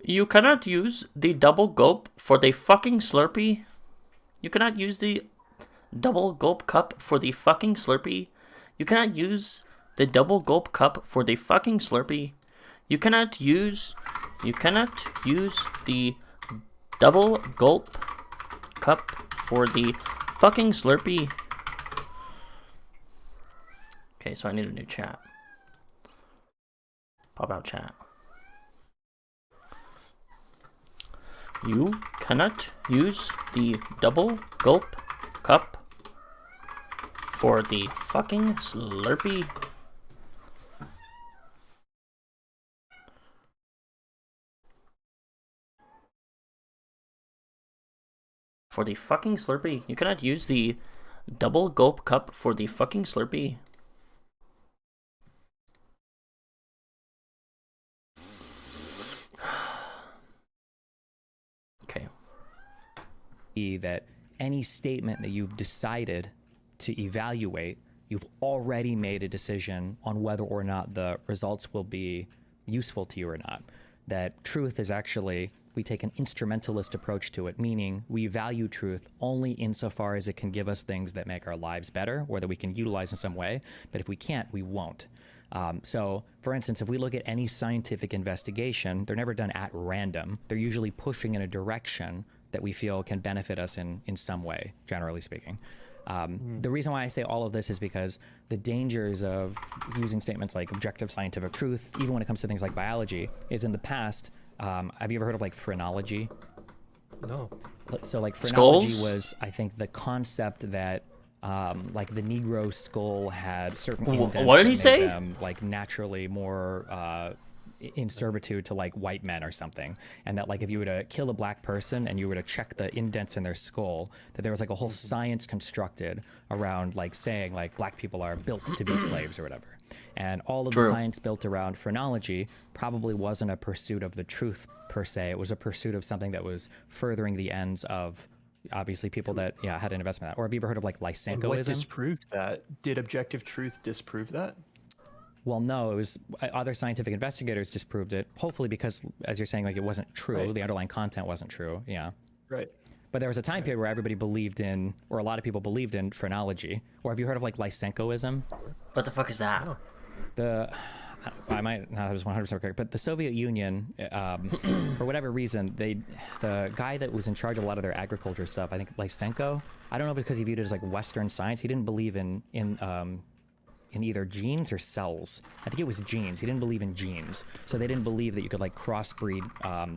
You cannot use the double gulp for the fucking Slurpee. You cannot use the double gulp cup for the fucking Slurpee. You cannot use the double gulp cup for the fucking Slurpee. You cannot use the double gulp cup for the fucking Slurpee. Okay, so I need a new chat. Pop out chat. You cannot use the double gulp cup for the fucking Slurpee. For the fucking Slurpee. You cannot use the double gulp cup for the fucking Slurpee. Okay. That any statement that you've decided to evaluate, you've already made a decision on whether or not the results will be useful to you or not. That truth is actually, we take an instrumentalist approach to it, meaning we value truth only insofar as it can give us things that make our lives better or that we can utilize in some way. But if we can't, we won't. So, for instance, if we look at any scientific investigation, they're never done at random. They're usually pushing in a direction that we feel can benefit us in some way, generally speaking. The reason why I say all of this is because the dangers of using statements like objective scientific truth, even when it comes to things like biology, is in the past, have you ever heard of like phrenology? No. So like phrenology Skulls? was, I think, the concept that like the Negro skull had certain indents What did that he made say? them like naturally more in servitude to like white men or something, and that like if you were to kill a black person and you were to check the indents in their skull, that there was like a whole science constructed around like saying like black people are built to be slaves or whatever. And all of the science built around phrenology probably wasn't a pursuit of the truth per se. It was a pursuit of something that was furthering the ends of obviously people that had an investment in that. Or have you ever heard of like And what Lysenkoism? disproved that? Did objective truth disprove that? Well, no, it was other scientific investigators disproved it. Hopefully because, as you're saying, like it wasn't true. Right. The underlying content wasn't true. Yeah. Right. But there was a time period where everybody believed in, or a lot of people believed in phrenology. Or have you heard of like Lysenkoism? What the fuck is that? I might not have this 100% correct, but the Soviet Union, for whatever reason, the guy that was in charge of a lot of their agriculture stuff, I think Lysenko, I don't know if it's because he viewed it as like Western science. He didn't believe in either genes or cells. I think it was genes. He didn't believe in genes. So they didn't believe that you could like crossbreed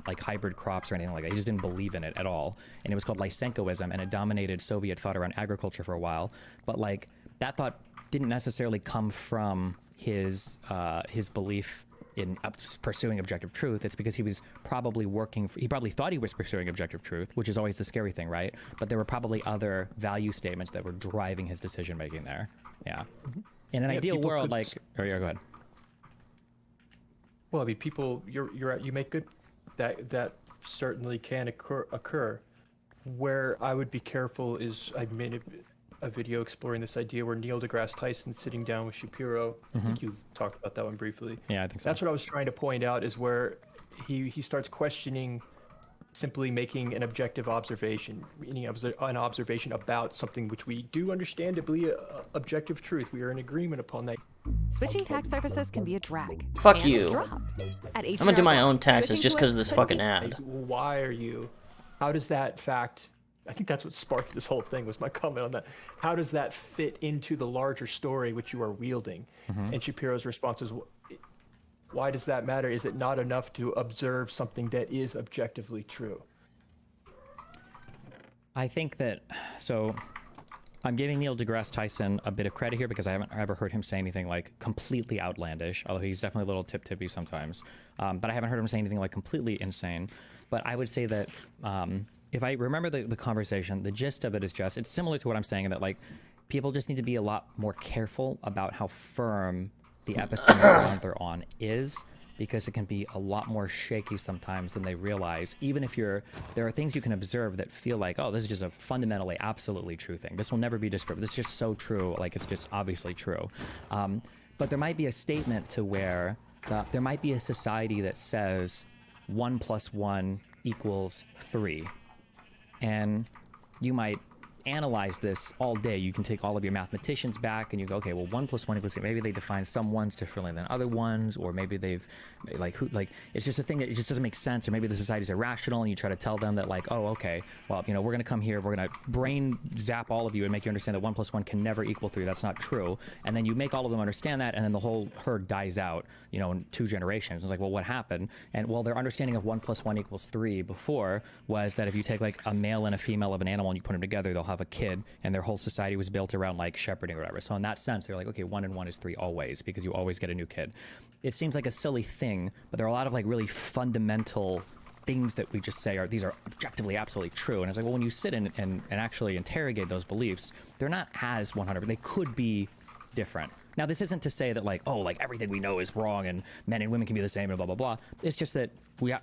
like hybrid crops or anything like that. He just didn't believe in it at all. And it was called Lysenkoism, and it dominated Soviet thought around agriculture for a while. But like that thought didn't necessarily come from his belief in pursuing objective truth. It's because he was probably he probably thought he was pursuing objective truth, which is always the scary thing, right? But there were probably other value statements that were driving his decision making there. Yeah. In an ideal world, like, oh yeah, go ahead. Well, I mean, people, you make good. That certainly can occur. Where I would be careful is I made a video exploring this idea where Neil deGrasse Tyson's sitting down with Shapiro. I think you talked about that one briefly. Yeah, I think so. That's what I was trying to point out, is where he starts questioning simply making an objective observation, meaning an observation about something which we do understand to be objective truth. We are in agreement upon that. Switching tax services can be a drag. Fuck and you. a drop. At I'm gonna do my own taxes switching just to because of this a- fucking ad. Why are you? How does that fact? I think that's what sparked this whole thing, was my comment on that. How does that fit into the larger story which you are wielding? And Shapiro's response is, why does that matter? Is it not enough to observe something that is objectively true? I think that, so I'm giving Neil deGrasse Tyson a bit of credit here because I haven't ever heard him say anything like completely outlandish, although he's definitely a little tip-tippy sometimes. But I haven't heard him say anything like completely insane. But I would say that if I remember the conversation, the gist of it is just, it's similar to what I'm saying in that like people just need to be a lot more careful about how firm the epistemic ground they're on is, because it can be a lot more shaky sometimes than they realize. Even if there are things you can observe that feel like, oh, this is just a fundamentally, absolutely true thing. This will never be disproved. This is just so true, like it's just obviously true. But there might be a statement to where there might be a society that says, 1 + 1 = 3. And you might analyze this all day. You can take all of your mathematicians back and you go, okay, well, 1 + 1 = 3. Maybe they define some ones differently than other ones, or maybe they've it's just a thing that it just doesn't make sense, or maybe the society's irrational, and you try to tell them that, like, oh, okay, well, we're going to come here, we're going to brain zap all of you and make you understand that 1 + 1 can never equal 3. That's not true. And then you make all of them understand that, and then the whole herd dies out, in 2 generations. It's like, well, what happened? And well, their understanding of 1 + 1 = 3 before was that if you take like a male and a female of an animal and you put them together, they'll have a kid, and their whole society was built around like shepherding or whatever. So in that sense, they're like, okay, 1 and 1 is 3 always, because you always get a new kid. It seems like a silly thing, but there are a lot of like really fundamental things that we just say these are objectively absolutely true. And it's like, well, when you sit and actually interrogate those beliefs, they're not as 100, they could be different. Now, this isn't to say that like, oh, like everything we know is wrong and men and women can be the same and blah, blah, blah. It's just that we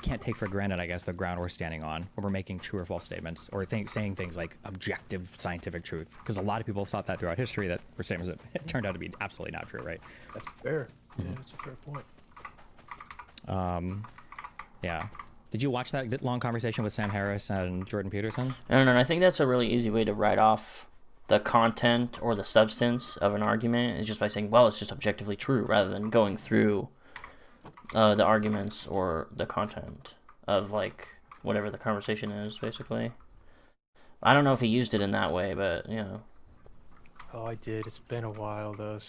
can't take for granted, I guess, the ground we're standing on when we're making true or false statements, or saying things like objective scientific truth. Because a lot of people have thought that throughout history, that for statements that it turned out to be absolutely not true, right? That's fair. Yeah, that's a fair point. Yeah. Did you watch that long conversation with Sam Harris and Jordan Peterson? I don't know. I think that's a really easy way to write off the content or the substance of an argument, is just by saying, well, it's just objectively true, rather than going through the arguments or the content of like whatever the conversation is, basically. I don't know if he used it in that way, but Oh, I did. It's been a while, though.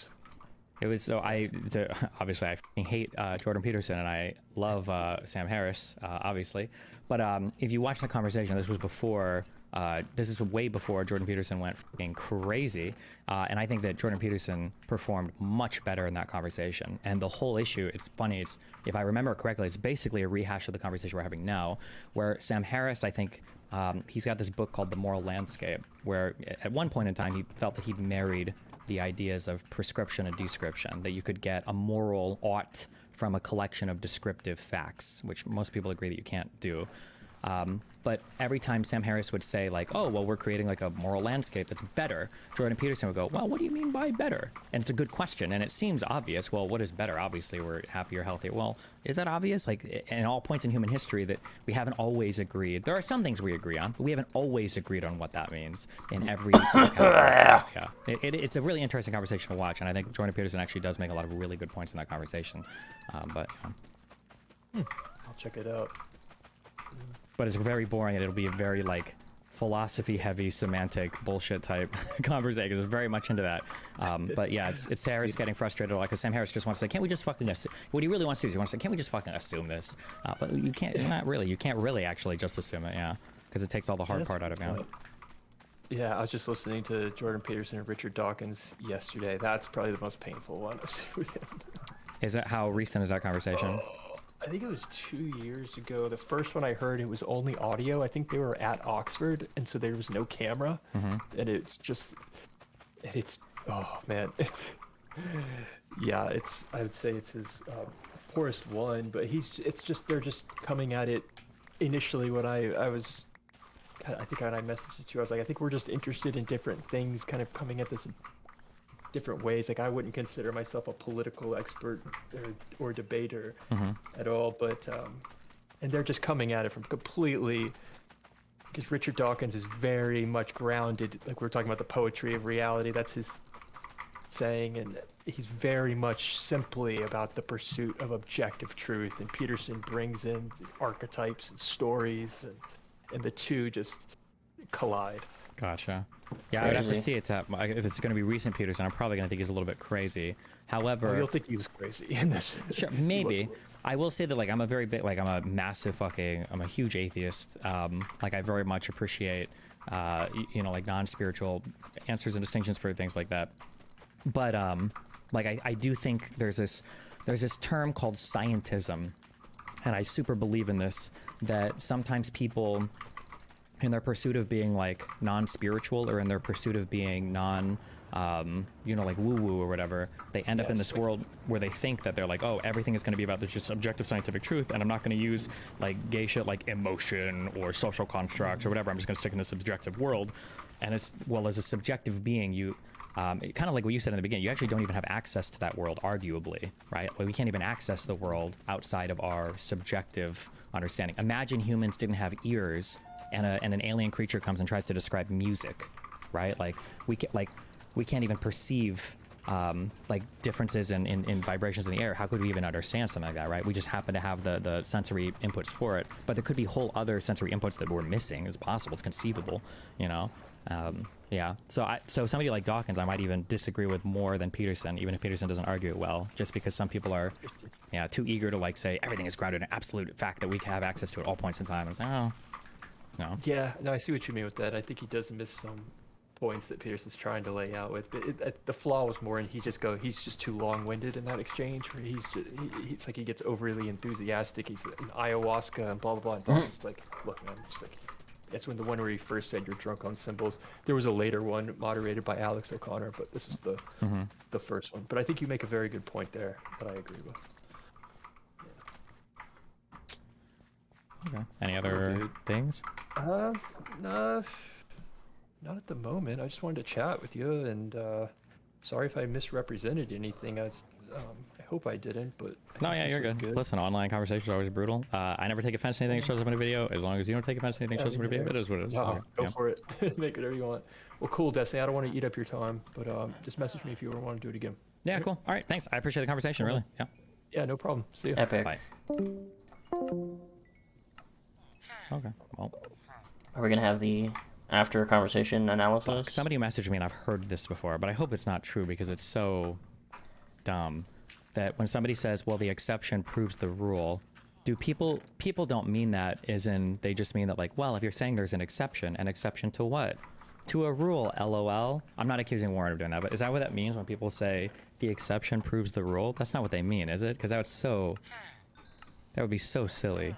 It was so obviously I fucking hate Jordan Peterson, and I love Sam Harris, obviously. But if you watch that conversation, this was before. This is way before Jordan Peterson went fucking crazy, and I think that Jordan Peterson performed much better in that conversation. And the whole issue, it's funny, it's, if I remember correctly, it's basically a rehash of the conversation we're having now, where Sam Harris, I think, he's got this book called The Moral Landscape, where at one point in time he felt that he'd married the ideas of prescription and description, that you could get a moral ought from a collection of descriptive facts, which most people agree that you can't do. But every time Sam Harris would say, like, oh, well, we're creating like a moral landscape that's better, Jordan Peterson would go, well, what do you mean by better? And it's a good question, and it seems obvious. Well, what is better? Obviously, we're happier, healthier. Well, is that obvious? Like, in all points in human history, that we haven't always agreed. There are some things we agree on, but we haven't always agreed on what that means in every single conversation. Yeah, it's a really interesting conversation to watch, and I think Jordan Peterson actually does make a lot of really good points in that conversation. But I'll check it out. But it's very boring, and it'll be a very like philosophy-heavy, semantic bullshit type conversation. Because it's very much into that. But yeah, it's Harris getting frustrated. Like, Sam Harris just wants to say, can't we just fucking assume? What he really wants to do is he wants to say, can't we just fucking assume this? But you can't. Not really. You can't really actually just assume it. Yeah, because it takes all the hard part out of it. Yeah, I was just listening to Jordan Peterson and Richard Dawkins yesterday. That's probably the most painful one I've seen with him. Is that how recent is that conversation? I think it was 2 years ago. The first one I heard, it was only audio. I think they were at Oxford, and so there was no camera. And it's oh man, I would say it's his poorest one, but they're just coming at it initially. When I think when I messaged it to you, I was like, I think we're just interested in different things, kind of coming at this in different ways. Like, I wouldn't consider myself a political expert or debater at all, but and they're just coming at it from completely, because Richard Dawkins is very much grounded, like we were talking about the poetry of reality, that's his saying, and he's very much simply about the pursuit of objective truth, and Peterson brings in archetypes and stories, and the two just collide. Gotcha. Yeah, I would have to see it. If it's going to be recent Peterson, I'm probably going to think he's a little bit crazy. However, you'll think he was crazy in this. Sure, maybe. I will say that, like, I'm a massive I'm a huge atheist. Like, I very much appreciate, like non-spiritual answers and distinctions for things like that. But like, I do think there's this term called scientism, and I super believe in this, that sometimes people, in their pursuit of being like non-spiritual, or in their pursuit of being like woo-woo or whatever, they end up in this world where they think that they're like, oh, everything is going to be about this just objective scientific truth, and I'm not going to use like gay shit like emotion or social constructs or whatever. I'm just going to stick in this subjective world. And it's, well, as a subjective being, kind of like what you said in the beginning, you actually don't even have access to that world, arguably, right? Like, we can't even access the world outside of our subjective understanding. Imagine humans didn't have ears, and an alien creature comes and tries to describe music, right? Like, we can't even perceive like differences in vibrations in the air. How could we even understand something like that, right? We just happen to have the sensory inputs for it, but there could be whole other sensory inputs that we're missing. It's possible, it's conceivable, you know? Yeah, so somebody like Dawkins I might even disagree with more than Peterson, even if Peterson doesn't argue it well, just because some people are too eager to like say everything is grounded in absolute fact that we have access to at all points in time. And it's like, oh, no. Yeah, no, I see what you mean with that. I think he does miss some points that Peterson's trying to lay out with. But the flaw was more in he's just too long-winded in that exchange. Where he's like he gets overly enthusiastic. He's an ayahuasca and blah blah blah. And Dawkins like, look, man, just like. That's when the one where he first said you're drunk on symbols. There was a later one moderated by Alex O'Connor, but this was the first one. But I think you make a very good point there that I agree with. Okay. Any other things? No, not at the moment. I just wanted to chat with you, and sorry if I misrepresented anything. I hope I didn't, but no, yeah, you're good. Listen, online conversations are always brutal. I never take offense to anything that shows up in a video. As long as you don't take offense to anything that shows up in a video, it is what it is. No, go for it. Make whatever you want. Well, cool, Destiny. I don't want to eat up your time, but just message me if you ever want to do it again. Yeah, cool. All right, thanks. I appreciate the conversation, really. Yeah. Yeah, no problem. See you. Epic. Bye. Okay, well. Are we going to have the after conversation analysis? Somebody messaged me, and I've heard this before, but I hope it's not true because it's so dumb that when somebody says, well, the exception proves the rule, do people don't mean that as in they just mean that like, well, if you're saying there's an exception to what? To a rule, LOL. I'm not accusing Warren of doing that, but is that what that means when people say the exception proves the rule? That's not what they mean, is it? Because that would be so silly.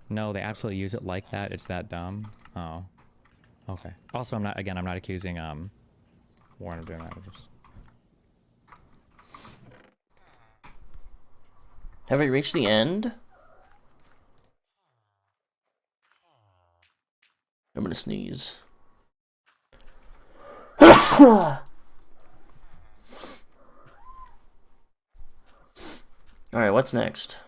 No, they absolutely use it like that. It's that dumb. Oh, okay. Also, I'm not accusing Warren of doing that. Have we reached the end? I'm gonna sneeze. Alright, what's next?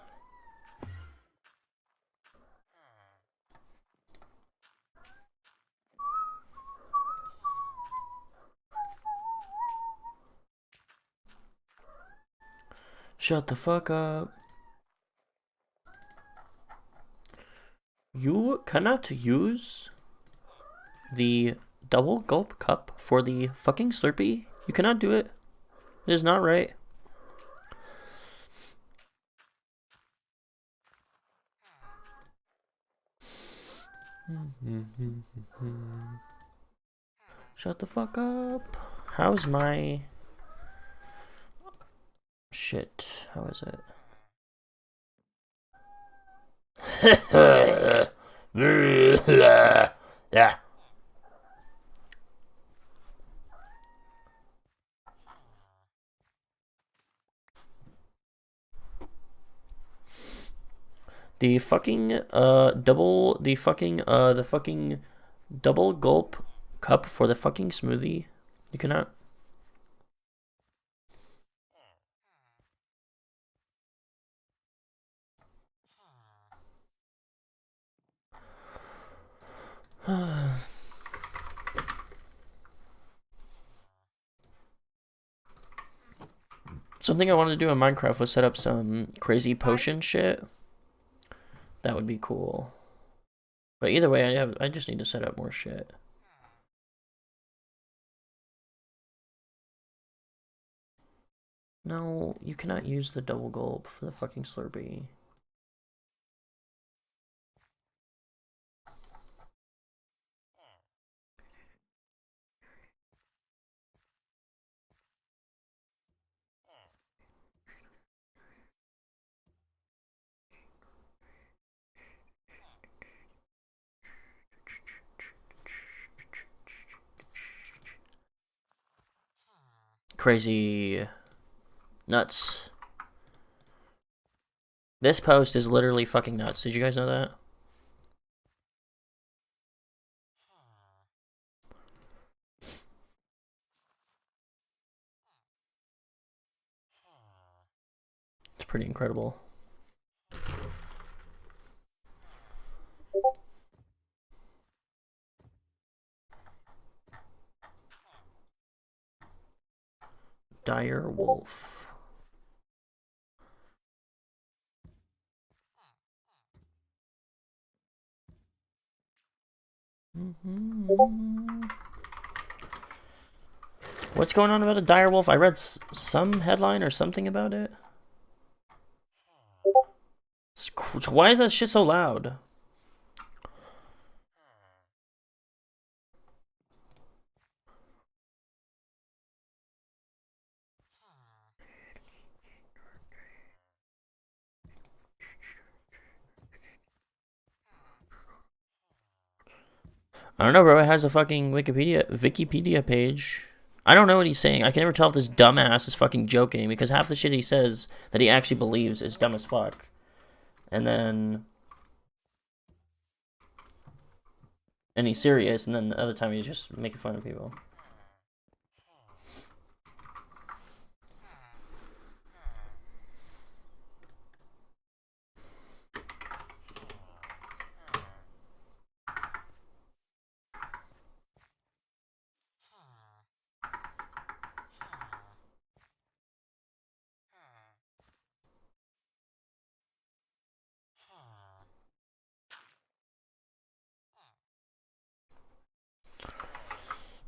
Shut the fuck up. You cannot use the double gulp cup for the fucking Slurpee. You cannot do it. It is not right. Shut the fuck up. How's my... Shit. How is it? Yeah. The fucking the fucking double gulp cup for the fucking smoothie. You cannot. Something I wanted to do in Minecraft was set up some crazy potion shit. That would be cool. But either way, I just need to set up more shit. No, you cannot use the double gulp for the fucking Slurpee. Crazy nuts. This post is literally fucking nuts. Did you guys know that? pretty incredible. Dire wolf. What's going on about a dire wolf? I read some headline or something about it. Why is that shit so loud? I don't know, bro. It has a fucking Wikipedia page. I don't know what he's saying. I can never tell if this dumbass is fucking joking because half the shit he says that he actually believes is dumb as fuck. And he's serious, and then the other time he's just making fun of people.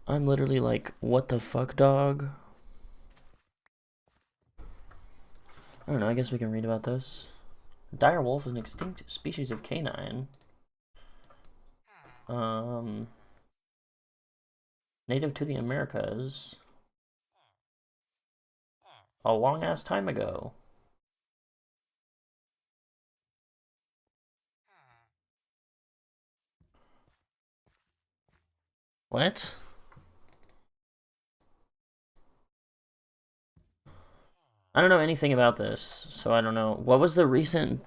I'm literally like, what the fuck, dog? I don't know, I guess we can read about this. Dire wolf is an extinct species of canine. Native to the Americas. A long ass time ago. What? I don't know anything about this, so I don't know. What was the recent...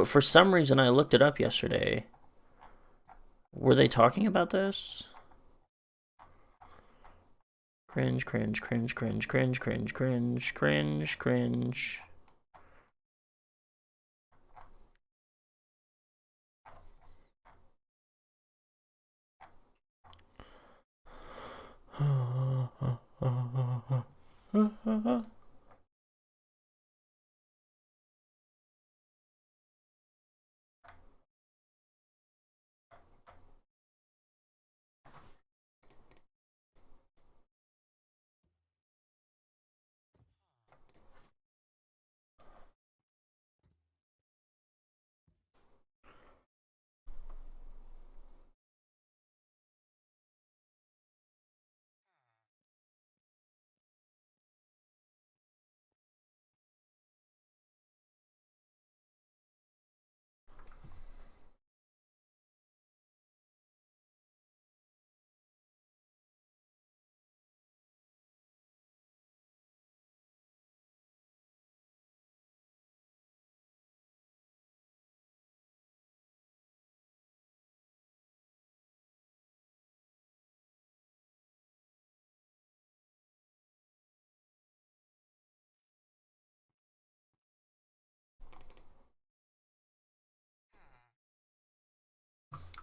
For some reason, I looked it up yesterday. Were they talking about this? Cringe, cringe, cringe, cringe, cringe, cringe, cringe, cringe, cringe.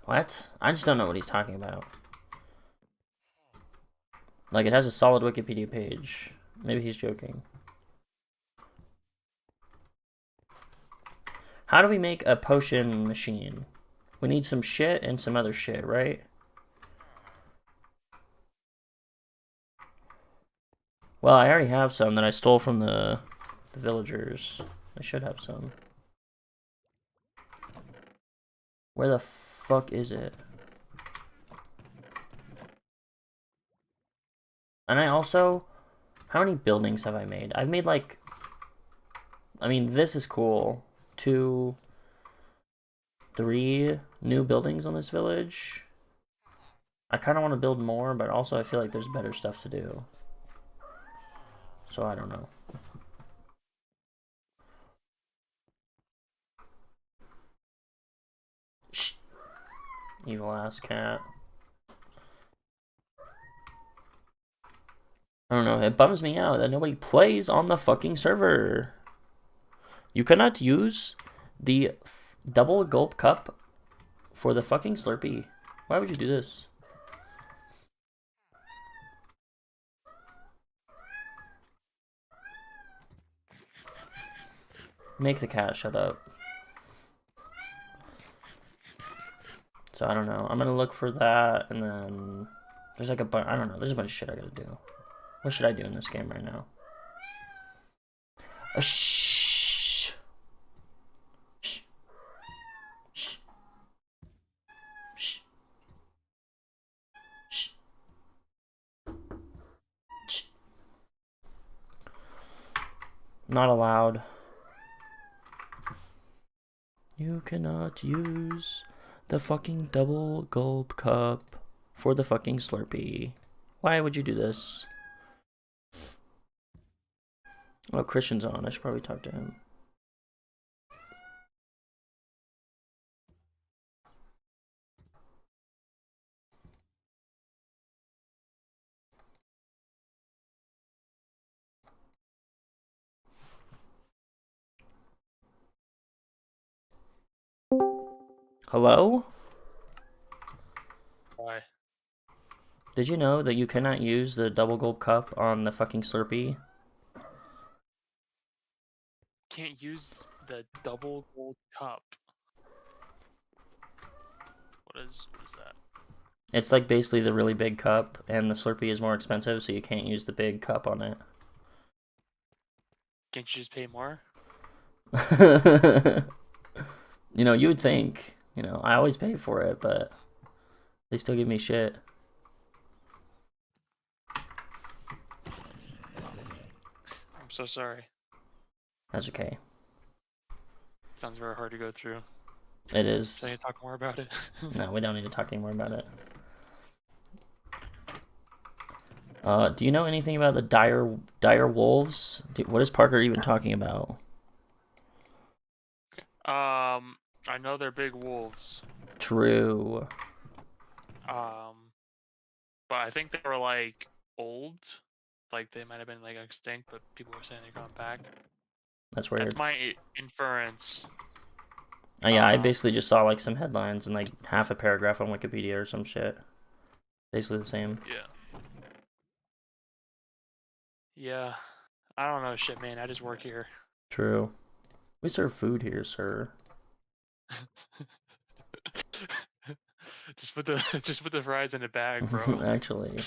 What? I just don't know what he's talking about. Like, it has a solid Wikipedia page. Maybe he's joking. How do we make a potion machine? We need some shit and some other shit, right? Well, I already have some that I stole from the villagers. I should have some. Where the fuck is it? And I also... How many buildings have I made? I've made like... I mean, this is cool. 2, 3 new buildings on this village. I kind of want to build more, but also I feel like there's better stuff to do. So I don't know. Shh. Evil ass cat. I don't know, it bums me out that nobody plays on the fucking server. You cannot use the double gulp cup for the fucking Slurpee. Why would you do this? Make the cat shut up. So I don't know. I'm gonna look for that, and then there's like a bunch. I don't know. There's a bunch of shit I gotta do. What should I do in this game right now? Shh. Shh. Shh. Shh. Shh. Shh. Not allowed. You cannot use the fucking double gulp cup for the fucking Slurpee. Why would you do this? Oh, Christian's on. I should probably talk to him. Hello? Why? Did you know that you cannot use the double gulp cup on the fucking Slurpee? Can't use the double gold cup. What is that? It's like basically the really big cup, and the Slurpee is more expensive, so you can't use the big cup on it. Can't you just pay more? You know, you would think. You know, I always pay for it, but they still give me shit. I'm so sorry. That's okay. It sounds very hard to go through. It is. So you talk more about it. No, we don't need to talk anymore about it. Do you know anything about the dire wolves? What is Parker even talking about? I know they're big wolves. True. But I think they were like old. Like they might have been like extinct, but people were saying they're coming back. That's weird. That's my inference. Yeah, I basically just saw like some headlines and like half a paragraph on Wikipedia or some shit. Basically the same. Yeah. Yeah. I don't know shit, man. I just work here. True. We serve food here, sir. just put the fries in a bag, bro. Actually.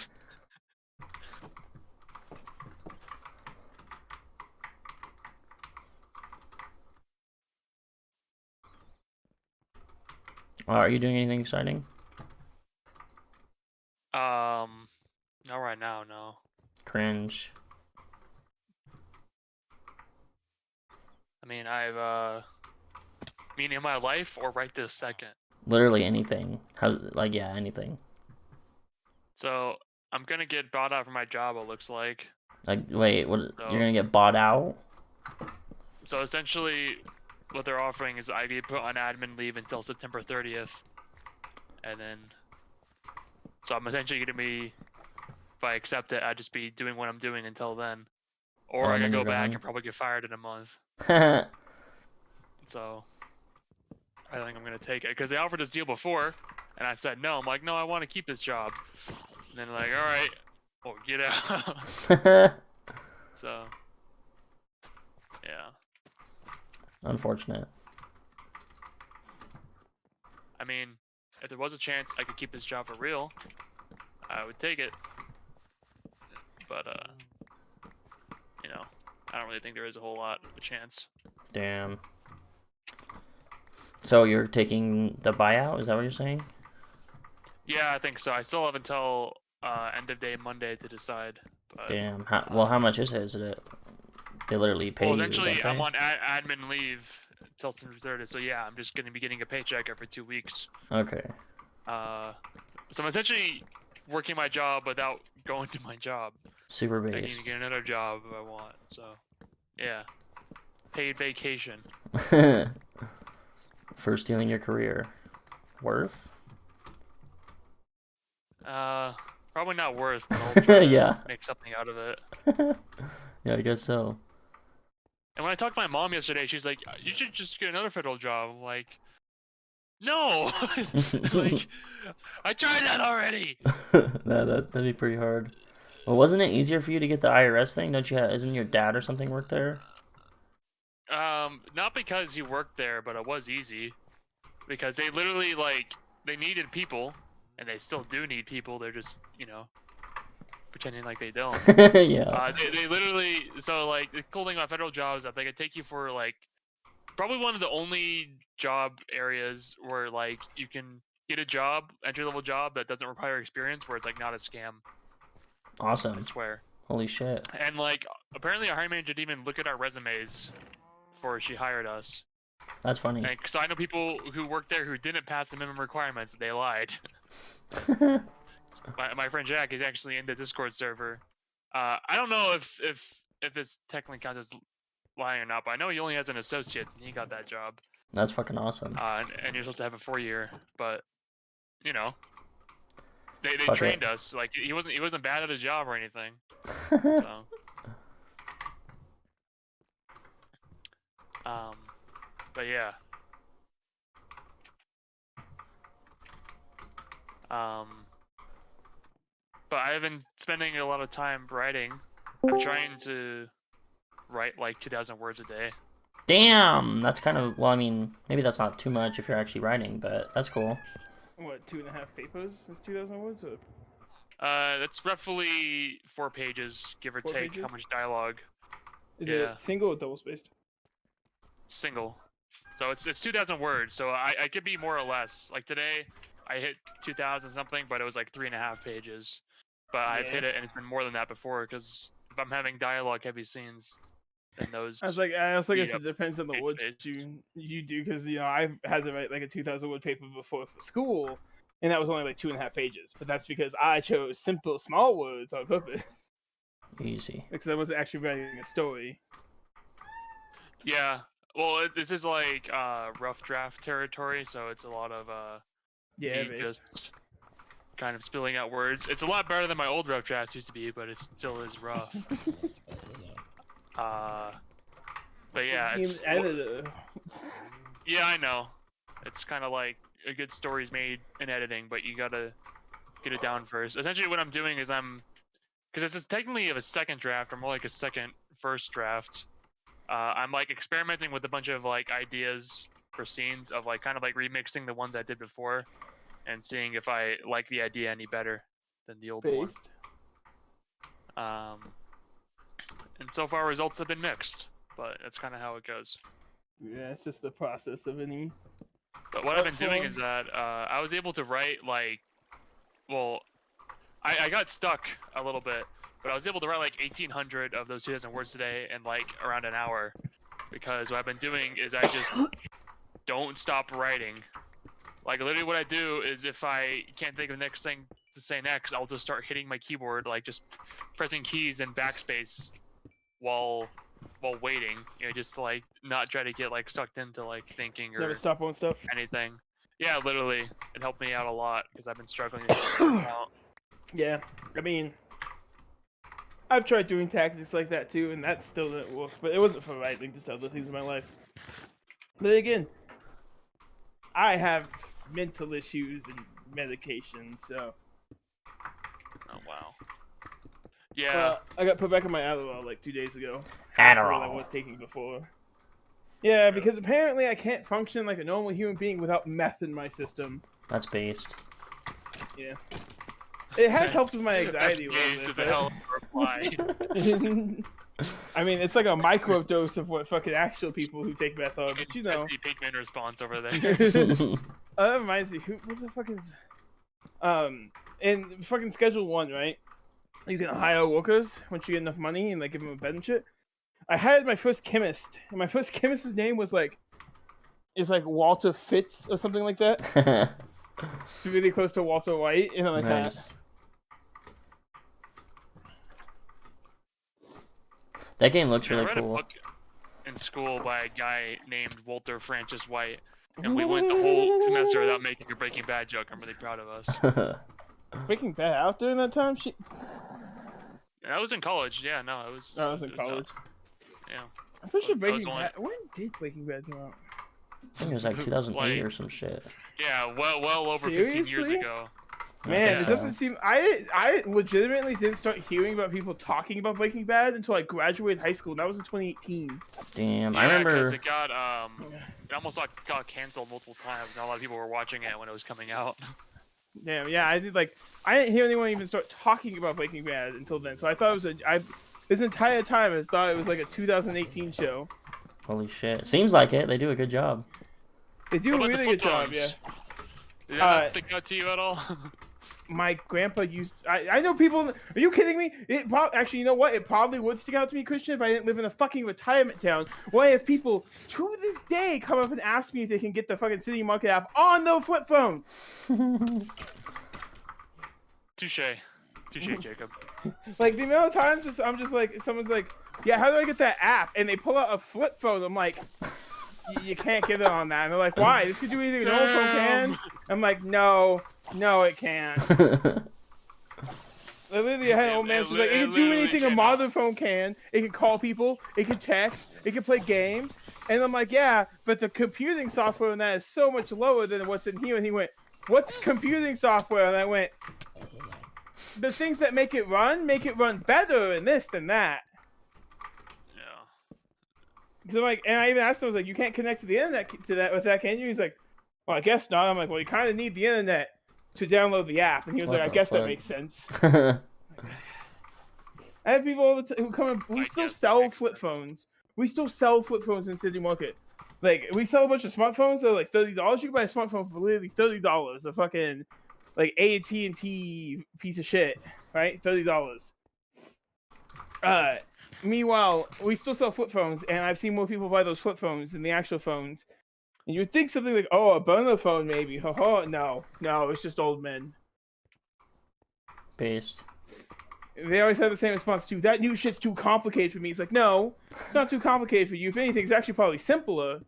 Are you doing anything exciting? Not right now, no. Cringe. I mean, in my life or right this second. Literally anything. Yeah, anything. So I'm gonna get bought out for my job. It looks like. Like, wait, what? So, you're gonna get bought out? So essentially, what they're offering is I get put on admin leave until September 30th, and then. So I'm essentially gonna be, if I accept it, I'd just be doing what I'm doing until then, or I can go back and probably get fired in a month. So I think I'm gonna take it because they offered this deal before, and I said no. I'm like, no, I want to keep this job. And then like, all right, well, get out. So yeah. Unfortunate. I mean, if there was a chance I could keep this job for real, I would take it. But you know, I don't really think there is a whole lot of a chance. Damn. So you're taking the buyout? Is that what you're saying? Yeah, I think so. I still have until end of day Monday to decide. But, Damn. How much is it? Is it? They literally pay well, you. essentially, don't I'm they? on admin leave until September 30th. So yeah, I'm just gonna be getting a paycheck every 2 weeks. Okay. So I'm essentially working my job without going to my job. Super I base. can get another job if I want. So yeah, paid vacation. For stealing your career. Worth? Probably not worth, but I'll try Yeah. to make something out of it. Yeah, I guess so. And when I talked to my mom yesterday, she's like, "You should just get another federal job." I'm like, no, like I tried that already. That'd be pretty hard. Well, wasn't it easier for you to get the IRS thing? Don't you have, isn't your dad or something work there? Not because he worked there, but it was easy. Because they literally, like, they needed people, and they still do need people. They're just, pretending like they don't. Yeah. They literally, so, like, the cool thing about federal jobs is that they can take you for, like, probably one of the only job areas where, like, you can get a job, entry-level job, that doesn't require experience, where it's, like, not a scam. Awesome. I swear. Holy shit. And, like, apparently our hiring manager didn't even look at our resumes before she hired us. That's funny. Because I know people who worked there who didn't pass the minimum requirements. They lied. my friend Jack is actually in the Discord server. I don't know if this technically counts as lying or not, but I know he only has an associate's and he got that job. That's fucking awesome. And you're supposed to have a 4-year, but they Fuck trained it. us. Like he wasn't bad at his job or anything. So. But yeah. But I've been spending a lot of time writing. I'm trying to write like 2,000 words a day. Damn! That's kind of, well, I mean, maybe that's not too much if you're actually writing, but that's cool. What, 2.5 papers is 2,000 words? Or That's roughly 4 pages, give or 4 take, pages? how much dialogue. is Yeah. it single or double spaced? Single. So it's 2,000 words, so I could be more or less. Like today, I hit 2,000 something, but it was like 3.5 pages. But I've Yeah. hit it, and it's been more than that before, because if I'm having dialogue-heavy scenes, then those... I also guess Yeah, it depends on the words page-based. you do, because I've had to write like a 2,000 word paper before for school, and that was only like 2.5 pages. But that's because I chose simple, small words on purpose, Easy. because I wasn't actually writing a story. Yeah. Well, this is like rough draft territory, so it's a lot of Yeah, me based. just kind of spilling out words. It's a lot better than my old rough drafts used to be, but it still is rough. But yeah, Just need an editor. yeah, I know. It's kind of like a good story's made in editing, but you gotta get it down first. Essentially, what I'm doing is because this is technically a second draft, or more like a first draft. I'm like experimenting with a bunch of like ideas for scenes of like kind of like remixing the ones I did before, and seeing if I like the idea any better than the old one. Based. And so far results have been mixed, but that's kind of how it goes. Yeah, it's just the process of any. But what I've been doing Platform. is that I was able to write like, well, I got stuck a little bit, but I was able to write like 1,800 of those 2,000 words today in like around an hour, because what I've been doing is I just don't stop writing. Like literally what I do is if I can't think of the next thing to say next, I'll just start hitting my keyboard, like just pressing keys and backspace while waiting, just to like not try to get like sucked into like thinking or Never stop, won't stop. anything. Yeah, literally, it helped me out a lot because I've been struggling to get it out. Yeah, I mean, I've tried doing tactics like that too, and that still didn't work. But it wasn't for writing, just other things in my life. But again, I have mental issues and medication, so. Oh wow. Yeah. Well, I got put back on my Adderall like 2 days ago. Half of what I Adderall. was taking before. Yeah, because apparently I can't function like a normal human being without meth in my system. That's based. Yeah. It has helped with my anxiety a FJs little is bit. a hell of a reply. I mean, it's like a micro dose of what fucking actual people who take meth are, but you know. Jesse Pinkman response over there. That reminds me, what the fuck is... in fucking Schedule 1, right? You can hire workers once you get enough money and like give them a bed and shit. I hired my first chemist, and my first chemist's name was like Walter Fitz or something like that. It's really close to Walter White, and I'm like, Nice. That game looks I really read a cool. book in school by a guy named Walter Francis White, and we went the whole semester without making a Breaking Bad joke. I'm really proud of us. Breaking Bad out during that time? Shit. And I was in college. Yeah, no, I was. I was in it tough. college. Yeah. I'm pretty sure That was Breaking only- Bad. When did Breaking Bad come out? I think it was like 2008 or Like- some shit. Yeah, well over 15 years Seriously? ago. Man, think it doesn't so. seem. I legitimately didn't start hearing about people talking about Breaking Bad until I graduated high school. And that was in 2018. Damn, Yeah, I remember. because it got it almost got canceled multiple times. Not a lot of people were watching it when it was coming out. Damn, yeah, I didn't hear anyone even start talking about Breaking Bad until then. So I thought it was this entire time I thought it was like a 2018 show. Holy shit! Seems like it. They do a good job. They do a What about really the good job, flip yeah. phones? Did that not stick out to you at all? My grandpa used. I know people. Are you kidding me? Actually, you know what? It probably would stick out to me, Christian, if I didn't live in a fucking retirement town. Where I have people to this day come up and ask me if they can get the fucking City Market app on their flip phone. Touche, Jacob. Like the amount of times I'm just like, someone's like, "Yeah, how do I get that app?" And they pull out a flip phone. I'm like, "You can't get it on that." And they're like, "Why? This could do anything an old phone can." I'm like, "No, it can't." Literally, I had an old man. She's like, "It can do anything a modern phone can. It can call people. It can text. It can play games." And I'm like, "Yeah, but the computing software on that is so much lower than what's in here." And he went, "What's computing software?" And I went, "The things that make it run better and this than that." Yeah. So like, and I even asked him, I was like, "You can't connect to the internet with that, can you?" He's like, "Well, I guess not." I'm like, "Well, you kind of need the internet to download the app." And he was What like, "I the guess that fuck? makes sense." I have people all the time who come in. We I still guess that sell makes flip sense. phones. We still sell flip phones in City Market. Like, we sell a bunch of smartphones that are like $30. You can buy a smartphone for literally $30. A fucking like AT&T piece of shit, right? $30. Meanwhile, we still sell flip phones, and I've seen more people buy those flip phones than the actual phones. And you would think something like, "Oh, a burner phone, maybe." No, it's just old men. Based. They always have the same response to that new shit's too complicated for me. It's like, no, it's not too complicated for you. If anything, it's actually probably simpler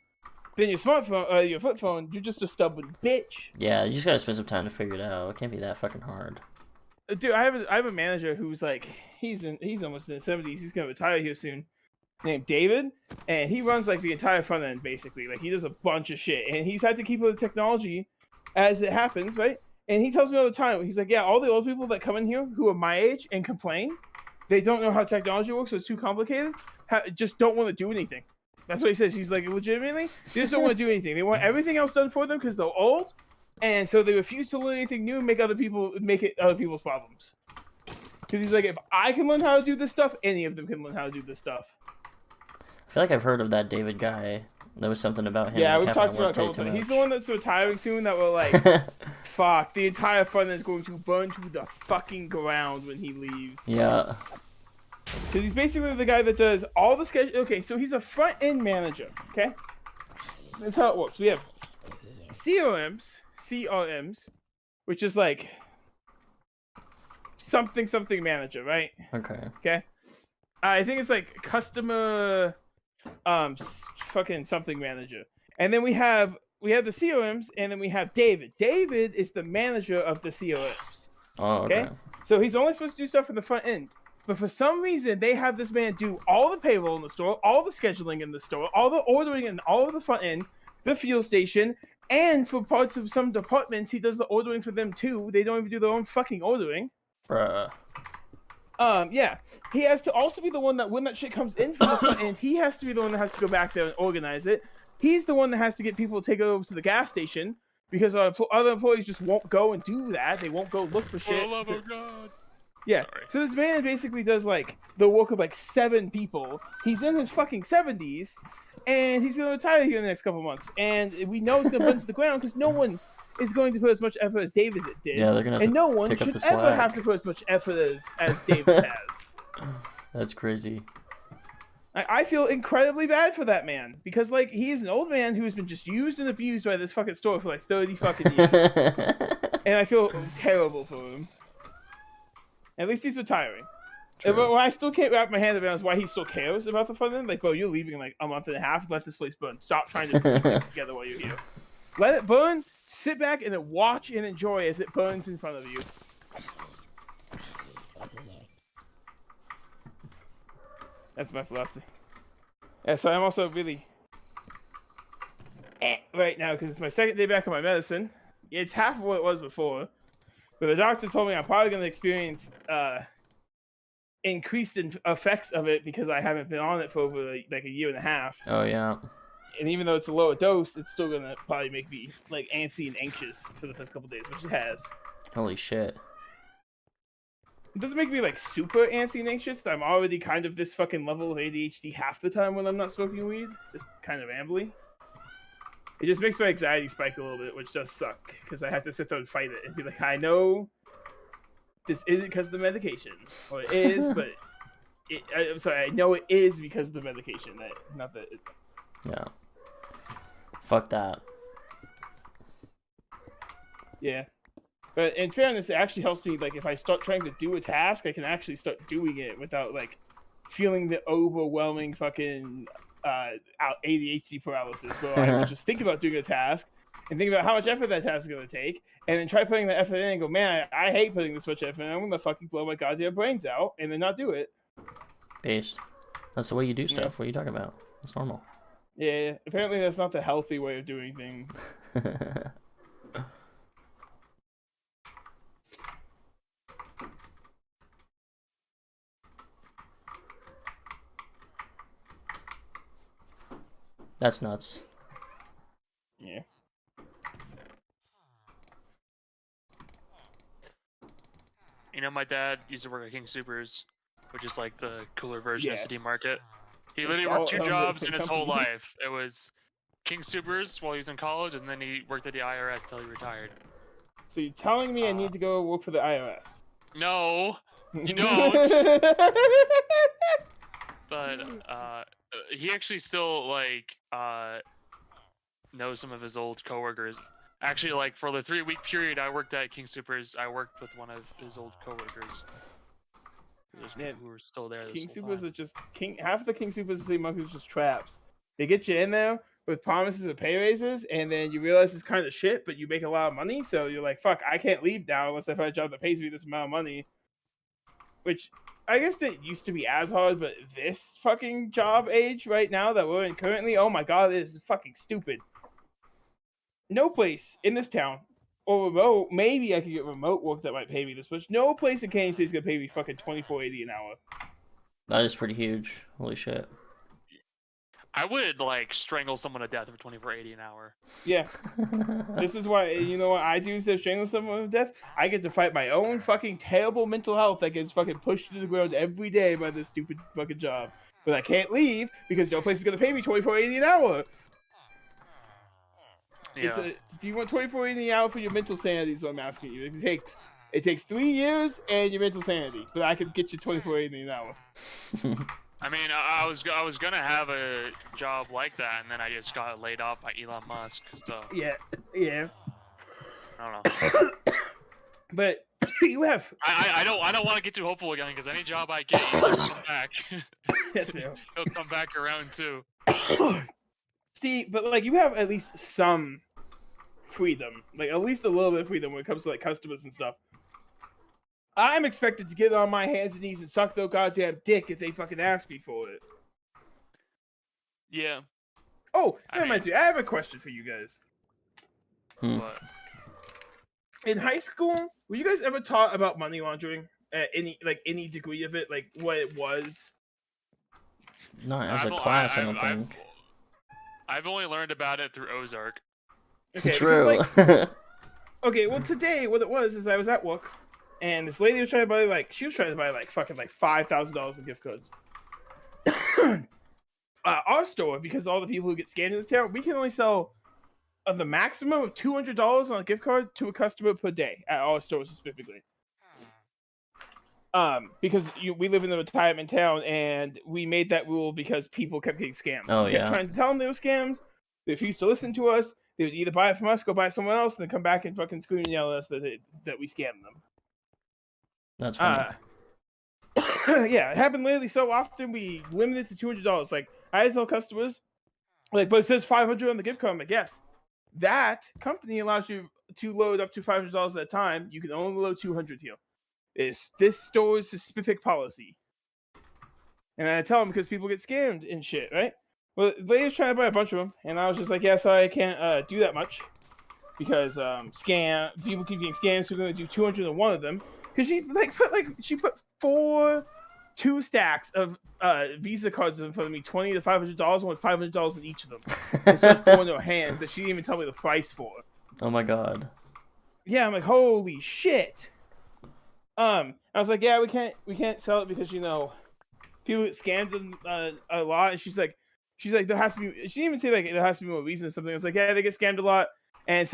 than your smartphone, your flip phone. You're just a stubborn bitch. Yeah, you just gotta spend some time to figure it out. It can't be that fucking hard. Dude, I have a manager who's like, he's almost in his 70s. He's gonna retire here soon. Named David, and he runs like the entire front end basically. Like, he does a bunch of shit, and he's had to keep with the technology as it happens, right? And he tells me all the time, he's like, "Yeah, all the old people that come in here who are my age and complain, they don't know how technology works, so it's too complicated, just don't want to do anything." That's what he says. He's like, legitimately, they just don't want to do anything. They want everything else done for them because they're old, and so they refuse to learn anything new and make other people's problems. Because he's like, if I can learn how to do this stuff, any of them can learn how to do this stuff. I feel like I've heard of that David guy. There was something about him. Yeah, like, we've having talked to about work it a couple way too times. He's the much. one that's retiring soon that will like, fuck, the entire front end is going to burn to the fucking ground when he leaves. Yeah. Because he's basically the guy that does all the schedule. Okay, so he's a front end manager. Okay, that's how it works. We have CRMs, which is like something manager, right? Okay. Okay, I think it's like customer, fucking something manager, and then we have the CRMs, and then we have David. David is the manager of the CRMs. Oh, okay. So he's only supposed to do stuff in the front end. But for some reason, they have this man do all the payroll in the store, all the scheduling in the store, all the ordering in all of the front end, the fuel station, and for parts of some departments, he does the ordering for them too. They don't even do their own fucking ordering. Bruh. Yeah. He has to also be the one that when that shit comes in from the front end, he has to be the one that has to go back there and organize it. He's the one that has to get people to take it over to the gas station because other employees just won't go and do that. They won't go look for shit. For the love of God. Yeah. Sorry. So this man basically does like the work of like 7 people. He's in his fucking 70s, and he's gonna retire here in the next couple months. And we know it's gonna burn to the ground because no one is going to put as much effort as David did. Yeah, they're gonna have and to no one pick up should the ever slack. have to put as much effort as David has. That's crazy. I feel incredibly bad for that man because like he is an old man who has been just used and abused by this fucking store for like 30 fucking years, and I feel terrible for him. At least he's retiring. True. But what I still can't wrap my hand around is why he still cares about the front end. Like, bro, you're leaving in like a month and a half. Let this place burn. Stop trying to put this thing together while you're here. Let it burn. Sit back and then watch and enjoy as it burns in front of you. That's my philosophy. Yeah, so I'm also really right now because it's my second day back on my medicine. It's half of what it was before, but the doctor told me I'm probably going to experience increased effects of it because I haven't been on it for over like a year and a half. Oh yeah. And even though it's a lower dose, it's still going to probably make me like antsy and anxious for the first couple days, which it has. Holy shit. It doesn't make me like super antsy and anxious. I'm already kind of this fucking level of ADHD half the time when I'm not smoking weed, just kind of ambly. It just makes my anxiety spike a little bit, which does suck because I have to sit there and fight it and be like, I know this isn't because of the medication, or it is, but I'm sorry, I know it is because of the medication. Not that it's. Yeah. Fuck that. Yeah. But in fairness, it actually helps me, like, if I start trying to do a task, I can actually start doing it without, like, feeling the overwhelming fucking ADHD paralysis. Where I will just think about doing a task and think about how much effort that task is going to take, and then try putting the effort in and go, man, I hate putting this much effort in. I'm going to fucking blow my goddamn brains out, and then not do it. Base. That's the way you do stuff. What are you talking about? That's normal. Yeah, apparently that's not the healthy way of doing things. That's nuts. Yeah. You know, my dad used to work at King Supers, which is like the cooler version of Yeah. City Market. He literally all worked two under the jobs same in his whole company. life. It was King Supers while he was in college, and then he worked at the IRS till he retired. So you're telling me I need to go work for the IRS? No, you don't. But he actually still like knows some of his old coworkers. Actually, like for the 3-week period I worked at King Supers, I worked with one of his old coworkers. There's people who were still there. King This whole Supers time. are just half of the King Supers are monkeys just traps. They get you in there with promises of pay raises, and then you realize it's kind of shit, but you make a lot of money, so you're like, fuck, I can't leave now unless I find a job that pays me this amount of money. Which I guess it used to be as hard, but this fucking job age right now that we're in currently, oh my god, it is fucking stupid. No place in this town or remote, maybe I could get remote work that might pay me this much. No place in Kansas City is gonna pay me fucking $24.80 an hour. That is pretty huge. Holy shit. I would like strangle someone to death for $24.80 an hour. Yeah. This is why, you know what I do instead of strangling someone to death? I get to fight my own fucking terrible mental health that gets fucking pushed to the ground every day by this stupid fucking job. But I can't leave because no place is gonna pay me $24.80 an hour. Yeah. Do you want $24.80 an hour for your mental sanity? Is what I'm asking you. It takes 3 years and your mental sanity, but I could get you $24.80 an hour. I mean, I was gonna have a job like that, and then I just got laid off by Elon Musk. So Yeah. I don't know. But you have. I don't want to get too hopeful again, because any job I get, he'll come back. That's fair. He'll come back around too. See, but like you have at least some freedom, like at least a little bit of freedom when it comes to like customers and stuff. I'm expected to get on my hands and knees and suck their goddamn dick if they fucking ask me for it. Yeah. Oh, that reminds me. I have a question for you guys. But In high school, were you guys ever taught about money laundering at any degree of it, like what it was? Not as a class, I don't think. I've only learned about it through Ozark. Okay, True. because, okay, well today what it was is I was at work, and this lady was trying to buy fucking $5,000 in gift cards. Our store, because all the people who get scammed in this town, we can only sell the maximum of $200 on a gift card to a customer per day at our store specifically. Because we live in a retirement town, and we made that rule because people kept getting scammed. Oh, We kept yeah. trying to tell them they were scams. They refused to listen to us. They would either buy it from us, go buy it somewhere else, and then come back and fucking scream and yell at us that we scammed them. That's funny. Yeah, it happened lately so often. We limited it to $200. Like I had to tell customers, like, but it says $500 on the gift card. I'm like, yes, that company allows you to load up to $500 at a time. You can only load 200 here. It's this store's specific policy. And I tell them because people get scammed and shit, right? Well, the lady's trying to buy a bunch of them, and I was just like, yeah, sorry, I can't do that much because people keep getting scammed, so we're gonna do 201 of them. Because she put 2 stacks of Visa cards in front of me, $20 to $500, and with $500 in each of them. And started 4 into her hands that she didn't even tell me the price for. Oh my god. Yeah, I'm like, holy shit. I was like, yeah, we can't sell it because people get scammed a lot, and she's like, there has to be. She didn't even say like there has to be more reason or something. I was like, yeah, they get scammed a lot, and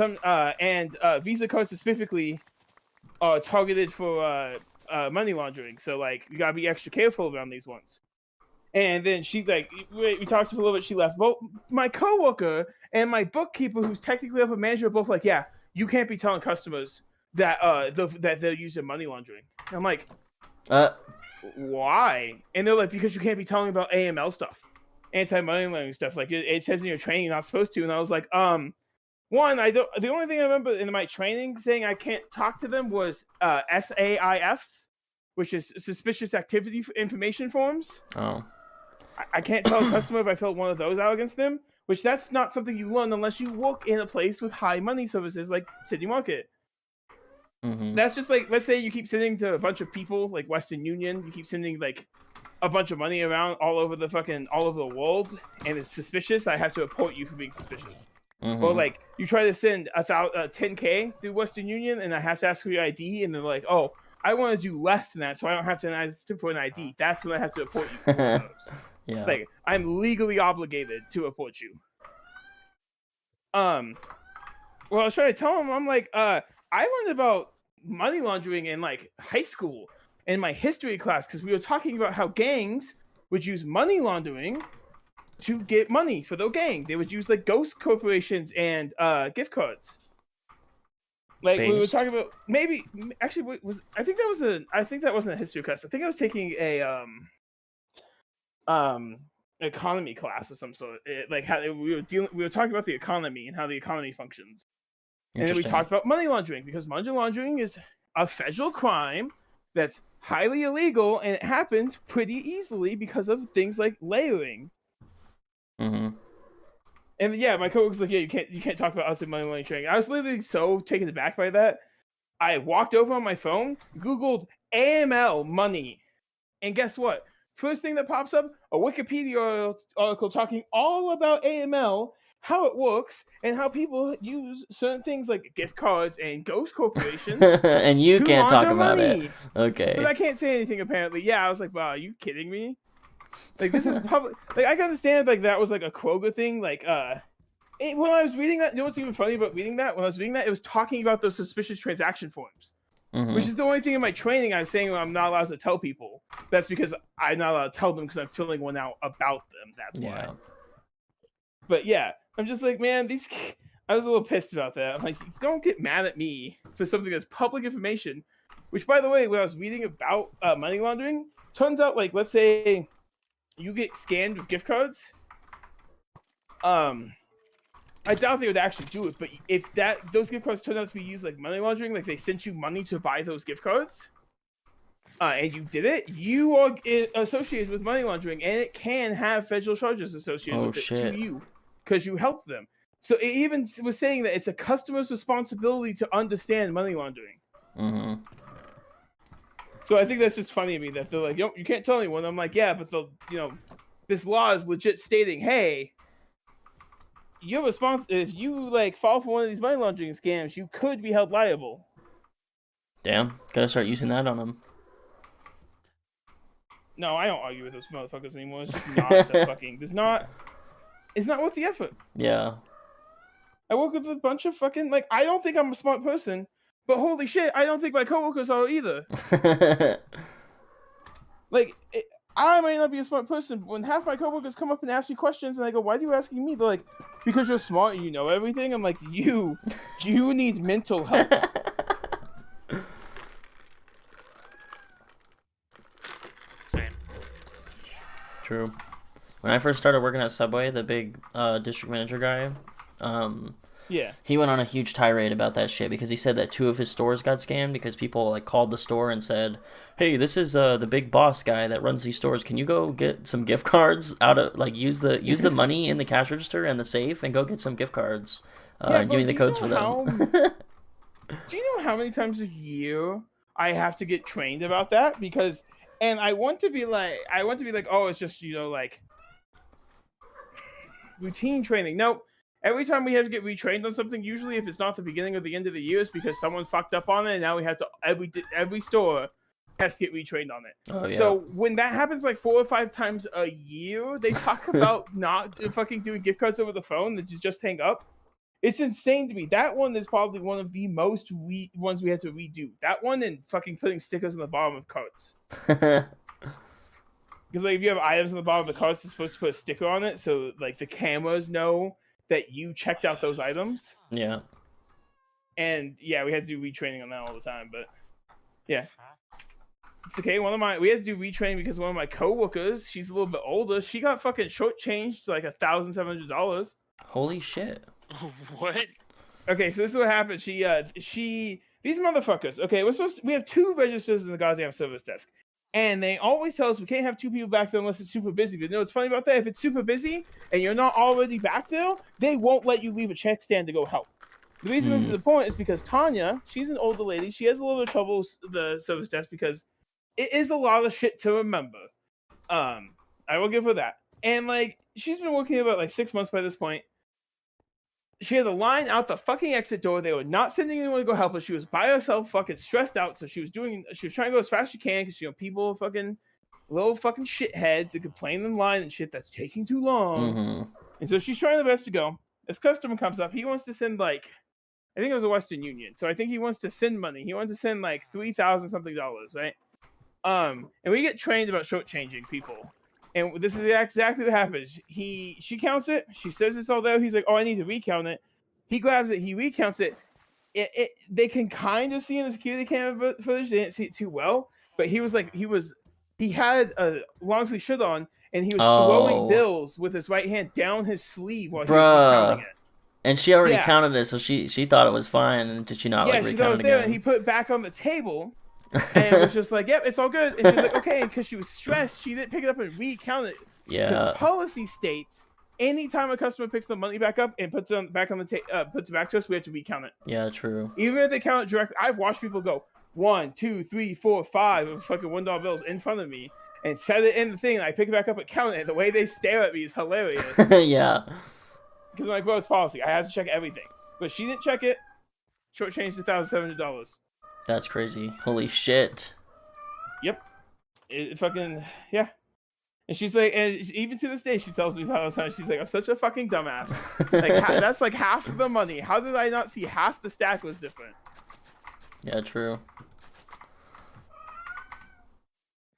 Visa cards specifically are targeted for money laundering. So like, you gotta be extra careful around these ones. And then she like we talked to her for a little bit. She left. Both my coworker and my bookkeeper, who's technically up a manager, are both like, yeah, you can't be telling customers that that they're using money laundering. And I'm like, why? And they're like, because you can't be telling about AML stuff, anti-money laundering stuff. Like it says in your training you're not supposed to. And I was like, one, I don't. The only thing I remember in my training saying I can't talk to them was SAIFs, which is suspicious activity information forms. Oh. I can't tell a customer if I filled one of those out against them, which that's not something you learn unless you work in a place with high money services like City Market. Mm-hmm. That's just like, let's say you keep sending to a bunch of people like Western Union, you keep sending like a bunch of money around all over the world, and it's suspicious. I have to report you for being suspicious. Mm-hmm. Or like you try to send 10K through Western Union, and I have to ask for your ID, and they're like, oh, I want to do less than that, so I don't have to ask for an ID. That's when I have to report you for those. Yeah. Like, I'm legally obligated to report you. Well, I was trying to tell him, I'm like, I learned about money laundering in like high school in my history class because we were talking about how gangs would use money laundering to get money for their gang. They would use like ghost corporations and gift cards. Like we were talking about, maybe actually I think that wasn't a history class. I think I was taking a economy class of some sort. Like how we were talking about the economy and how the economy functions. And then we talked about money laundering because money laundering is a federal crime that's highly illegal, and it happens pretty easily because of things like layering. Mm-hmm. And yeah, my coworker's like, yeah, you can't talk about outside money laundering training. I was literally so taken aback by that. I walked over on my phone, Googled AML money, and guess what? First thing that pops up, a Wikipedia article talking all about AML, how it works, and how people use certain things like gift cards and ghost corporations. And you can't talk about money. it. Okay. But I can't say anything apparently. Yeah, I was like, wow, are you kidding me? Like, this is public. Like, I can understand like that was like a Kroger thing. Like, when I was reading that, you know what's even funny about reading that? When I was reading that, it was talking about those suspicious transaction forms. Mm-hmm. Which is the only thing in my training I'm saying I'm not allowed to tell people. That's because I'm not allowed to tell them because I'm filling one out about them. That's why. But yeah, I'm just like, man, I was a little pissed about that. I'm like, don't get mad at me for something that's public information. Which, by the way, when I was reading about money laundering, turns out, like, let's say you get scanned with gift cards. I doubt they would actually do it, but if those gift cards turn out to be used like money laundering, like they sent you money to buy those gift cards, and you did it, you are associated with money laundering, and it can have federal charges associated with it to you because you helped them. So it even was saying that it's a customer's responsibility to understand money laundering. Mm-hmm. So I think that's just funny to me that they're like, you can't tell anyone. I'm like, yeah, but this law is legit stating, hey, you're responsible if you like fall for one of these money laundering scams. You could be held liable. Damn, gotta start using that on them. No, I don't argue with those motherfuckers anymore. It's just not the fucking. It's not worth the effort. Yeah. I work with a bunch of fucking like. I don't think I'm a smart person, but holy shit, I don't think my coworkers are either. Like. I might not be a smart person, but when half my coworkers come up and ask me questions, and I go, "Why are you asking me?" They're like, "Because you're smart and you know everything." I'm like, "You need mental help." Same. True. When I first started working at Subway, the big district manager guy, Yeah. He went on a huge tirade about that shit because he said that 2 of his stores got scammed because people like called the store and said, "Hey, this is the big boss guy that runs these stores. Can you go get some gift cards out of like use the money in the cash register and the safe and go get some gift cards? Yeah, Give bro, me the do you codes know for them." do you know how many times a year I have to get trained about that? Because, and I want to be like, oh, it's just, like routine training. Nope. Every time we have to get retrained on something, usually if it's not the beginning or the end of the year, it's because someone fucked up on it, and now we have to every store has to get retrained on it. Oh, yeah. So when that happens like 4 or 5 times a year, they talk about not fucking doing gift cards over the phone that you just hang up. It's insane to me. That one is probably one of the most ones we have to redo. That one and fucking putting stickers on the bottom of carts. Because like if you have items on the bottom of the carts, it's supposed to put a sticker on it, so like the cameras know that you checked out those items. Yeah. And yeah, we had to do retraining on that all the time, but yeah. It's okay. We had to do retraining because one of my coworkers, she's a little bit older, she got fucking shortchanged like $1,700. Holy shit. What? Okay, so this is what happened. These motherfuckers. Okay, we have 2 registers in the goddamn service desk. And they always tell us we can't have 2 people back there unless it's super busy. But you know what's funny about that? If it's super busy and you're not already back there, they won't let you leave a check stand to go help. The reason this is important is because Tanya, she's an older lady. She has a little bit of trouble with the service desk because it is a lot of shit to remember. I will give her that. And like, she's been working about like 6 months by this point. She had a line out the fucking exit door. They were not sending anyone to go help her. She was by herself, fucking stressed out. So she was trying to go as fast as she can because people are fucking little fucking shitheads that complain in line and shit that's taking too long. Mm-hmm. And so she's trying the best to go. This customer comes up. He wants to send like, I think it was a Western Union. So I think he wants to send money. He wanted to send like $3,000 something, right? And we get trained about shortchanging people. And this is exactly what happens. She counts it. She says it's all there. He's like, "Oh, I need to recount it." He grabs it. He recounts it. They can kind of see in the security camera footage. They didn't see it too well, but he had a long sleeve shirt on, and he was throwing bills with his right hand down his sleeve while he was recounting it. And she already counted it, so she thought it was fine. And did she not like recount it again? Yeah, she thought it was there, and he put it back on the table. And it was just like, "Yep, it's all good." And she was like, "Okay," because she was stressed. She didn't pick it up and recount it. Yeah. Because policy states, anytime a customer picks the money back up and puts it back to us, we have to recount it. Yeah, true. Even if they count it directly, I've watched people go 1, 2, 3, 4, 5 of fucking $1 bills in front of me and set it in the thing. And I pick it back up and count it. The way they stare at me is hilarious. Yeah. Because I'm like, "Bro, it's policy. I have to check everything." But she didn't check it. Shortchanged $1,700. That's crazy. Holy shit. Yep. It fucking, yeah. And she's like, and even to this day, she tells me all the time, she's like, "I'm such a fucking dumbass. Like, that's like half of the money. How did I not see half the stack was different?" Yeah, true.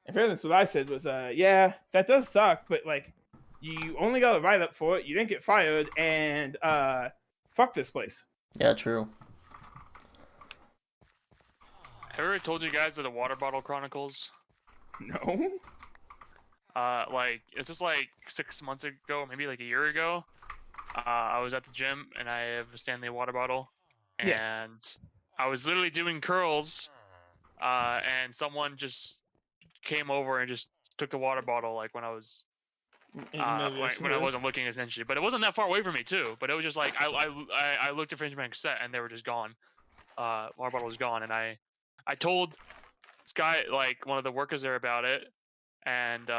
In fairness, what I said was, yeah, that does suck, but like, you only got a write-up for it. You didn't get fired, and fuck this place. Yeah, true. Have I ever told you guys of the Water Bottle Chronicles? No. Like, it's just like 6 months ago, maybe like a year ago. I was at the gym, and I have a Stanley water bottle. And I was literally doing curls, and someone just came over and just took the water bottle, like when I was... when I wasn't looking, essentially. But it wasn't that far away from me, too. But it was just like, I looked at Fringe Bank's set, and they were just gone. Water bottle was gone, and I told this guy, like, one of the workers there about it, and,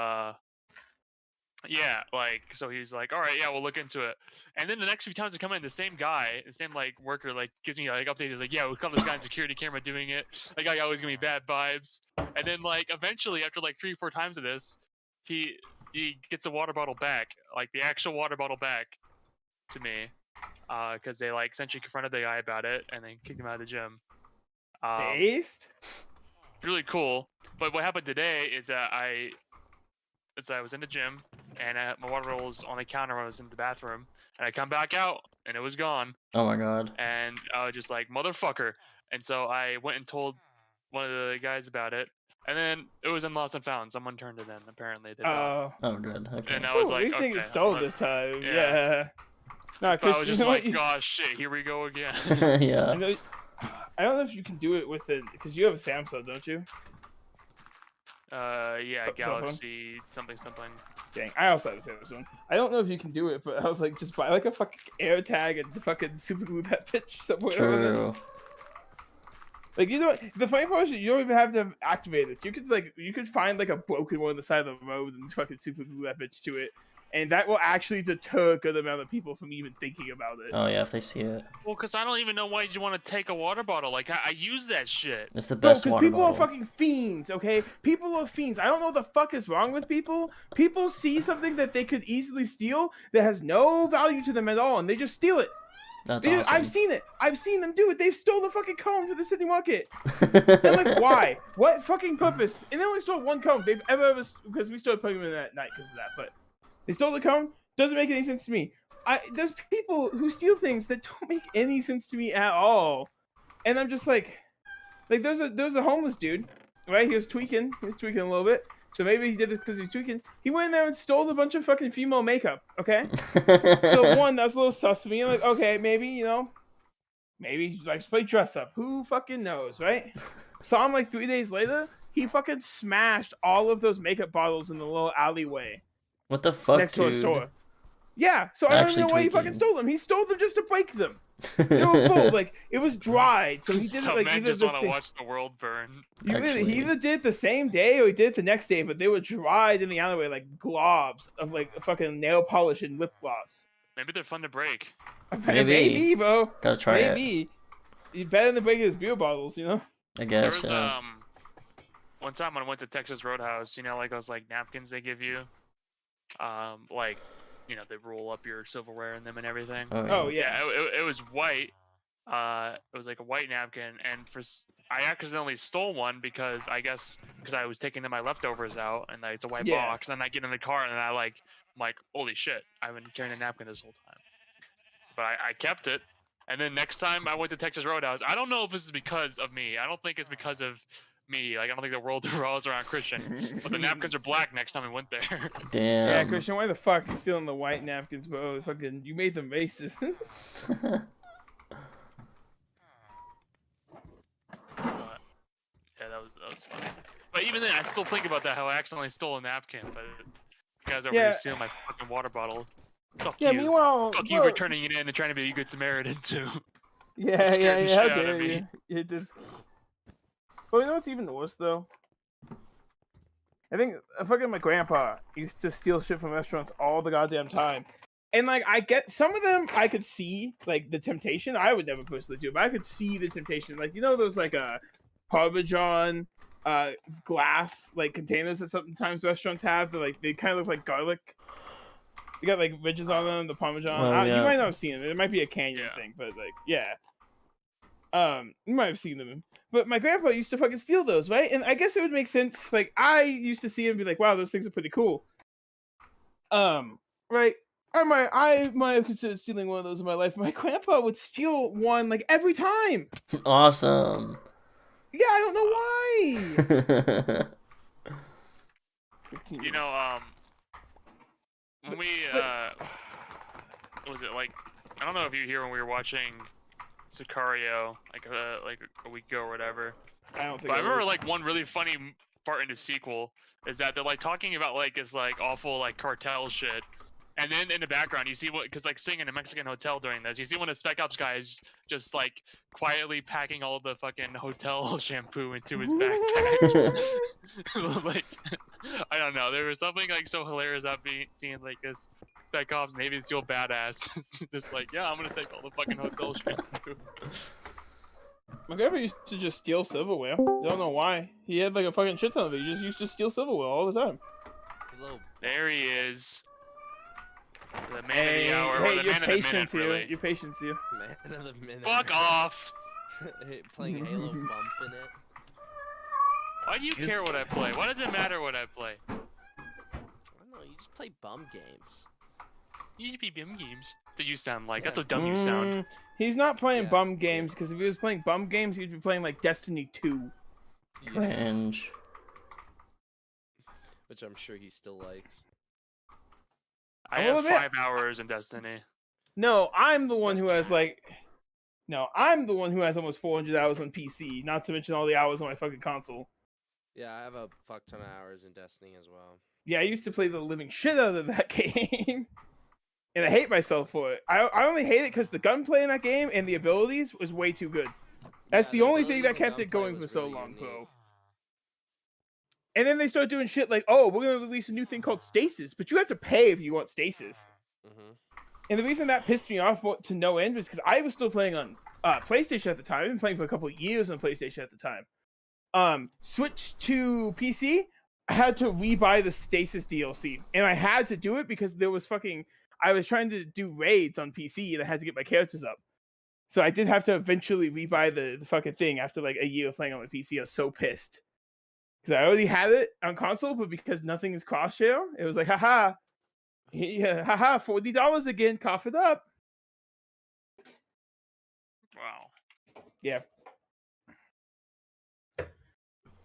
yeah, like, so he's like, "All right, yeah, we'll look into it." And then the next few times I come in, the same guy, the same, like, worker, like, gives me, like, updates, he's like, "Yeah, we caught this guy on security camera doing it. That guy always giving me bad vibes." And then, like, eventually, after, like, 3 or 4 times of this, he gets a water bottle back, like, the actual water bottle back to me, because they, like, essentially confronted the guy about it, and then kicked him out of the gym. Based? Really cool. But what happened today is that I was in the gym, and my water bottle was on the counter when I was in the bathroom, and I come back out, and it was gone. Oh my god. And I was just like, "Motherfucker." And so I went and told one of the guys about it, and then it was in Lost and Found. Someone turned it in, apparently. Oh, good. Okay. And I was like, "We think okay, it's stolen this time." Yeah. Nah, But I was Christian, just you know like, what? gosh, shit, here we go again. Yeah. I don't know if you can do it with it because you have a Samsung, don't you? Yeah, Cell phone? Galaxy something. Dang, I also have a Samsung. I don't know if you can do it, but I was like, just buy like a fucking air tag and fucking super glue that bitch somewhere on it. True. Like, you know, the funny part is that you don't even have to activate it. You could find like a broken one on the side of the road and fucking super glue that bitch to it, and that will actually deter a good amount of people from even thinking about it. Oh yeah, if they see it. Well, because I don't even know why you want to take a water bottle. Like, I use that shit. It's the Bro, best because water people bottle. are fucking fiends, okay? People are fiends. I don't know what the fuck is wrong with people. People see something that they could easily steal that has no value to them at all, and they just steal it. That's They awesome. I've seen it. I've seen them do it. They've stole the fucking cone for the city market. And like, why? What fucking purpose? And they only stole one cone. They've ever because we started putting them in at night because of that. But they stole the cone. Doesn't make any sense to me. There's people who steal things that don't make any sense to me at all, and I'm just like there's a homeless dude, right? He was tweaking a little bit. So maybe he did this because he's tweaking. He went in there and stole a bunch of fucking female makeup. Okay. So one, that's a little sus to me. I'm like, okay, maybe, you know, maybe he likes to play dress up. Who fucking knows, right? Saw him like 3 days later. He fucking smashed all of those makeup bottles in the little alleyway What the fuck, next to a dude? store. Yeah, so I don't even know why he fucking stole them. He stole them just to break them. They were full, like it was dried, so he did Some it like men either just the want to same. watch the world burn. He Actually. either did it the same day or he did it the next day, but they were dried in the alleyway like globs of like fucking nail polish and lip gloss. Maybe they're fun to break. Maybe. Bro. Gotta try it. Maybe. You better than breaking his beer bottles, you know? I There guess. was one time when I went to Texas Roadhouse, you know, like those like napkins they give you, like, you know, they roll up your silverware in them and everything. Oh yeah. It was white. It was like a white napkin, and I accidentally stole one because I was taking my leftovers out, and it's a white box, and I get in the car, and I'm like, holy shit, I've been carrying a napkin this whole time. But I kept it, and then next time I went to Texas Roadhouse, I don't know if this is because of me. I don't think it's because of me. Like, I don't think the world revolves around Christian. But the napkins are black next time we went there. Damn. Yeah, Christian, why the fuck are you stealing the white napkins, bro? Fucking, you made them racist. Yeah, that was fun. But even then, I still think about that, how I accidentally stole a napkin, but you guys over here stealing my fucking water bottle. Fuck yeah, you. meanwhile... Fuck you for turning it in and trying to be a good Samaritan, too. Yeah, scared the how shit out of dare me. you. You did... But you know what's even worse, though? I think fucking my grandpa used to steal shit from restaurants all the goddamn time. And, like, I get... Some of them, I could see, like, the temptation. I would never personally do it, but I could see the temptation. Like, you know those, like, Parmesan glass, like, containers that sometimes restaurants have? That, like, they kind of look like garlic. You got, like, ridges on them, the Parmesan. Well, You yeah. might not have seen it. It might be a canyon thing, but, like, yeah. You might have seen them. But my grandpa used to fucking steal those, right? And I guess it would make sense. Like, I used to see him and be like, wow, those things are pretty cool. Right? I might have considered stealing one of those in my life. My grandpa would steal one, like, every time. Awesome. Yeah, I don't know why. You know, when we, what was it, like, I don't know if you were here when we were watching Sicario, like a week ago or whatever. I don't think But I remember, like, one really funny part in the sequel is that they're, like, talking about, like, this, like, awful, like, cartel shit. And then in the background, you see because, like, sitting in a Mexican hotel during this, you see one of the Spec Ops guys just, like, quietly packing all the fucking hotel shampoo into his backpack. Like, I don't know. There was something, like, so hilarious about seeing, like, this Spec Ops Navy SEAL badass. Just like, yeah, I'm gonna take all the fucking hotel shampoo. My grandpa used to just steal silverware. I don't know why. He had, like, a fucking shit ton of it. He just used to steal silverware all the time. There he is. The man of the hour, or Hey, the your man of the minute, patience here. really. Your patience here. Man of the minute. Fuck off! Playing Halo Bump in it. Why do you care what I play? Why does it matter what I play? I don't know, you just play bum games. You just be bum games. That's what you sound like. That's how dumb you sound. He's not playing Yeah, bum games, because if he was playing bum games, he'd be playing, like, Destiny 2. Cringe. Which I'm sure he still likes. I Well, have man. 5 hours in Destiny. No, I'm the one who has like. No, I'm the one who has almost 400 hours on PC. Not to mention all the hours on my fucking console. Yeah, I have a fuck ton of hours in Destiny as well. Yeah, I used to play the living shit out of that game. And I hate myself for it. I only hate it because the gunplay in that game and the abilities was way too good. That's the only thing that kept it going for so long, bro. And then they start doing shit like, oh, we're going to release a new thing called Stasis, but you have to pay if you want Stasis. And the reason that pissed me off to no end was because I was still playing on PlayStation at the time. I've been playing for a couple of years on PlayStation at the time. Switched to PC, I had to rebuy the Stasis DLC. And I had to do it because there was I was trying to do raids on PC and I had to get my characters up. So I did have to eventually rebuy the fucking thing after like a year of playing on my PC. I was so pissed. Because I already had it on console, but because nothing is cross-share, it was like, haha. Yeah, haha, $40 again, cough it up. Wow. Yeah.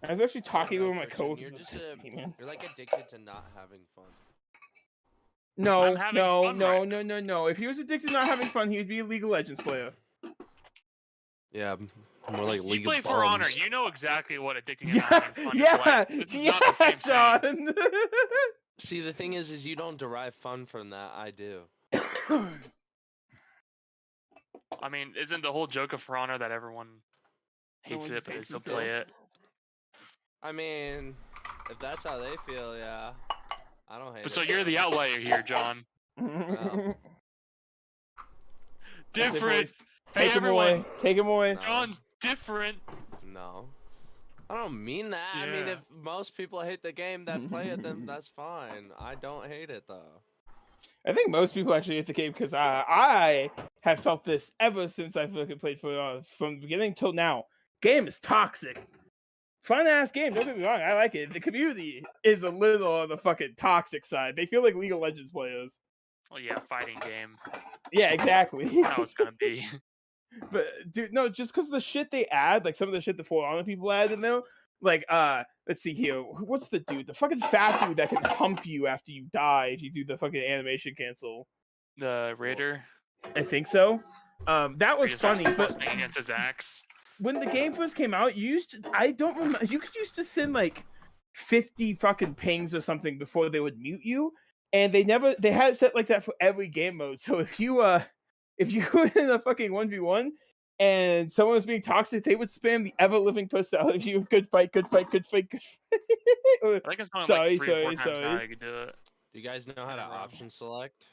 I was actually talking over my code. You're just you're like addicted to not having fun. No, having no, fun no, right no, no, no. If he was addicted to not having fun, he would be a League of Legends player. Yeah, more like You League play of For Honor, Bums. you know exactly what addicting and Yeah, not having fun is yeah, like. This is not the same thing. John. See, the thing is you don't derive fun from that. I do. I mean, isn't the whole joke of For Honor that everyone hates it, but they still play it? I mean, if that's how they feel, yeah. I don't hate But it. so you're the outlier here, John. No. Different. Take him away. Take him away. No. John's different. No. I don't mean that. I mean, if most people hate the game that play it, then that's fine. I don't hate it, though. I think most people actually hate the game because I have felt this ever since I've played for from the beginning till now. Game is toxic. Fun ass game, don't get me wrong, I like it. The community is a little on the fucking toxic side. They feel like League of Legends players. Well, yeah, fighting game. Yeah, exactly. That's how it's gonna be. But dude, no, just because of the shit they add, like some of the shit the For Honor people add in there, like let's see here, what's the dude, the fucking fat dude that can hump you after you die if you do the fucking animation cancel? The Raider. I think so. That was funny, but against his axe. When the game first came out, I don't remember, you could used to send like 50 fucking pings or something before they would mute you, and they had it set like that for every game mode. So if you were in a fucking 1v1 and someone was being toxic, they would spam the ever-living post out of you. Good fight, good fight, good fight, good fight. I think it's going like 3 or 4 times now you can do it. Do you guys know how to option select?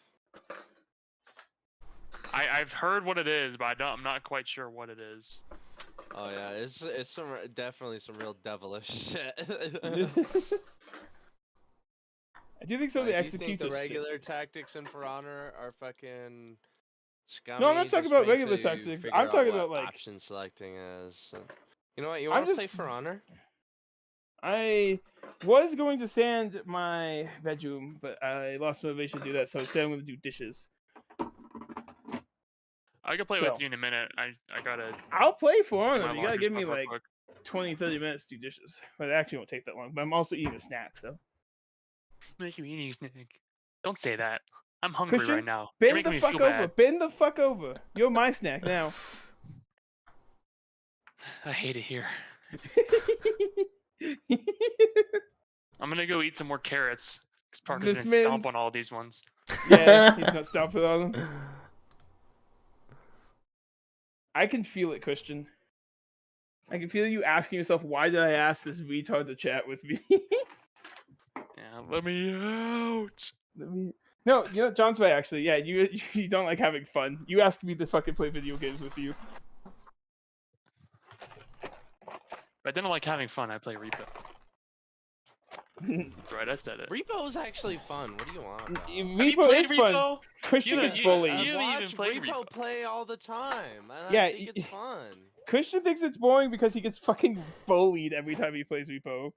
I've heard what it is, but I'm not quite sure what it is. Oh yeah, it's definitely some real devilish shit. I do think some of the executes the regular tactics in For Honor are fucking scummy. No, I'm not talking about regular tactics. I'm talking about like option selecting is. You know what? You want to play For Honor? I was going to sand my bedroom, but I lost motivation to do that, so instead I'm going to do dishes. I can play with you in a minute. I gotta. I'll play For Honor. You gotta give me real like quick. 20-30 minutes to do dishes, but it actually won't take that long. But I'm also eating a snack, so. Make you eating a snack. Don't say that. I'm hungry Christian, right now. Bend the fuck over. Bend the fuck over. You're my snack now. I hate it here. I'm gonna go eat some more carrots. Because Parker's gonna stomp on all these ones. Yeah, he's gonna stomp it on them. I can feel it, Christian. I can feel you asking yourself, why did I ask this retard to chat with me? Yeah, let me out. No, you know, John's right, actually. Yeah, you don't like having fun. You asked me to fucking play video games with you. If I didn't like having fun, I play Repo. Right, I said it. Repo is actually fun. What do you want? Repo is fun. Christian gets bullied. I watch Repo play all the time, and yeah, I think it's fun. Christian thinks it's boring because he gets fucking bullied every time he plays Repo.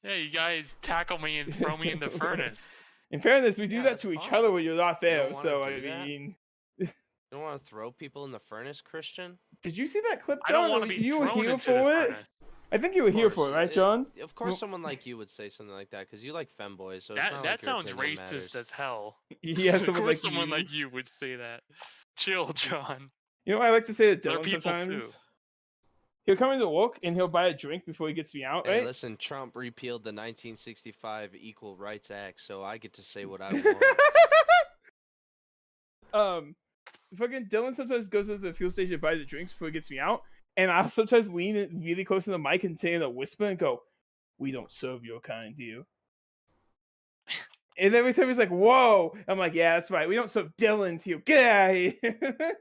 Yeah, you guys tackle me and throw me in the furnace. In fairness, we do that to each other when you're not there, so I mean... You don't want to throw people in the furnace, Christian? Did you see that clip, John? I don't want to be you thrown here into for the it? furnace. I think you were here for it, right, John? Of course, someone like you would say something like that because you like femboys. So it's not That like your sounds opinion racist matters. as hell. Yeah, Of someone course, like someone you. like you would say that. Chill, John. You know what I like to say to Other Dylan people sometimes? too. He'll come into work and he'll buy a drink before he gets me out, Hey, right? listen, Trump repealed the 1965 Equal Rights Act, so I get to say what I want. Fucking Dylan sometimes goes to the fuel station to buy the drinks before he gets me out, and I'll sometimes lean in really close to the mic and say in a whisper and go, "We don't serve your kind here." And every time he's like, "Whoa," I'm like, "Yeah, that's right. We don't serve Dylan's here. Get out of here."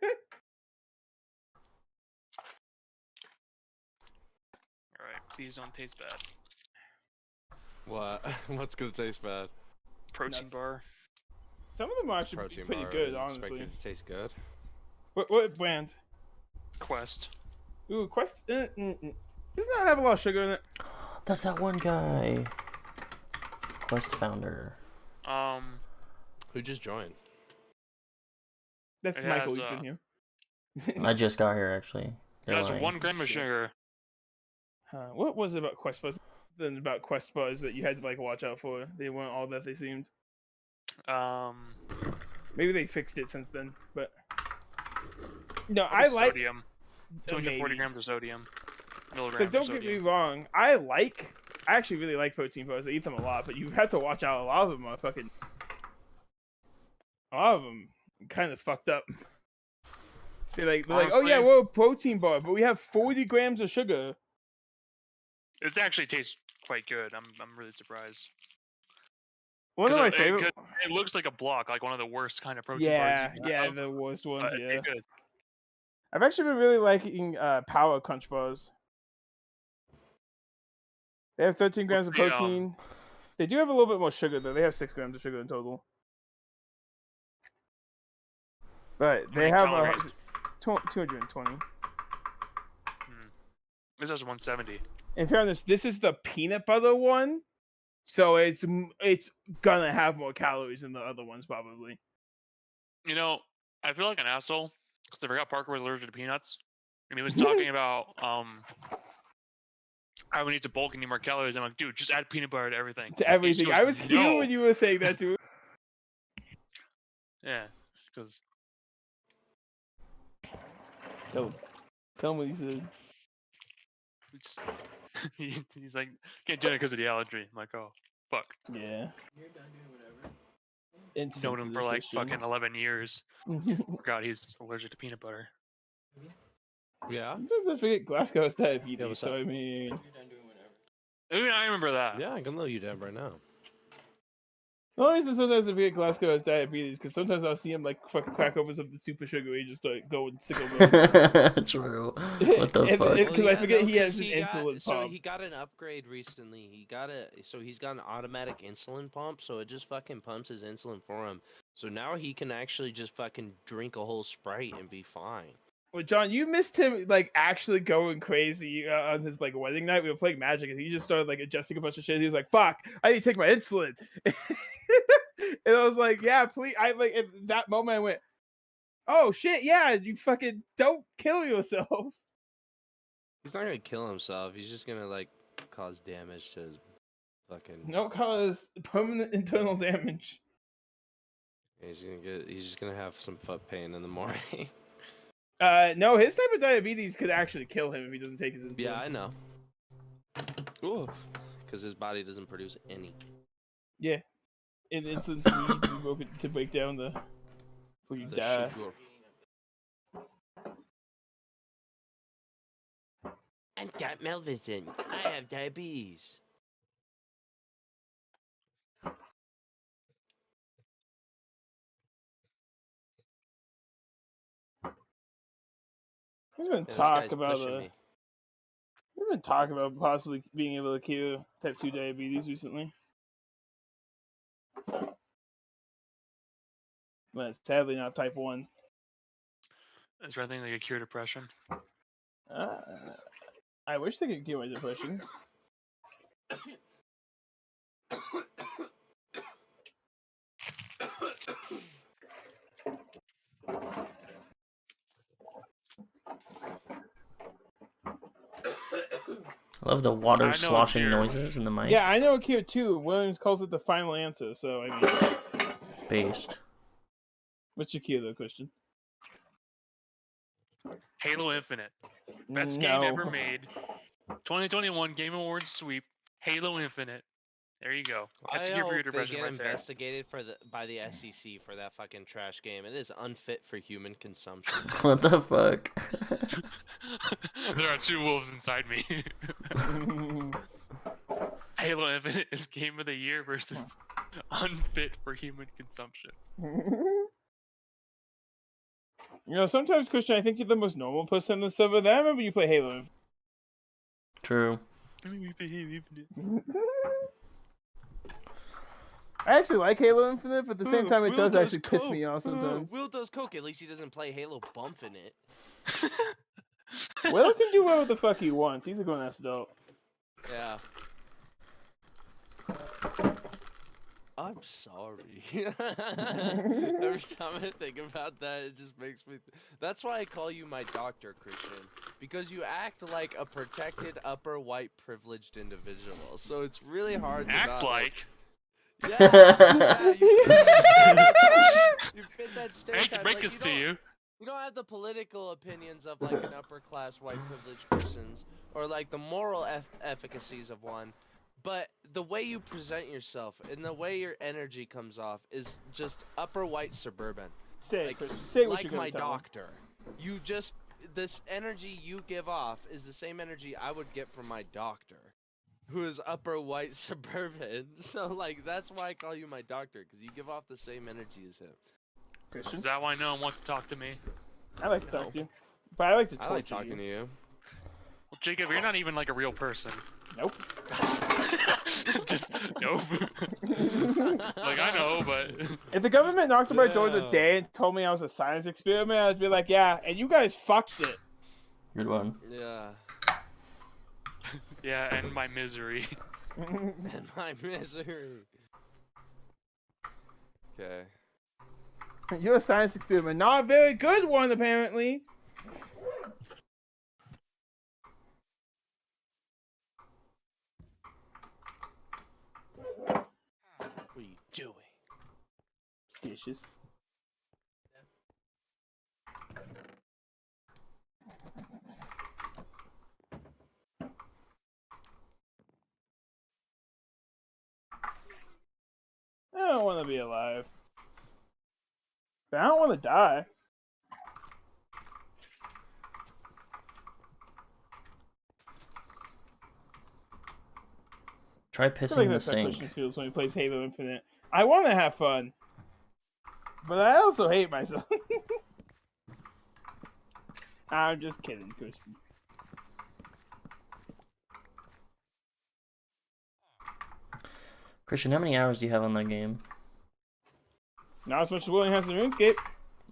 Alright, please don't taste bad. What? What's gonna taste bad? Protein Nuts. bar. Some of them are actually Protein pretty bar. good, You honestly. expect it to taste good? What brand? Quest. Ooh, Quest. Does not have a lot of sugar in it. That's that one guy. Quest founder. Who just joined? That's It Michael. has, He's been here. I just got here actually. They're That's lying. 1 gram of Shit. sugar. What was it about Quest Buzz? Then about Quest Buzz that you had to like watch out for? They weren't all that they seemed. Maybe they fixed it since then, but no, I like sodium. 240 maybe. grams of sodium. Milligrams So of don't get me sodium. wrong. I actually really like protein bars. I eat them a lot, but you have to watch out. A lot of them are fucking. A lot of them kind of fucked up. They're like, oh yeah, Honestly- we're a protein bar, but we have 40 grams of sugar. It actually tastes quite good. I'm really surprised. One of 'Cause my it- favorite. It looks like a block, like one of the worst kind of protein Yeah, bars. you can yeah, have, the worst ones. but Yeah, they're good. I've actually been really liking Power Crunch bars. They have 13 grams of the, protein. They do have a little bit more sugar though. They have 6 grams of sugar in total. But they many have calories? 220. This is 170. In fairness, this is the peanut butter one, so it's gonna have more calories than the other ones probably. You know, I feel like an asshole because I forgot Parker was allergic to peanuts, and he was talking about how we need to bulk and need more calories. I'm like, dude, just add peanut butter to everything. To He everything. goes, I was here "No." when you were saying that too. Yeah, because Tell him what he said. he's like, can't do it because of the allergy. I'm like, oh, fuck. Yeah. Known him for like fucking 11 years. Forgot he's allergic to peanut butter. Yeah. Sometimes I forget Glasgow has diabetes, what's so up? I mean. I mean, I remember that. Yeah, I can load you down right now. The only reason sometimes I forget Glasgow has diabetes because sometimes I'll see him like fucking crack open something super sugary and just like go and sicko mode. True. What the And fuck? Because I forget he 'cause has an insulin So pump. he got an upgrade recently. He's got an automatic insulin pump, so it just fucking pumps his insulin for him. So now he can actually just fucking drink a whole Sprite and be fine. Well, John, you missed him like actually going crazy on his like wedding night. We were playing Magic, and he just started like adjusting a bunch of shit. He was like, "Fuck, I need to take my insulin," and I was like, "Yeah, please." I like at that moment I went, "Oh shit, yeah, you fucking don't kill yourself." He's not gonna kill himself. He's just gonna like cause damage to his fucking. No cause permanent internal damage. He's just gonna have some foot pain in the morning. No, his type of diabetes could actually kill him if he doesn't take his insulin. Yeah, I know. Ooh, because his body doesn't produce any. Yeah, and insulin needs to be broken to break down the before you The die. sugar. I'm Cat Melvison. I have diabetes. There's been Yeah, this talk guy's about pushing me. There's been talk about possibly being able to cure type 2 diabetes recently. But sadly not type 1. Is there anything that could cure depression? I wish they could cure my depression. I love the water I know sloshing Akira. noises in the mic. Yeah, I know Akira too. Williams calls it the final answer, so I mean, Based. what's Akira though, Christian? Halo Infinite. Best No. game ever made. 2021 Game Awards sweep. Halo Infinite. There you go. That's I your hope computer they version get right there. investigated by the SEC for that fucking trash game. It is unfit for human consumption. What the fuck? There are two wolves inside me. Halo Infinite is Game of the Year versus unfit for human consumption. You know, sometimes, Christian, I think you're the most normal person on the server. Then I remember you play Halo. True. I actually like Halo Infinite, but at the same time, it Will does actually piss coke. me off sometimes. Will does coke. At least he doesn't play Halo bumping it. Will can do whatever the fuck he wants. He's a grown-ass adult. Yeah. I'm sorry. Every time I think about that, it just makes me. That's why I call you my doctor, Christian, because you act like a protected upper white privileged individual. So it's really hard to Act not, like. Yeah, you fit that I hate stereotype. to break like, this to you. You don't have the political opinions of like an upper class white privileged person's, or like the moral efficacies of one. But the way you present yourself and the way your energy comes off is just upper white suburban. Say Like, what like you're gonna my tell him. doctor. You just, this energy you give off is the same energy I would get from my doctor, who is upper white suburban. So like, that's why I call you my doctor, because you give off the same energy as him. Christian, Is that why no one wants to talk to me? I like to talk to you, but I like to I torture like talking you. to you. Well, Jacob, you're not even like a real person. Nope. Just nope. Like I know, but If the government knocked on my door Damn. today and told me I was a science experiment, I'd be like, yeah, and you guys fucked it. Good one. Yeah. yeah, and my misery. And my misery. Okay. You're a science experiment. Not a very good one, apparently. What are you doing? Dishes. I don't want to be alive. But I don't want to die. Try I feel pissing like in the that's how Christian sink. feels when he plays Halo Infinite. I want to have fun, but I also hate myself. I'm just kidding, Christian. Christian, how many hours do you have on that game? Not as much as William has in RuneScape.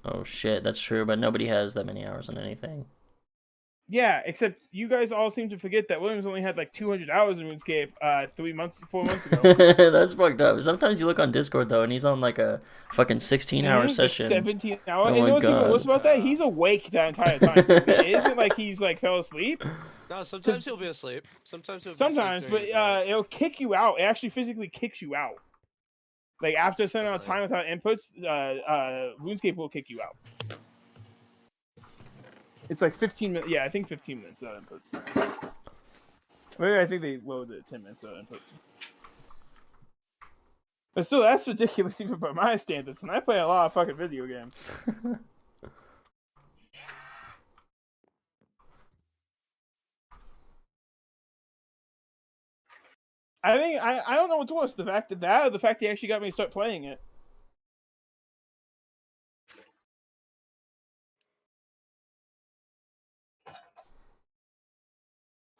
Oh shit, that's true, but nobody has that many hours on anything. Yeah, except you guys all seem to forget that Williams only had like 200 hours in RuneScape 4 months ago. That's fucked up. Sometimes you look on Discord though, and he's on like a fucking 16-hour session. 17 hours. Oh And you my know what's even God. worse about that? He's awake that entire time. It isn't like he's like fell asleep. No, sometimes he'll be asleep. Sometimes he'll be Sometimes, asleep but during the day. it'll kick you out. It actually physically kicks you out. Like after a certain amount of time without inputs, RuneScape will kick you out. It's like 15 minutes. Yeah, I think 15 minutes without inputs. Maybe I think they loaded it 10 minutes without inputs. But still, that's ridiculous even by my standards. And I play a lot of fucking video games. I think I don't know what's worse, the fact that or the fact he actually got me to start playing it.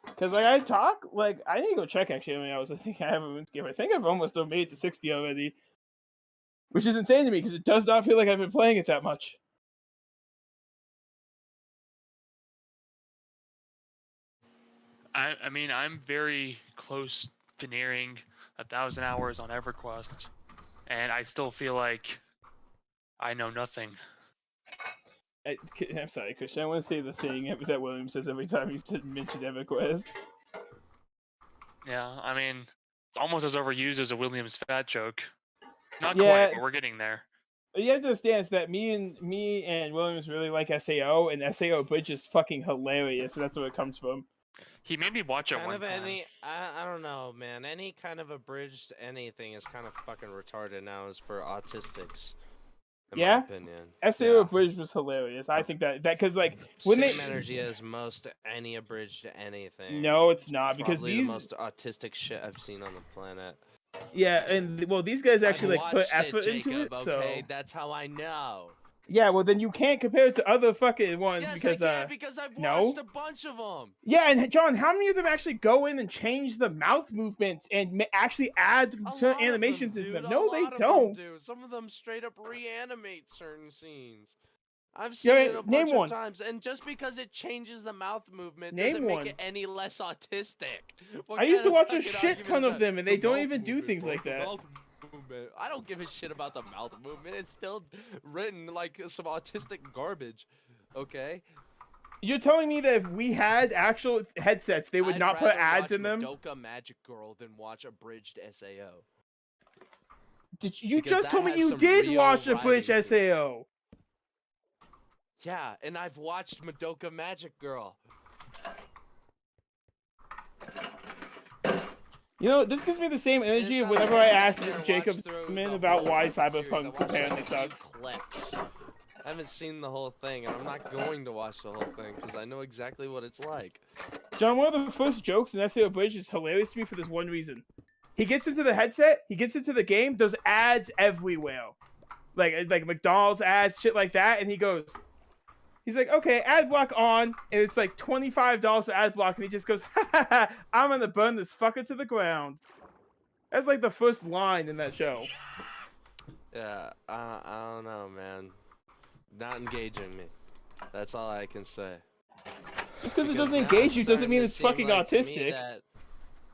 Because like I talk, like I need to go check actually how many hours I think I have in RuneScape. I think I've almost made it to 60 already, which is insane to me because it does not feel like I've been playing it that much. I mean, I'm very close to nearing 1,000 hours on EverQuest, and I still feel like I know nothing. I'm sorry, Christian. I want to say the thing that William says every time he mentions EverQuest. Yeah, I mean, it's almost as overused as a Williams fat joke. Not Yeah. quite, but we're getting there. You have to understand is that me and Williams really like SAO, and SAO Bridge is fucking hilarious, and that's where it comes from. He made me watch it Kind one of time. I don't know, man. Any kind of abridged anything is kind of fucking retarded now as for autistics. In Yeah? my opinion. SAO Yeah. Bridge was hilarious. I think that because like when Same they energy as most any abridged anything. no, it's not because Probably these the most autistic shit I've seen on the planet. yeah, and well these guys actually I've like put watched effort Jacob, into it. okay? So That's how I know. yeah, well then you can't compare it to other fucking ones Yes, because I can because I've no. watched a bunch of them. Yeah, and John, how many of them actually go in and change the mouth movements and actually add certain animations into them? No, they don't. Do. Some of them straight up reanimate certain scenes. I've seen it a bunch of times, and just because it changes the mouth movement doesn't make it any less autistic. I used to watch a shit ton of them, and they don't even do things like that. I don't give a shit about the mouth movement. It's still written like some autistic garbage. Okay. You're telling me that if we had actual headsets, they would not put ads in them? Madoka Magic Girl than watch abridged SAO. You just told me you did watch abridged SAO. Yeah, and I've watched Madoka Magic Girl. You know, this gives me the same energy of whenever I asked Jacob about why Cyberpunk apparently sucks. Clips. I haven't seen the whole thing, and I'm not going to watch the whole thing because I know exactly what it's like. John, one of the first jokes in SAO Bridge is hilarious to me for this one reason. He gets into the headset, he gets into the game, there's ads everywhere. Like McDonald's ads, shit like that, and he's like, okay, ad block on, and it's like $25 for ad block, and he just goes, ha ha ha, I'm gonna burn this fucker to the ground. That's like the first line in that show. Yeah, I don't know, man. Not engaging me. That's all I can say. Just because it doesn't engage you doesn't mean it's fucking autistic. That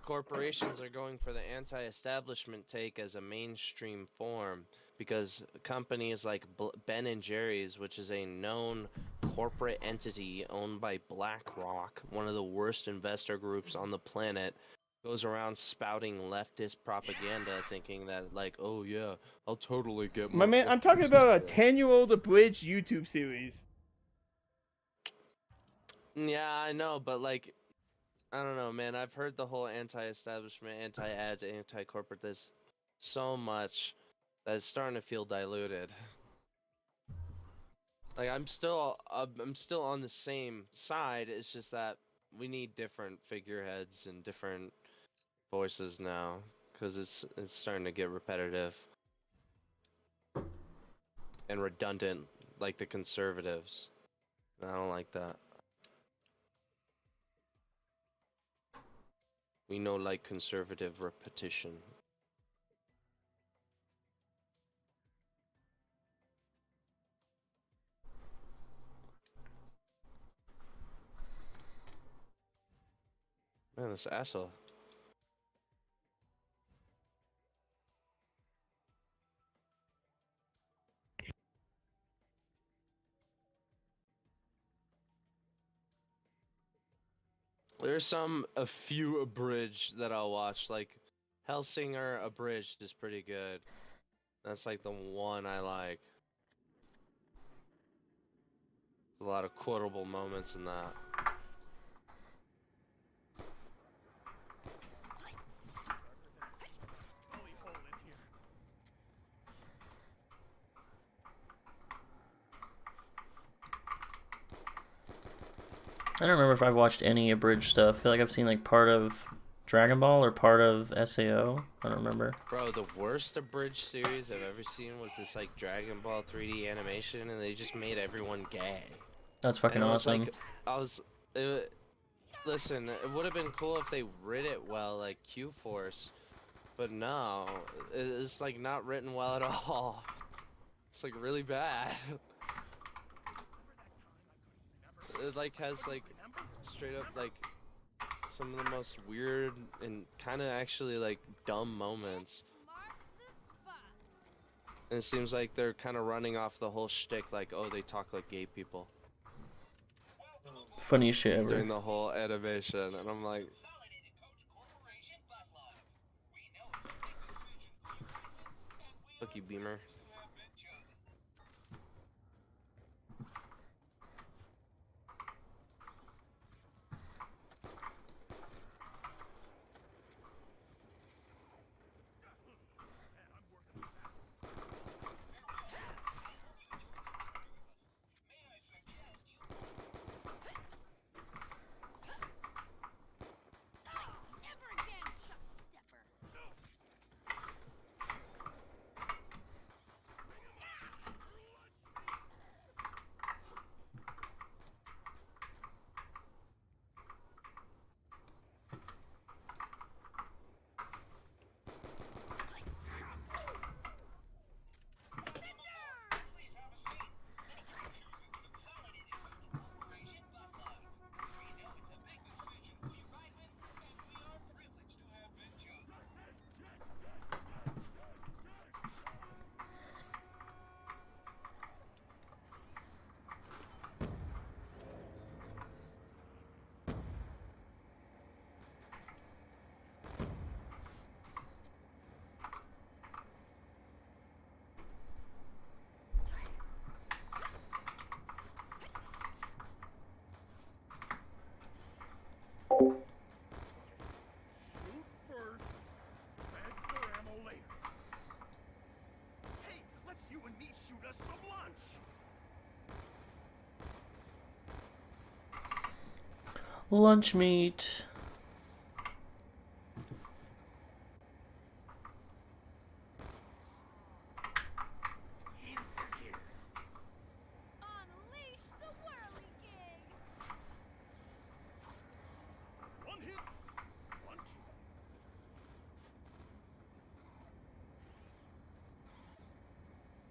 corporations are going for the anti-establishment take as a mainstream form because companies like Ben and Jerry's, which is a known corporate entity owned by BlackRock, one of the worst investor groups on the planet, goes around spouting leftist propaganda thinking that like, oh yeah, I'll totally get my man, I'm talking about a 10-year-old abridged YouTube series. Yeah, I know, but like, I don't know, man. I've heard the whole anti-establishment, anti-ads, anti-corporate this so much that it's starting to feel diluted. Like I'm still on the same side. It's just that we need different figureheads and different voices now, because it's starting to get repetitive and redundant, like the conservatives. I don't like that. We know like conservative repetition. Man, this asshole. There's a few abridged that I'll watch, like Hellsinger abridged is pretty good. That's like the one I like. There's a lot of quotable moments in that. I don't remember if I've watched any abridged stuff. I feel like I've seen like part of Dragon Ball or part of SAO. I don't remember. Bro, the worst abridged series I've ever seen was this like Dragon Ball 3D animation, and they just made everyone gay. That's fucking awesome. Listen, it would have been cool if they writ it well, like Q-Force, but no, it's like not written well at all. It's like really bad. It like has like straight up like some of the most weird and kind of actually like dumb moments. And it seems like they're kind of running off the whole shtick, like, oh, they talk like gay people. Funniest shit ever. During the whole animation, and I'm like, Fuck you, Beamer. Shoot first, beg for ammo later. Hey, let's you and me shoot us some lunch. Lunch meat. Unleash the whirligig! One hit, one kill.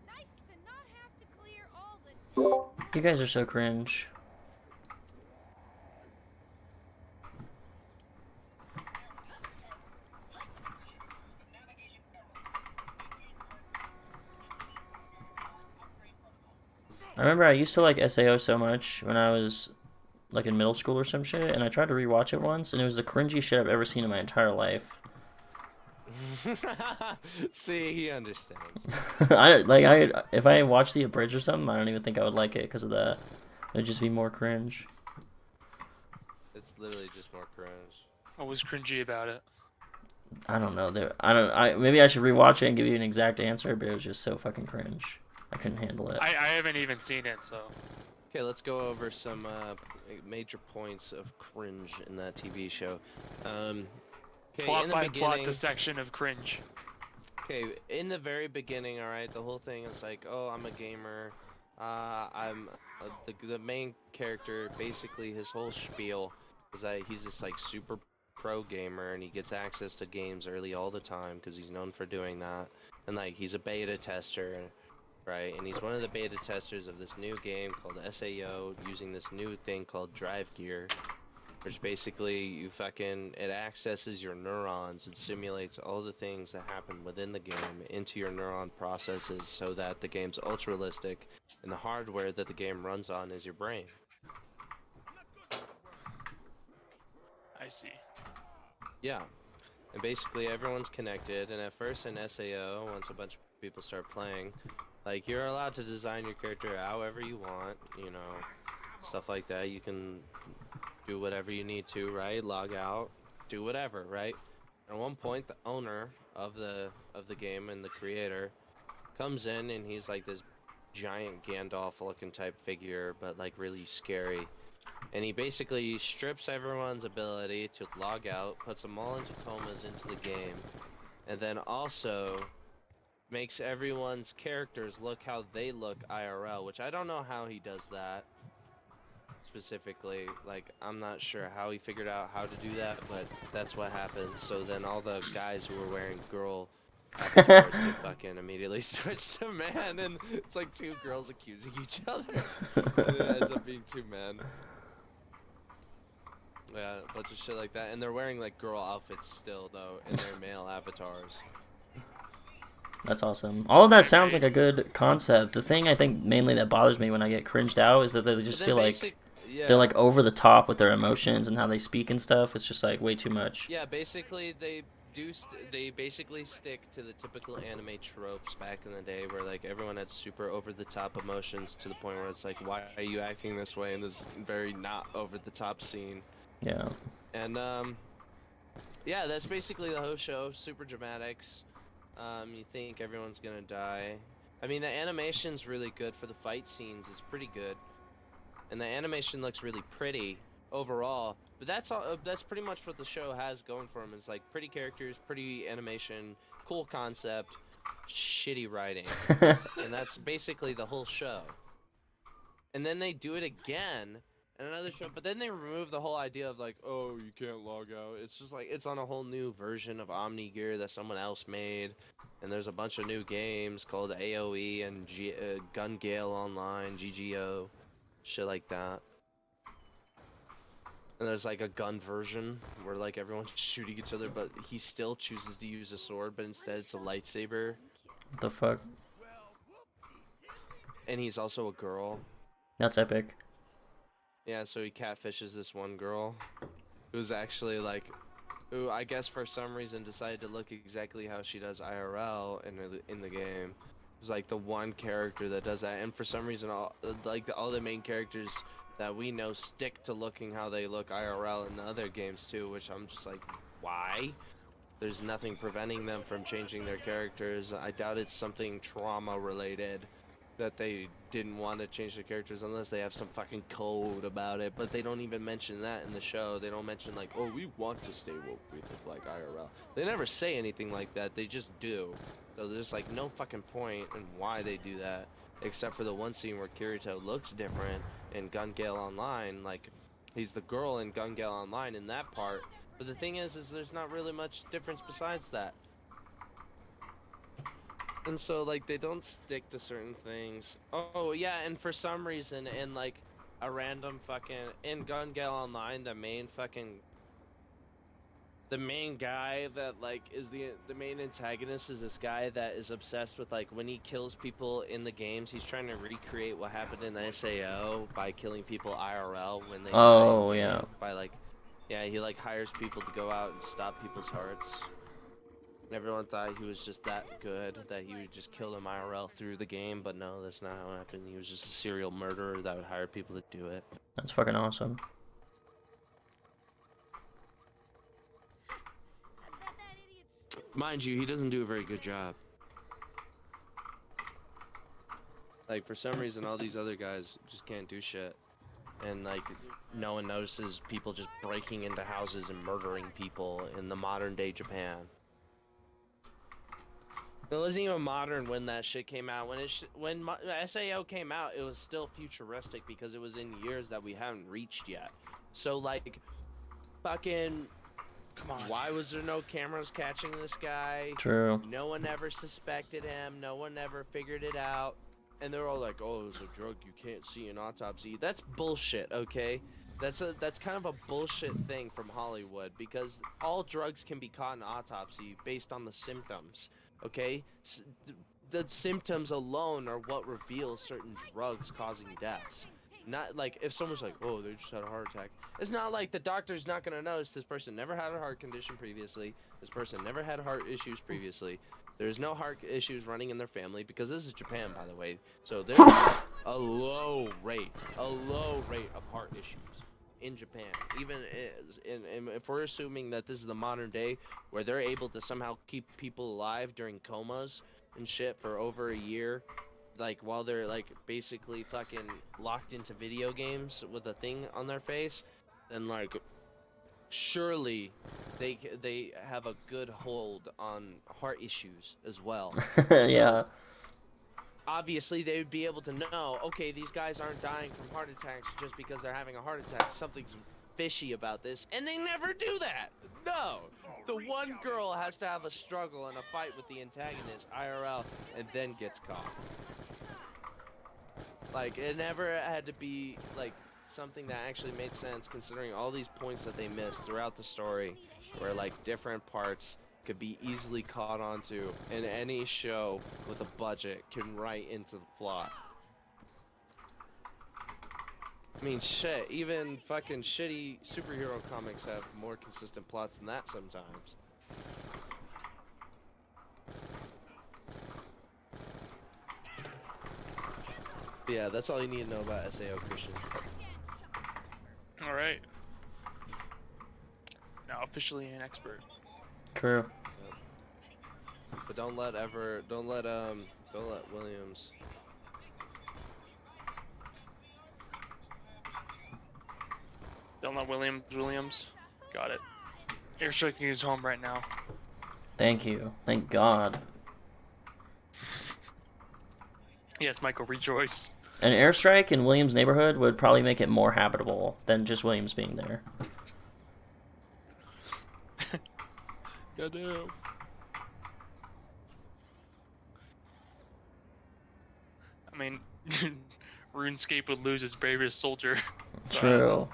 Nice to not have to clear all the dead. You guys are so cringe. I remember I used to like SAO so much when I was like in middle school or some shit, and I tried to rewatch it once, and it was the cringy shit I've ever seen in my entire life. See, he understands. If I watched the abridged or something, I don't even think I would like it because of that. It'd just be more cringe. It's literally just more cringe. What was cringy about it? I don't know. Maybe I should rewatch it and give you an exact answer, but it was just so fucking cringe. I couldn't handle it. I haven't even seen it, so. Okay, let's go over some major points of cringe in that TV show. Okay, Plot in the by beginning, plot dissection of cringe. okay, in the very beginning, all right, the whole thing is like, oh, I'm a gamer. I'm the main character. Basically, his whole spiel is that he's this like super pro gamer, and he gets access to games early all the time because he's known for doing that. And like, he's a beta tester. Right, and he's one of the beta testers of this new game called SAO, using this new thing called Drive Gear, which basically it accesses your neurons and simulates all the things that happen within the game into your neuron processes so that the game's ultra realistic, and the hardware that the game runs on is your brain. I see. Yeah, and basically everyone's connected, and at first in SAO, once a bunch of people start playing, like, you're allowed to design your character however you want, you know, stuff like that. You can do whatever you need to, right? Log out, do whatever, right? At one point, the owner of the game and the creator comes in, and he's like this giant Gandalf-looking type figure, but like really scary. And he basically strips everyone's ability to log out, puts them all into comas into the game, and then also makes everyone's characters look how they look IRL, which I don't know how he does that specifically. Like, I'm not sure how he figured out how to do that, but that's what happens. So then all the guys who were wearing girl avatars get fucking immediately switch to man, and it's like two girls accusing each other. And it ends up being two men. Yeah, a bunch of shit like that. And they're wearing like girl outfits still, though, in their male avatars. That's awesome. All of that sounds like a good concept. The thing I think mainly that bothers me when I get cringed out is that they just feel like they're like over the top with their emotions and how they speak and stuff. It's just like way too much. Yeah, basically they they basically stick to the typical anime tropes back in the day, where like everyone had super over the top emotions to the point where it's like, why are you acting this way in this very not over the top scene? Yeah. And yeah, that's basically the whole show. Super dramatics. You think everyone's gonna die. I mean, the animation's really good for the fight scenes. It's pretty good, and the animation looks really pretty overall. But that's all. That's pretty much what the show has going for them. Is like pretty characters, pretty animation, cool concept, shitty writing, and that's basically the whole show. And then they do it again in another show, but then they remove the whole idea of like, oh, you can't log out. It's just like it's on a whole new version of Omni Gear that someone else made, and there's a bunch of new games called AOE and Gun Gale Online, GGO, shit like that. And there's like a gun version where like everyone's shooting each other, but he still chooses to use a sword, but instead it's a lightsaber. What the fuck? And he's also a girl. That's epic. Yeah, so he catfishes this one girl who's actually like, who I guess for some reason decided to look exactly how she does IRL in the game. It's like the one character that does that, and for some reason all the main characters that we know stick to looking how they look IRL in the other games too, which I'm just like, why? There's nothing preventing them from changing their characters. I doubt it's something trauma related that they didn't want to change their characters unless they have some fucking code about it, but they don't even mention that in the show. They don't mention like, oh, we want to stay what we look like IRL. They never say anything like that, they just do. So there's like no fucking point in why they do that, except for the one scene where Kirito looks different in Gun Gale Online. Like, he's the girl in Gun Gale Online in that part, but the thing is there's not really much difference besides that. And so, like, they don't stick to certain things. Oh, yeah, and for some reason, in, like, a random fucking... In Gun Gale Online, the main guy that, like, is the main antagonist is this guy that is obsessed with, like, when he kills people in the games, he's trying to recreate what happened in the SAO by killing people IRL when they Oh, die. yeah. By, like... Yeah, he, like, hires people to go out and stop people's hearts. Everyone thought he was just that good, that he would just kill them IRL through the game, but no, that's not how it happened. He was just a serial murderer that would hire people to do it. That's fucking awesome. Mind you, he doesn't do a very good job. Like, for some reason, all these other guys just can't do shit. And, like, no one notices people just breaking into houses and murdering people in the modern day Japan. It wasn't even modern when that shit came out. When SAO came out, it was still futuristic because it was in years that we haven't reached yet. So, like, fucking... Come on. Why was there no cameras catching this guy? True. No one ever suspected him. No one ever figured it out. And they're all like, oh, it's a drug you can't see in autopsy. That's bullshit, okay? That's kind of a bullshit thing from Hollywood, because all drugs can be caught in autopsy based on the symptoms, okay? The symptoms alone are what reveals certain drugs causing deaths. Not like if someone's like, oh, they just had a heart attack. It's not like the doctor's not going to notice this person never had a heart condition previously. This person never had heart issues previously. There's no heart issues running in their family, because this is Japan, by the way. So there's a low rate of heart issues in Japan. Even if we're assuming that this is the modern day where they're able to somehow keep people alive during comas and shit for over a year, like while they're like basically fucking locked into video games with a thing on their face, then like surely they have a good hold on heart issues as well. Yeah. So, obviously they would be able to know, okay, these guys aren't dying from heart attacks just because they're having a heart attack. Something's fishy about this, and they never do that. No, the one girl has to have a struggle and a fight with the antagonist IRL and then gets caught. Like, it never had to be like something that actually made sense, considering all these points that they missed throughout the story, where like different parts could be easily caught onto, and any show with a budget can write into the plot. I mean, shit, even fucking shitty superhero comics have more consistent plots than that sometimes. Yeah, that's all you need to know about SAO, Christian. All right. Now officially an expert. True. But don't let Williams. Don't let Williams. Got it. Airstriking is home right now. Thank you. Thank God. Yes, Michael, rejoice. An airstrike in Williams' neighborhood would probably make it more habitable than just Williams being there. Goddamn. I mean, RuneScape would lose its bravest soldier. True.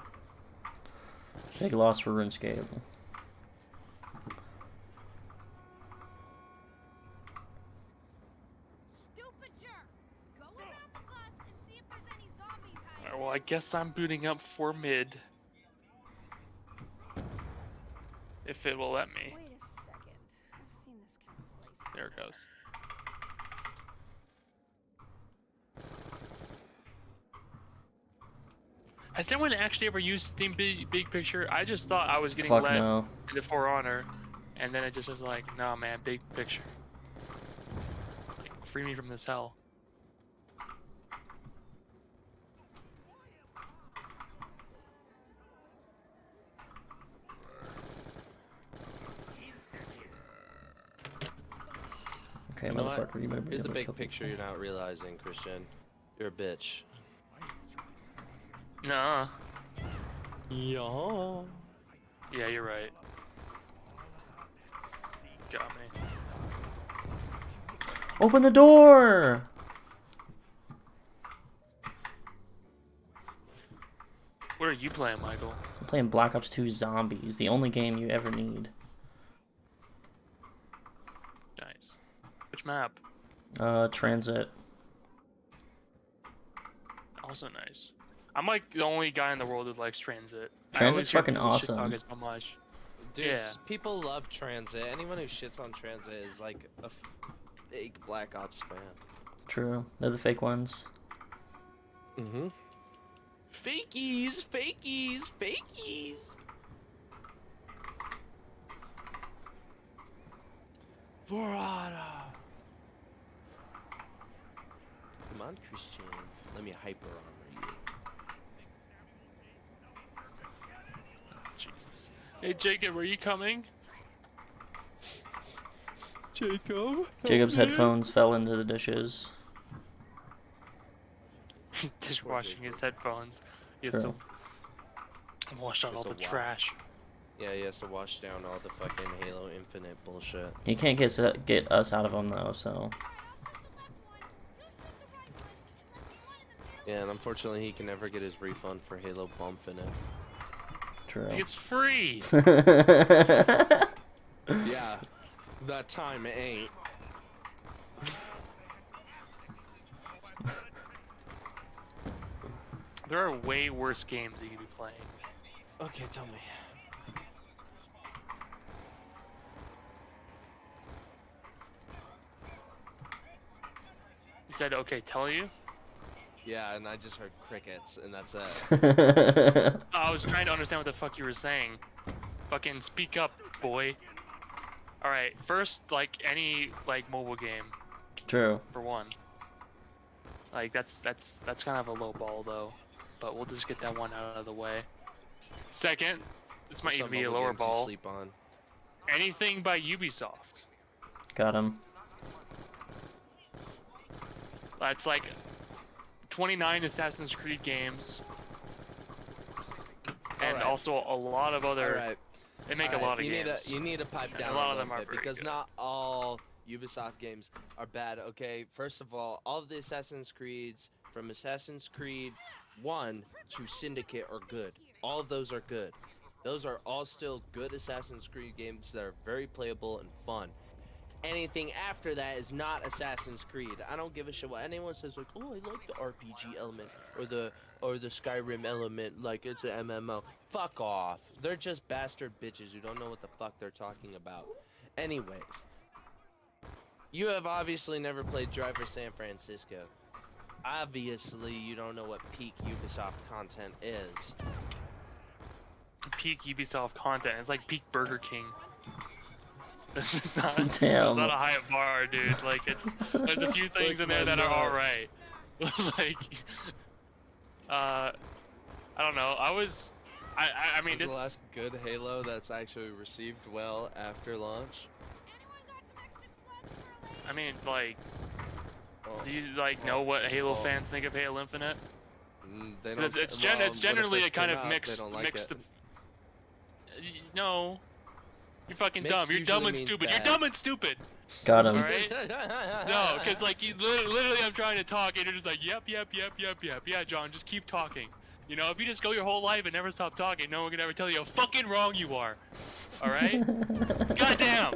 Big loss for RuneScape. Stupid jerk! Go around the bus and see if there's any zombies hiding. Alright, well, I guess I'm booting up for mid. If it will let me. Wait a second. I've seen this kind of place. There it goes. Has anyone actually ever used Steam Big Picture? I just thought I was getting Fuck led no. into For Honor, and then it just was like, no man, Big Picture. Like, free me from this hell. Okay, You know what? motherfucker, you better be Here's the able to big kill picture people. you're not realizing, Christian. You're a bitch. Nah. Yeah. Yeah, you're right. Got me. Open the door! What are you playing, Michael? I'm playing Black Ops 2 Zombies, the only game you ever need. Nice. Which map? Transit. Also nice. I'm like the only guy in the world who likes Transit. Transit's fucking awesome. Talk so much. Dude, Yeah. people love Transit. Anyone who shits on Transit is like a fake Black Ops fan. True. They're the fake ones. Mm-hmm. Fakies, fakies, fakies. Verada. Come on, Christian. Let me hyper armor you. Jesus. Hey Jacob, are you coming? Jacob. Jacob's headphones fell into the dishes. He's dishwashing his headphones. He has True. to wash out all the It's a lot. trash. Yeah, he has to wash down all the fucking Halo Infinite bullshit. He can't get us out of them though, so. Yeah, and unfortunately, he can never get his refund for Halo Infinite. True. It's free. Yeah, that time it ain't. There are way worse games that you could be playing. Okay, tell me. He said, okay, tell you? Yeah, and I just heard crickets, and that's it. I was trying to understand what the fuck you were saying. Fucking speak up, boy. Alright, first, like, any, like, mobile game, True. for one. Like, that's kind of a low ball, though. But we'll just get that one out of the way. Second, this might even Some be a mobile lower games you ball. sleep on. Anything by Ubisoft. Got him. That's like 29 Assassin's Creed games. And Alright. also a lot of other... Alright. They make a lot of games. You need to pipe And down a lot a of them little are bit, very because good. not all Ubisoft games are bad. Okay, first of all of the Assassin's Creeds from Assassin's Creed 1 to Syndicate are good. All of those are good. Those are all still good Assassin's Creed games that are very playable and fun. Anything after that is not Assassin's Creed. I don't give a shit what anyone says, like, oh, I like the RPG element or the Skyrim element, like it's an MMO. Fuck off. They're just bastard bitches who don't know what the fuck they're talking about. Anyways, you have obviously never played Driver San Francisco. obviously you don't know what peak Ubisoft content is. Peak Ubisoft content. It's like peak Burger King. This is not, Damn. It's not a high bar, dude. Like, there's a few things in there that are alright. Like, I don't know. I mean, What's the last good Halo that's actually received well after launch? I mean, like, do you like know what Halo fans think of Halo Infinite? They don't. It's generally a kind of mixed. No, you're fucking dumb. You're dumb and stupid. You're dumb and stupid. Got him. Alright? No, because like you literally, I'm trying to talk, and you're just like, yep. Yeah, John, just keep talking. You know, if you just go your whole life and never stop talking, no one can ever tell you how fucking wrong you are. Alright? Goddamn.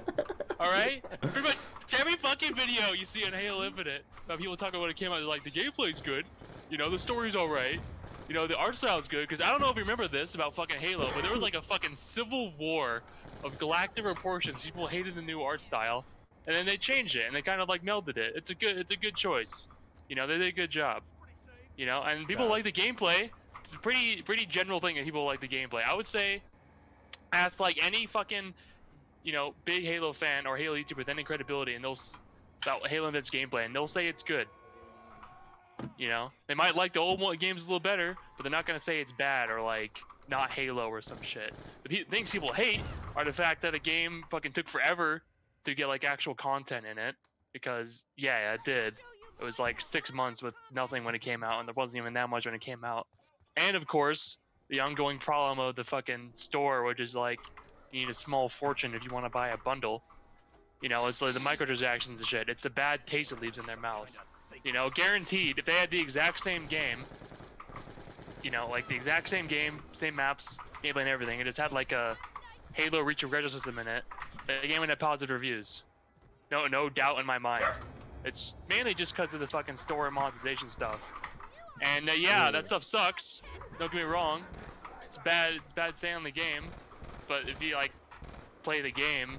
Alright? Pretty much every fucking video you see on Halo Infinite about people talking about when it came out, they're like, the gameplay's good. You know, the story's alright. You know, the art style's good. Because I don't know if you remember this about fucking Halo, but there was like a fucking civil war of galactic proportions. People hated the new art style. And then they changed it and they kind of like melded it. It's a good choice. You know, they did a good job. You know, and people like the gameplay. It's a pretty general thing that people like the gameplay. I would say, ask like any fucking, you know, big Halo fan or Halo YouTuber with any credibility, and about Halo Infinite's gameplay, and they'll say it's good. You know, they might like the old games a little better, but they're not gonna say it's bad or like not Halo or some shit. The things people hate are the fact that a game fucking took forever to get like actual content in it, because yeah, it did. It was like 6 months with nothing when it came out, and there wasn't even that much when it came out. And of course, the ongoing problem of the fucking store, which is like, you need a small fortune if you want to buy a bundle. You know, it's like the microtransactions and shit. It's the bad taste it leaves in their mouth. You know, guaranteed, if they had the exact same game, you know, like the exact same game, same maps, gameplay and everything, it just had like a Halo Reach Regression system in it, the game would have positive reviews. No doubt in my mind. It's mainly just because of the fucking store and monetization stuff. And yeah, that stuff sucks. Don't get me wrong. It's bad saying the game, but if you like play the game,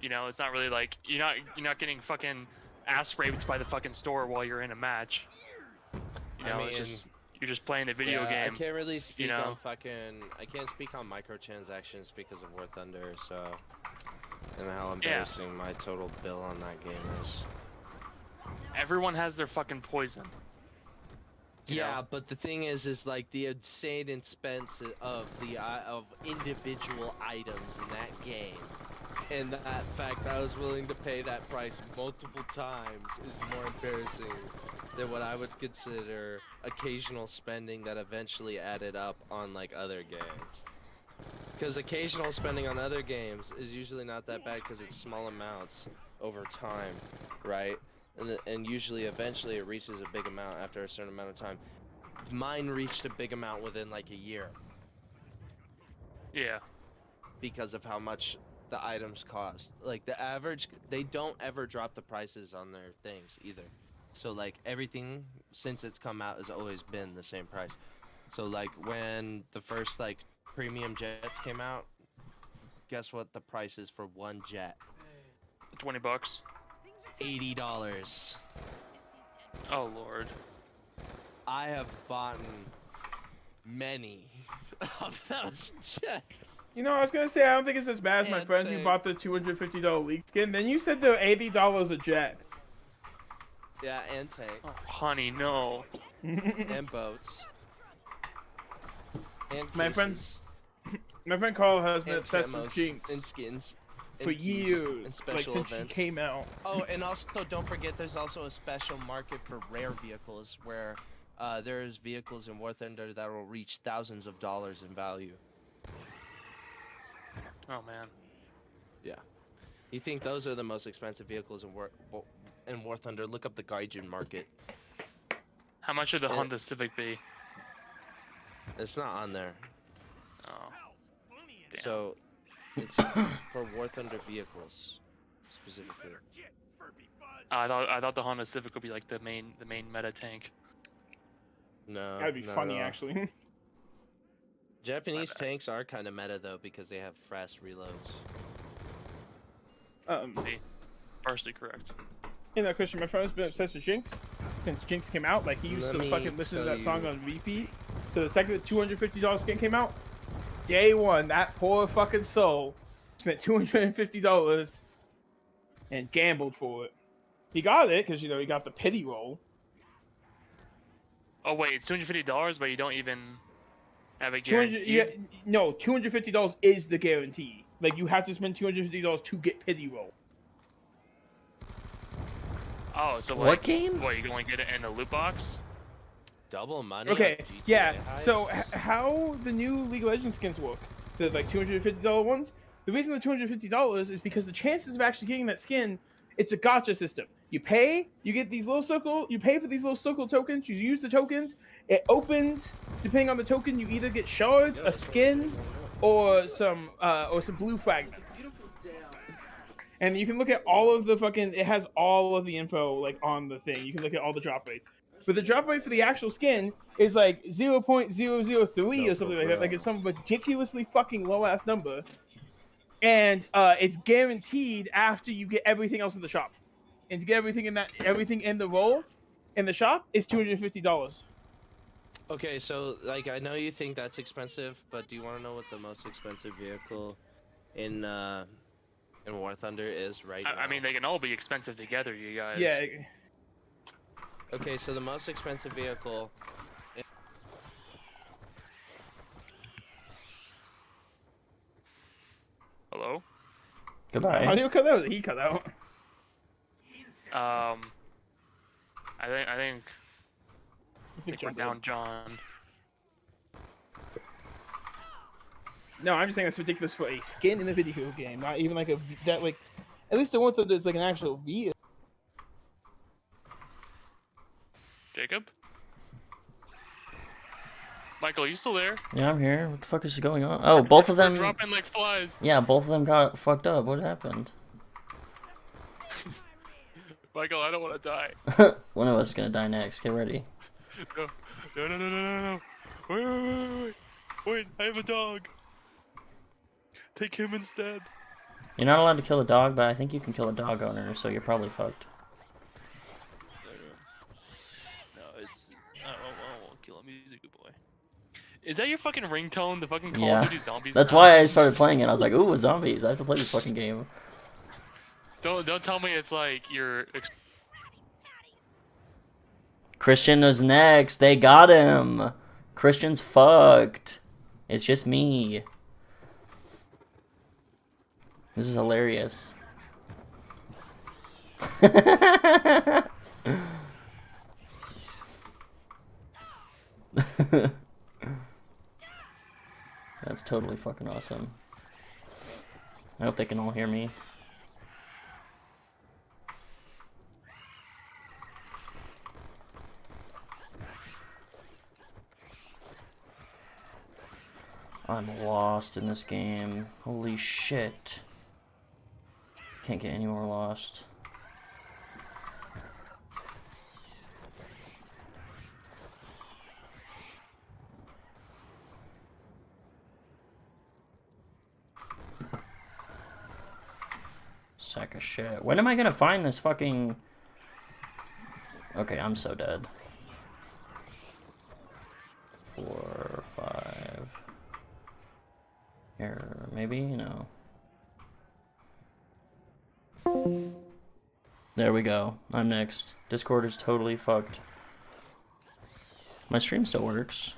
you know, it's not really like you're not getting fucking ass raped by the fucking store while you're in a match. You know, it's just you're just playing a video game. I can't really speak you know? on fucking. I can't speak on microtransactions because of War Thunder, so and how embarrassing my total bill on that game is. Everyone has their fucking poison. Yeah, but the thing is like the insane expense of individual items in that game, and that fact that I was willing to pay that price multiple times is more embarrassing than what I would consider occasional spending that eventually added up on like other games. Because occasional spending on other games is usually not that bad because it's small amounts over time, right? And usually eventually it reaches a big amount after a certain amount of time. Mine reached a big amount within like a year. Yeah. Because of how much the items cost. Like the average, they don't ever drop the prices on their things either. So like everything since it's come out has always been the same price. So like when the first like premium jets came out, guess what the price is for one jet? $20. $80. Oh lord. I have bought many of those jets. You know, I was gonna say I don't think it's as bad as my friend who bought the $250 league skin. Then you said they're $80 a jet. Yeah, and tank. Oh, honey, no. And boats. And my friend Carl has been obsessed with Jinx and skins for years, and special like, since events. she came out. Oh, and also don't forget, there's also a special market for rare vehicles where there's vehicles in War Thunder that will reach thousands of dollars in value. Oh man. Yeah. You think those are the most expensive vehicles in War Thunder? Look up the Gaijin market. How much would the Honda Civic be? It's not on there. Oh. Damn. So, it's for War Thunder vehicles, specifically. I thought the Honda Civic would be like the main meta tank. No. That'd be funny, actually. Japanese tanks are kind of meta though because they have fast reloads. See, partially correct. You know, Christian, my friend's been obsessed with Jinx. since Jinx came out. Like he used Let to me fucking listen to tell that song you. on repeat. So the second the $250 skin came out, day one, that poor fucking soul spent $250 and gambled for it. He got it because he got the pity roll. Oh wait, it's $250, but you don't even have a 200, guarantee. yeah, no, $250 is the guarantee. Like you have to spend $250 to get pity roll. Oh, so What like, game? what, you can only get it in the loot box? Double money. Okay, on GTA yeah. heists? So how the new League of Legends skins work? The like $250 ones. The reason the $250 is because the chances of actually getting that skin, it's a gotcha system. You pay, you get these little circle, you pay for these little circle tokens. You use the tokens. It opens. Depending on the token, you either get shards, a skin, or some blue fragments. And you can look at all of the fucking. It has all of the info like on the thing. You can look at all the drop rates. But the drop rate for the actual skin is like 0.003 or something like that. Like it's some ridiculously fucking low ass number. And it's guaranteed after you get everything else in the shop. And to get everything in the roll in the shop is $250. Okay, so like I know you think that's expensive, but do you want to know what the most expensive vehicle in War Thunder is right now? I mean, they can all be expensive together, you guys. Yeah. Okay, so the most expensive vehicle. Hello? Goodbye. Audio cut out. He cut out. I think we're down, John. No, I'm just saying that's ridiculous for a skin in a video game. Not even like that. Like, at least I want that there's like an actual vehicle. Jacob? Michael, you still there? Yeah, I'm here. What the fuck is going on? Oh, both of them. We're dropping like flies. Yeah, both of them got fucked up. What happened? Michael, I don't want to die. One of us is gonna die next. Get ready. No. Wait, I have a dog. Take him instead. You're not allowed to kill a dog, but I think you can kill a dog owner, so you're probably fucked. No, it's... I won't kill him. He's a good boy. Is that your fucking ringtone? The fucking Call Yeah. of Duty Zombies? That's why I started playing it. I was like, ooh, zombies. I have to play this fucking game. Don't tell me it's like your... Christian is next. They got him. Christian's fucked. It's just me. This is hilarious. That's totally fucking awesome. I hope they can all hear me. I'm lost in this game. Holy shit. Can't get any more lost. Sack of shit. When am I gonna find this fucking... Okay, I'm so dead. 4, 5... Here, maybe? No. There we go. I'm next. Discord is totally fucked. My stream still works.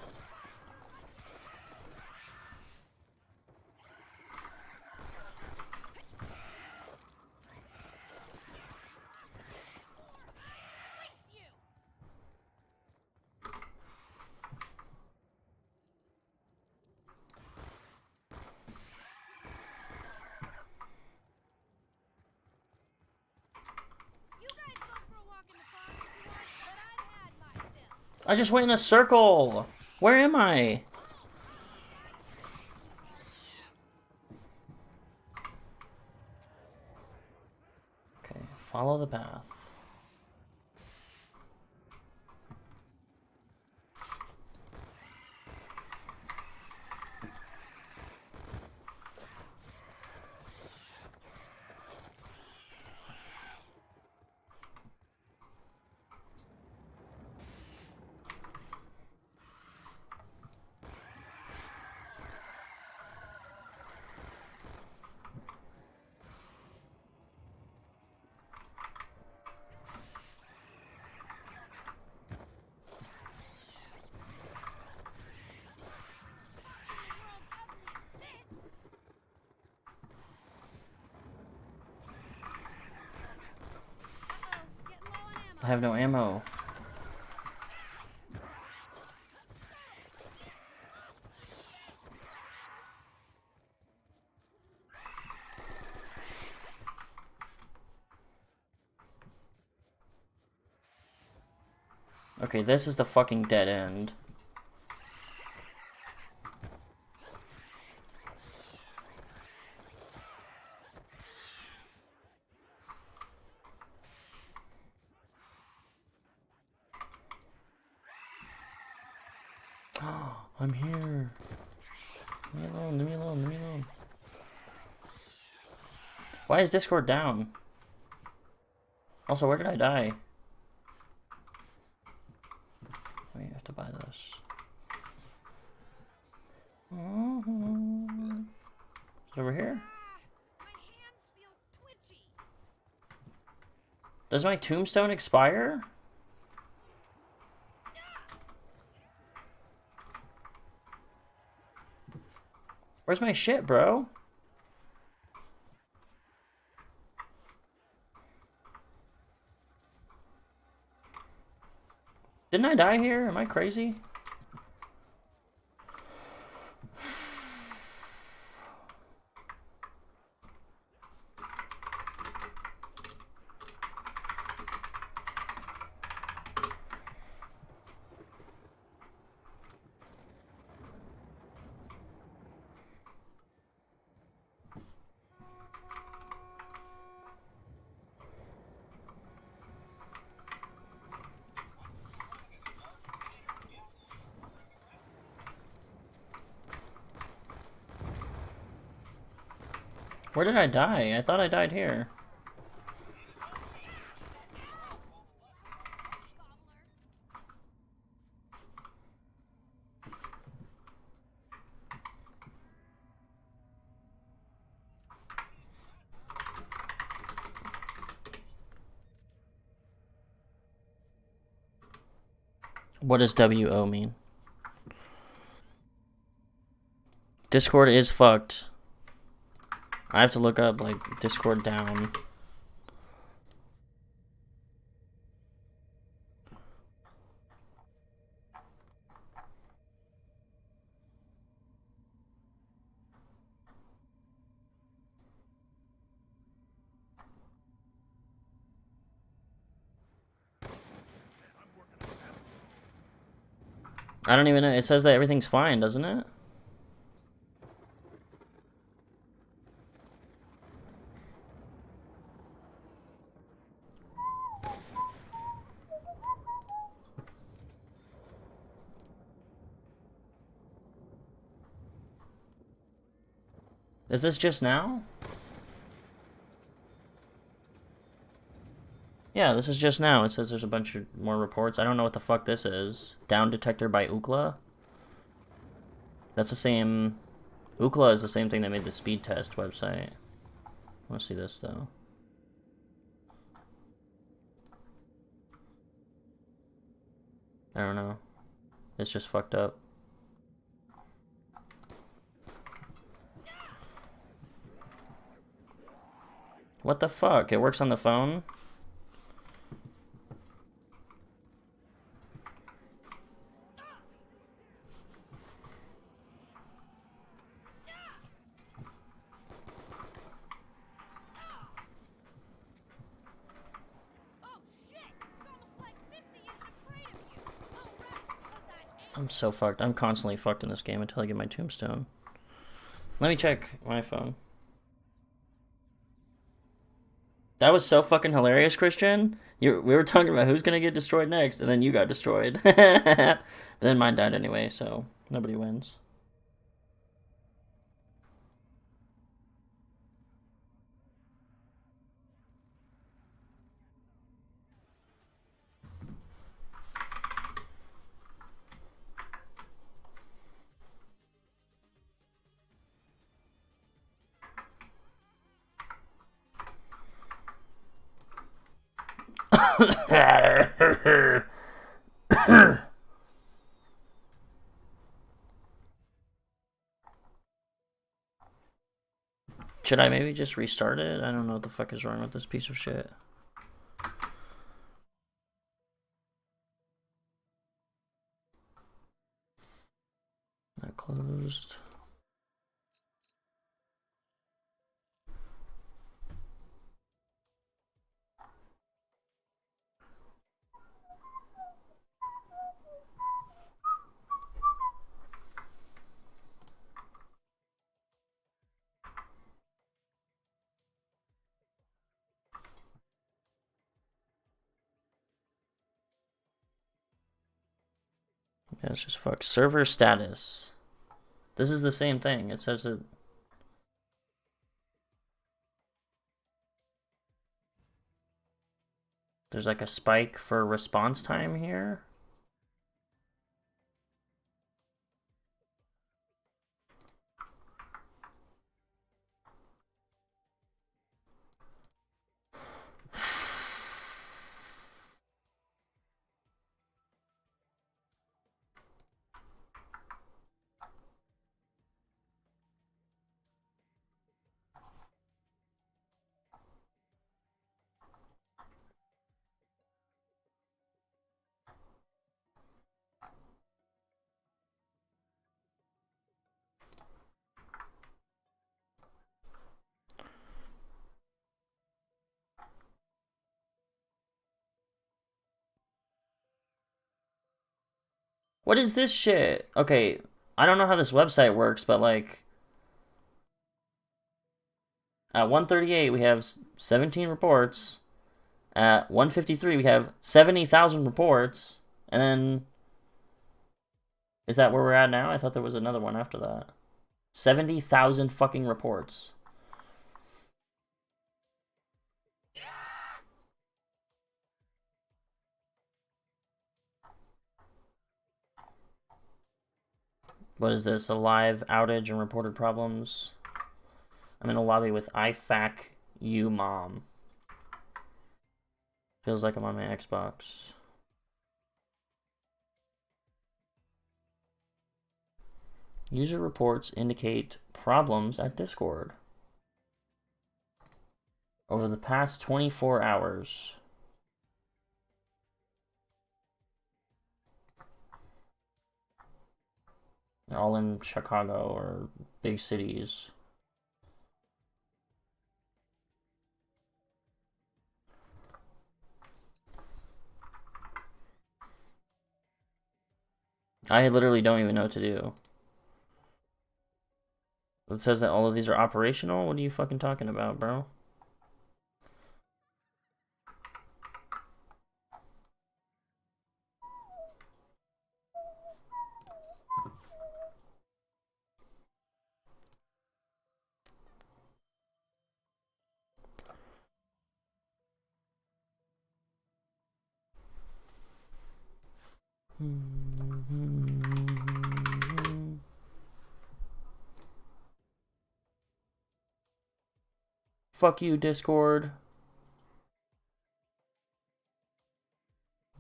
I just went in a circle. Where am I? Okay, follow the path. I have no ammo. Okay, this is the fucking dead end. I'm here. Leave me alone, leave me alone, leave me alone. Why is Discord down? Also, where did I die? Wait, I have to buy this. Is it over here? My hands feel twitchy. Does my tombstone expire? Where's my shit, bro? Didn't I die here? Am I crazy? Where did I die? I thought I died here. What does WO mean? Discord is fucked. I have to look up, like, Discord down. I don't even know. It says that everything's fine, doesn't it? Is this just now? Yeah, this is just now. It says there's a bunch of more reports. I don't know what the fuck this is. Down detector by Ookla? That's the same... Ookla is the same thing that made the speed test website. I want to see this, though. I don't know. It's just fucked up. What the fuck? It works on the phone? I'm so fucked. I'm constantly fucked in this game until I get my tombstone. Let me check my phone. That was so fucking hilarious, Christian. We were talking about who's gonna get destroyed next, and then you got destroyed. But then mine died anyway, so nobody wins. Should I maybe just restart it? I don't know what the fuck is wrong with this piece of shit. Closed. Yeah, it's just fuck. Server status. This is the same thing. It says it. There's like a spike for response time here. What is this shit? Okay, I don't know how this website works, but like at 138 we have 17 reports. At 153 we have 70,000 reports. And then is that where we're at now? I thought there was another one after that. 70,000 fucking reports. What is this? A live outage and reported problems. I'm in a lobby with IFAC you mom. Feels like I'm on my Xbox. User reports indicate problems at Discord over the past 24 hours. They're all in Chicago or big cities. I literally don't even know what to do. It says that all of these are operational? What are you fucking talking about, bro? Fuck you, Discord.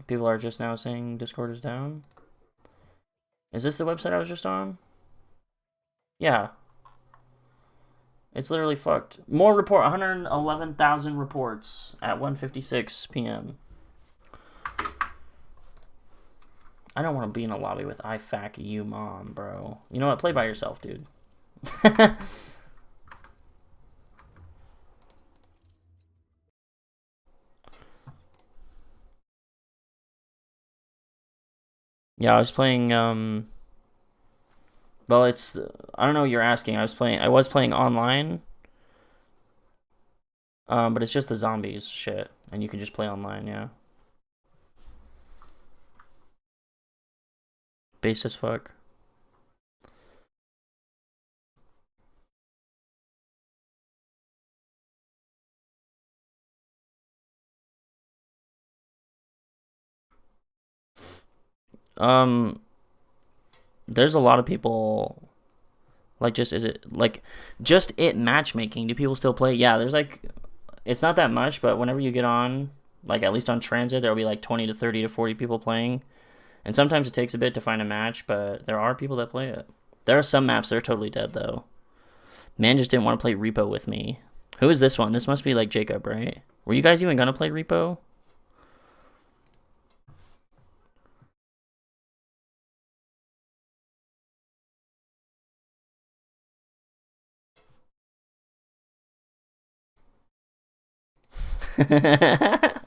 People are just now saying Discord is down. Is this the website I was just on? Yeah. It's literally fucked. More report, 111,000 reports at 1:56 p.m. I don't want to be in a lobby with IFAC you mom, bro. You know what? Play by yourself, dude. Yeah, I was playing, well, it's, I don't know what you're asking. I was playing online. But it's just the zombies shit. And you can just play online, yeah. Base as fuck. There's a lot of people, like, just it matchmaking? Do people still play? Yeah, there's like, it's not that much, but whenever you get on, like, at least on transit, there'll be like 20 to 30 to 40 people playing. And sometimes it takes a bit to find a match, but there are people that play it. There are some maps that are totally dead, though. Man just didn't want to play Repo with me. Who is this one? This must be like Jacob, right? Were you guys even gonna play Repo? Okay.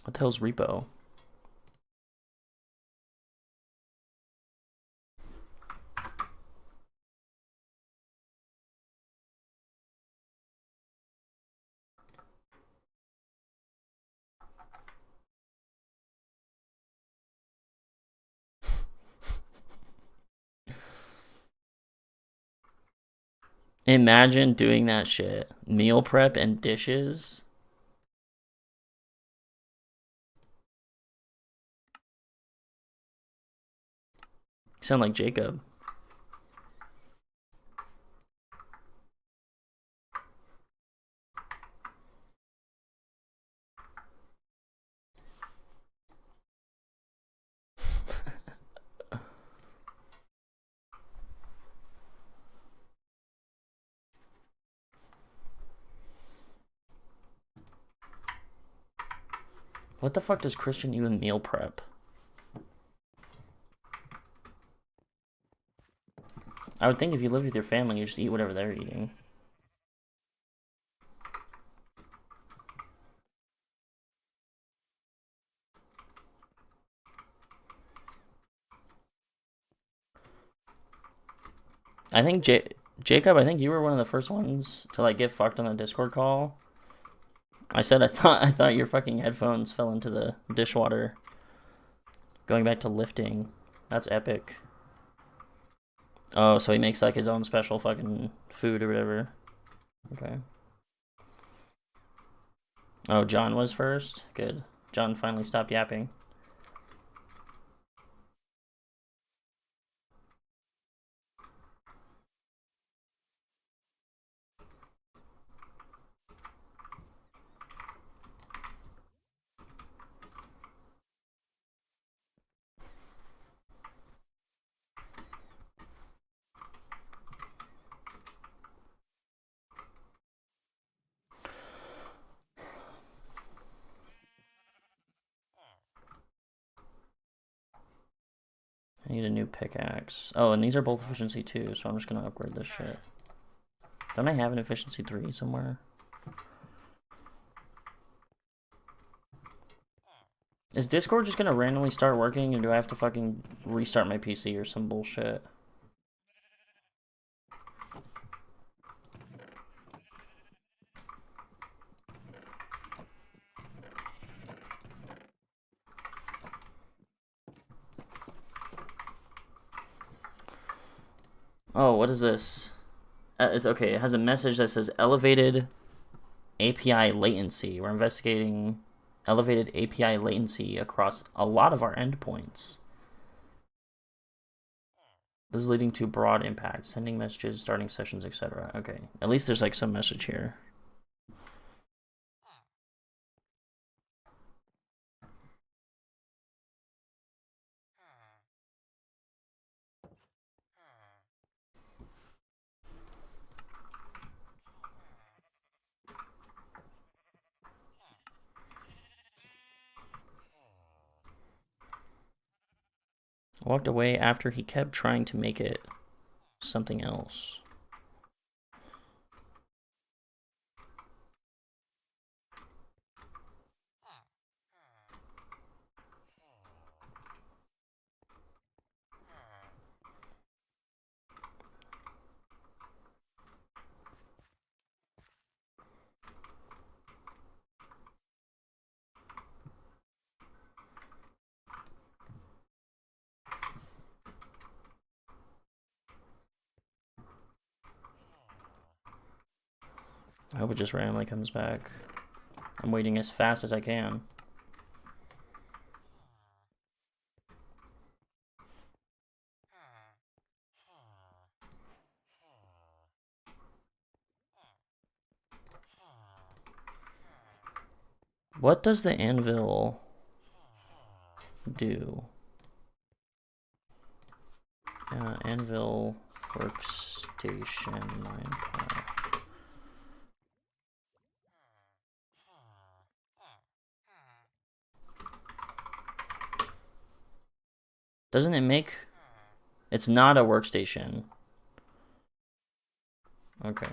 What the hell's repo? Imagine doing that shit. Meal prep and dishes. You sound like Jacob. What the fuck does Christian even meal prep? I would think if you live with your family, you just eat whatever they're eating. I think Jacob, I think you were one of the first ones to like get fucked on a Discord call. I said I thought your fucking headphones fell into the dishwater. Going back to lifting. That's epic. Oh, so he makes like his own special fucking food or whatever. Okay. Oh, John was first? Good. John finally stopped yapping. I need a new pickaxe. Oh, and these are both efficiency 2, so I'm just gonna upgrade this shit. Don't I have an efficiency 3 somewhere? Is Discord just gonna randomly start working, or do I have to fucking restart my PC or some bullshit? Oh, what is this? It's okay. It has a message that says elevated API latency. We're investigating elevated API latency across a lot of our endpoints. This is leading to broad impact, sending messages, starting sessions, etc. Okay, at least there's like some message here. I walked away after he kept trying to make it something else. I hope it just randomly comes back. I'm waiting as fast as I can. What does the anvil do? Anvil workstation Minecraft. Doesn't it make... It's not a workstation. Okay.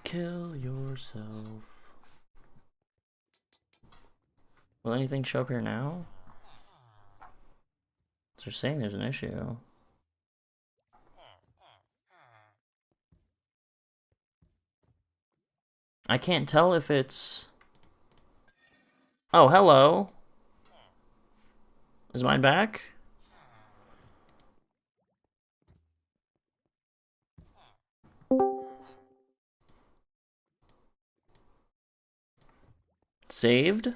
Kill yourself. Will anything show up here now? They're saying there's an issue. I can't tell if it's... Oh, hello. Is mine back? Saved?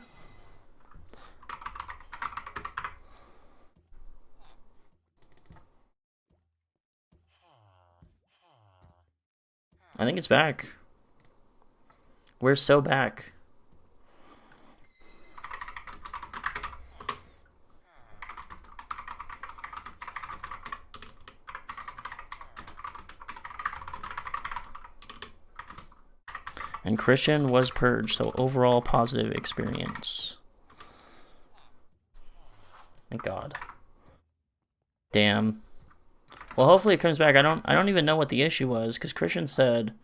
I think it's back. We're so back. And Christian was purged, so overall positive experience. Thank God. Damn. Well, hopefully it comes back. I don't even know what the issue was, because Christian said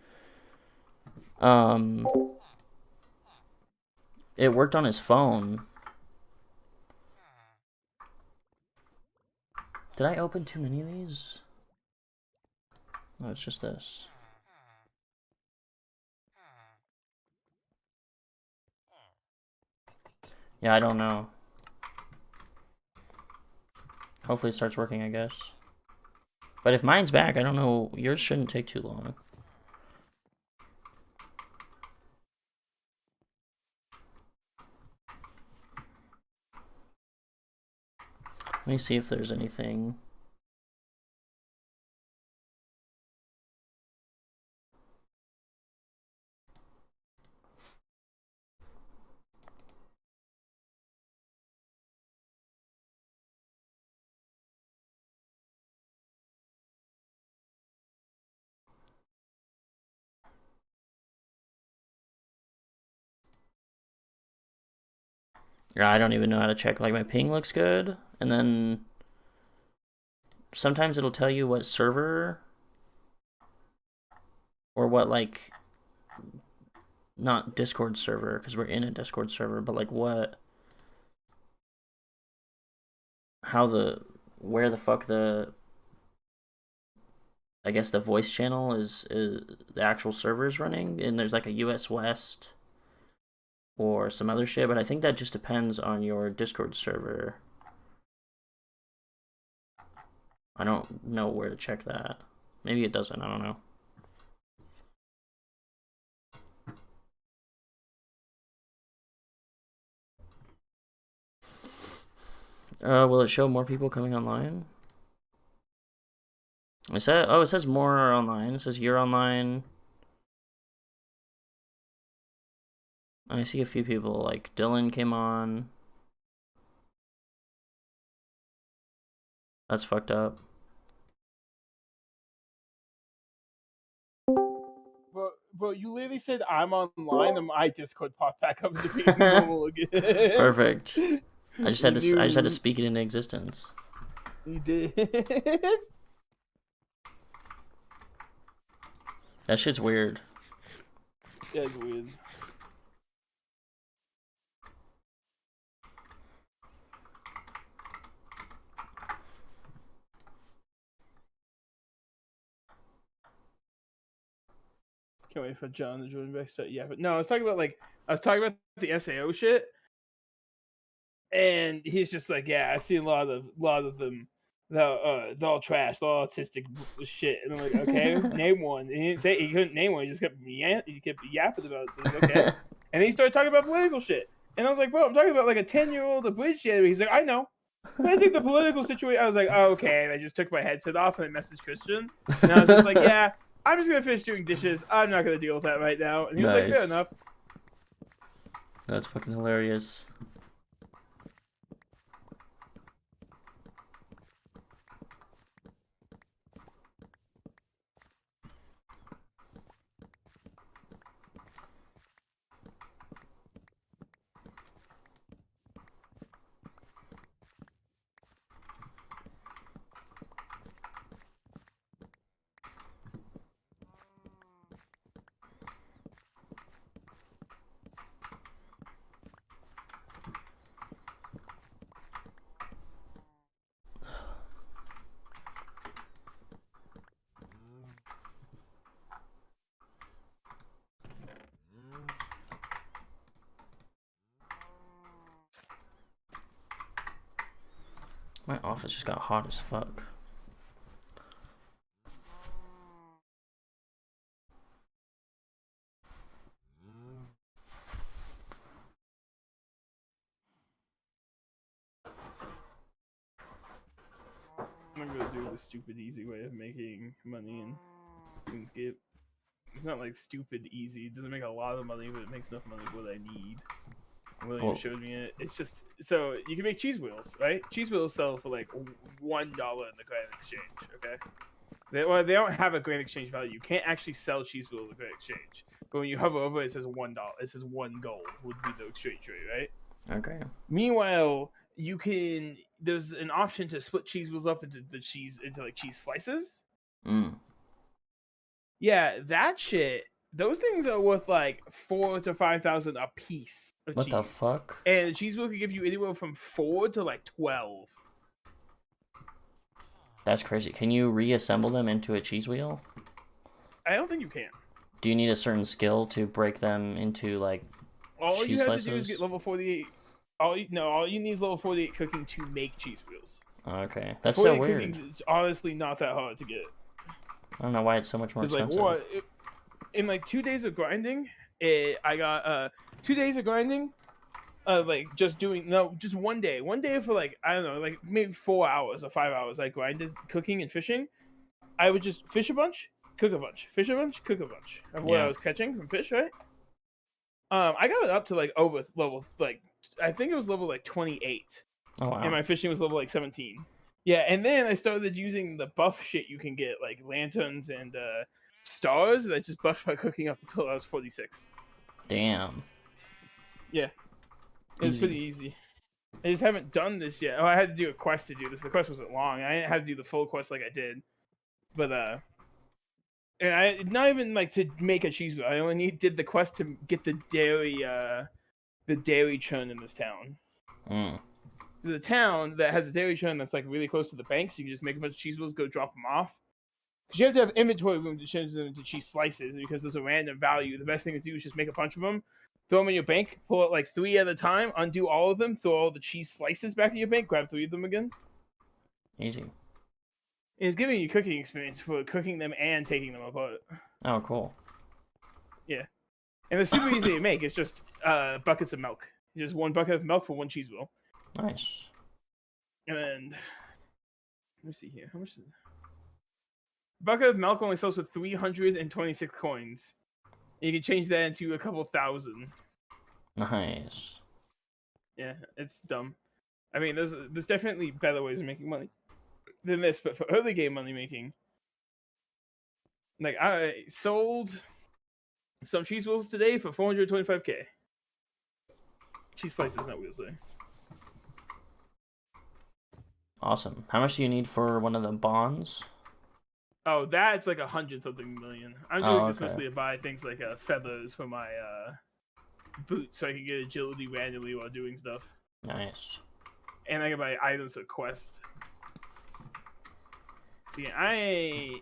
it worked on his phone. Did I open too many of these? No, it's just this. Yeah, I don't know. Hopefully it starts working, I guess. But if mine's back, I don't know. Yours shouldn't take too long. Let me see if there's anything. Yeah, I don't even know how to check. Like, my ping looks good, and then sometimes it'll tell you what server or what, like, not Discord server, because we're in a Discord server, but like what, how the, where the fuck the, I guess the voice channel is the actual server is running, and there's like a US West or some other shit, but I think that just depends on your Discord server. I don't know where to check that. Maybe it doesn't, I don't know. Will it show more people coming online? It says more are online. It says you're online. I see a few people, like Dylan came on. That's fucked up. Bro, you literally said I'm online, and my Discord popped back up to being normal again. Perfect. I just had to speak it into existence. You did. That shit's weird. Yeah, it's weird. Can't wait for John to join back. Yeah, but no, I was talking about the SAO shit, and he's just like, yeah, I've seen a lot of them. They're all trash, they're all autistic shit. And I'm like, okay, name one. And he couldn't name one. He just kept yapping about it. So he's like, okay. And then he started talking about political shit. And I was like, bro, I'm talking about like a 10-year-old abridged. He's like, I know. But I think the political situation, I was like, oh, okay. And I just took my headset off and I messaged Christian. And I was just like, yeah, I'm just going to finish doing dishes. I'm not going to deal with that right now. And he was like, fair Nice. enough. That's fucking hilarious. My office just got hot as fuck. I'm going to do the stupid easy way of making money in RuneScape. It's not like stupid easy. It doesn't make a lot of money, but it makes enough money for what I need. William showed me it. It's just so you can make cheese wheels, right? Cheese wheels sell for like $1 in the Grand Exchange. Okay, they don't have a Grand Exchange value. You can't actually sell cheese wheels in the Grand Exchange. But when you hover over, it says $1. It says 1 gold would be the exchange rate, right? Okay. Meanwhile, you can. There's an option to split cheese wheels up into like cheese slices. Mm. Yeah, that shit. Those things are worth like 4,000 to 5,000 a piece. What the fuck? And the cheese wheel could give you anywhere from 4 to like 12. That's crazy. Can you reassemble them into a cheese wheel? I don't think you can. Do you need a certain skill to break them into like All cheese you have slices? to do is get level 48. All you need is level 48 cooking to make cheese wheels. Okay, that's so weird. It's honestly not that hard to get. I don't know why it's so much more expensive. Like what? In like 2 days of grinding, I got 2 days of grinding. Like just one day. One day for like I don't know, like maybe 4 hours or 5 hours. I grinded cooking and fishing. I would just fish a bunch, cook a bunch, fish a bunch, cook a bunch of what I was catching from fish, right? I got it up to like over level like I think it was level like 28. Oh wow. And my fishing was level like 17. Yeah, and then I started using the buff shit you can get, like lanterns and stars that just buffed my cooking up until I was 46. Damn. Yeah. It was pretty easy. I just haven't done this yet. Oh, I had to do a quest to do this. The quest wasn't long. I didn't have to do the full quest like I did. But and I not even like to make a cheese wheel. I only did the quest to get the dairy churn in this town. Mm. There's a town that has a dairy churn that's like really close to the bank, so you can just make a bunch of cheese wheels, go drop them off. Because you have to have inventory room to change them into cheese slices, because there's a random value. The best thing to do is just make a bunch of them, throw them in your bank, pull out like 3 at a time, undo all of them, throw all the cheese slices back in your bank, grab 3 of them again. Easy. And it's giving you cooking experience for cooking them and taking them apart. Oh, cool. Yeah. And they're super easy to make. It's just buckets of milk. Just 1 bucket of milk for 1 cheese wheel. Nice. And let me see here. How much is it? A bucket of milk only sells for 326 coins. And you can change that into a couple thousand. Nice. Yeah, it's dumb. I mean, there's definitely better ways of making money than this, but for early game money making, like I sold some cheese wheels today for 425k. Cheese slices, not wheels, though. Awesome. How much do you need for one of the bonds? Oh, that's like 100-something million. I'm doing this mostly to buy things like feathers for my boots, so I can get agility randomly while doing stuff. Nice. And I can buy items for quest. See, I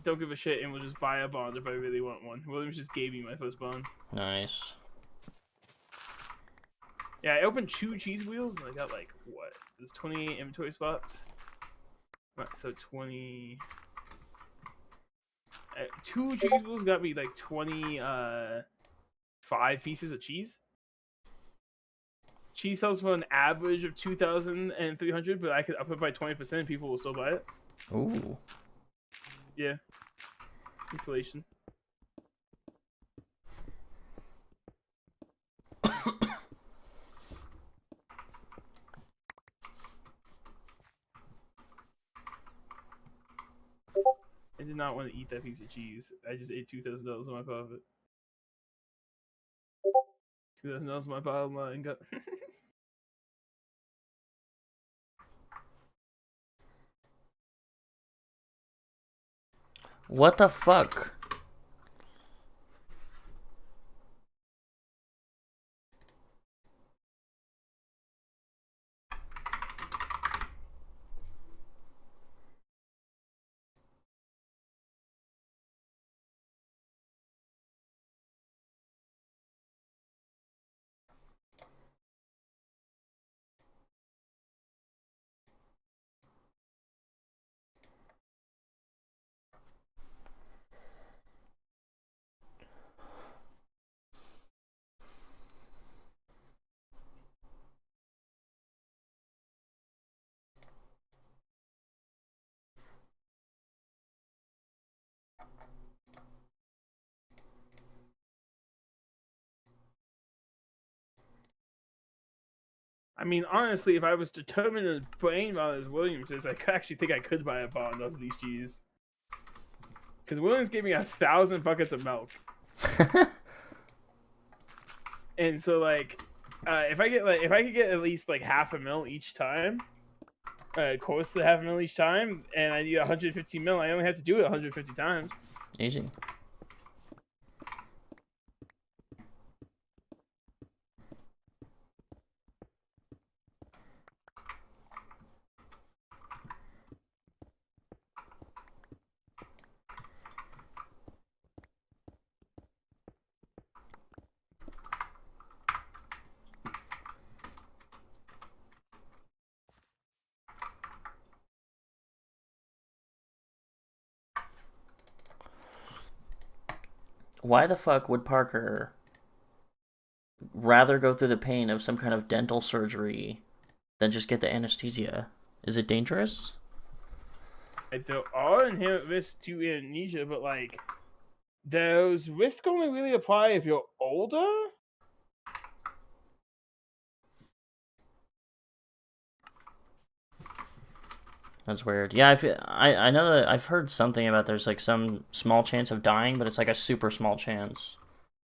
don't give a shit and will just buy a bond if I really want one. Williams just gave me my first bond. Nice. Yeah, I opened 2 cheese wheels and I got like, what? There's 28 inventory spots. Right, so 20... 2 cheese wheels got me like 25 pieces of cheese. cheese sells for an average of 2,300, but I could up it by 20%. People will still buy it. Ooh. Yeah. Inflation. I did not want to eat that piece of cheese. I just ate $2,000 of my profit. $2,000 of my bottom line got. What the fuck? I mean, honestly, if I was determined to brain rot as Williams is, I actually think I could buy a bond of these cheese. Because Williams gave me 1,000 buckets of milk. And so, like, if I could get at least like half a mil each time, close to half a mil each time, and I need 150 mil, I only have to do it 150 times. Easy. Why the fuck would Parker rather go through the pain of some kind of dental surgery than just get the anesthesia? Is it dangerous? There are inherent risks to amnesia, but like, those risks only really apply if you're older. That's weird. Yeah, I know that I've heard something about there's like some small chance of dying, but it's like a super small chance,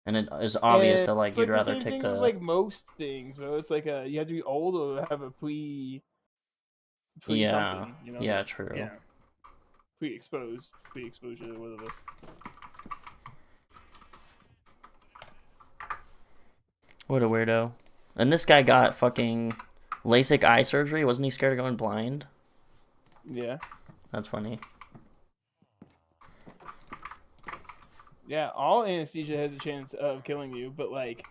and it is obvious that like It's you'd like rather the same take thing the with like most things, bro. It's like you have to be old or have a pre something, you know? Yeah, true. Yeah. Pre-exposure, whatever. What a weirdo. And this guy got fucking LASIK eye surgery. Wasn't he scared of going blind? Yeah. That's funny. Yeah, all anesthesia has a chance of killing you, but like,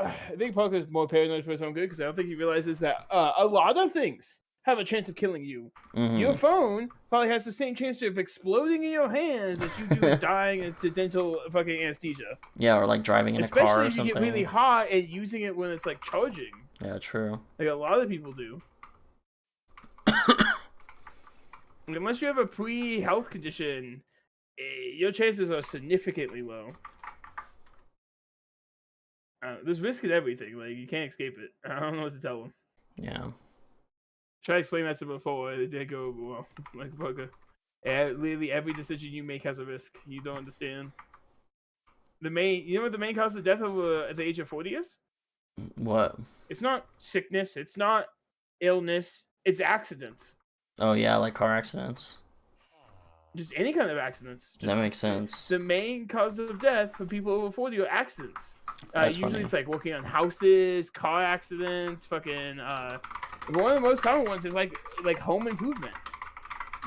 I think Parker's more paranoid for his own good because I don't think he realizes that a lot of things have a chance of killing you. Mm-hmm. Your phone probably has the same chance of exploding in your hands as you do dying into dental fucking anesthesia. Yeah, or like driving in a car or Especially if something. you get really hot and using it when it's like charging. Yeah, true. Like a lot of people do. Unless you have a pre-health condition, your chances are significantly low. There's risk in everything. Like, you can't escape it. I don't know what to tell them. Yeah. Try to explain that to them before. It didn't go over well. Like, Parker. Literally every decision you make has a risk. You don't understand. You know what the main cause of death at the age of 40 is? What? It's not sickness. It's not illness. It's accidents. Oh yeah, like car accidents. Just any kind of accidents. That makes sense. The main cause of death for people over 40 are accidents. That's usually funny. It's like working on houses, car accidents, fucking. One of the most common ones is like home improvement.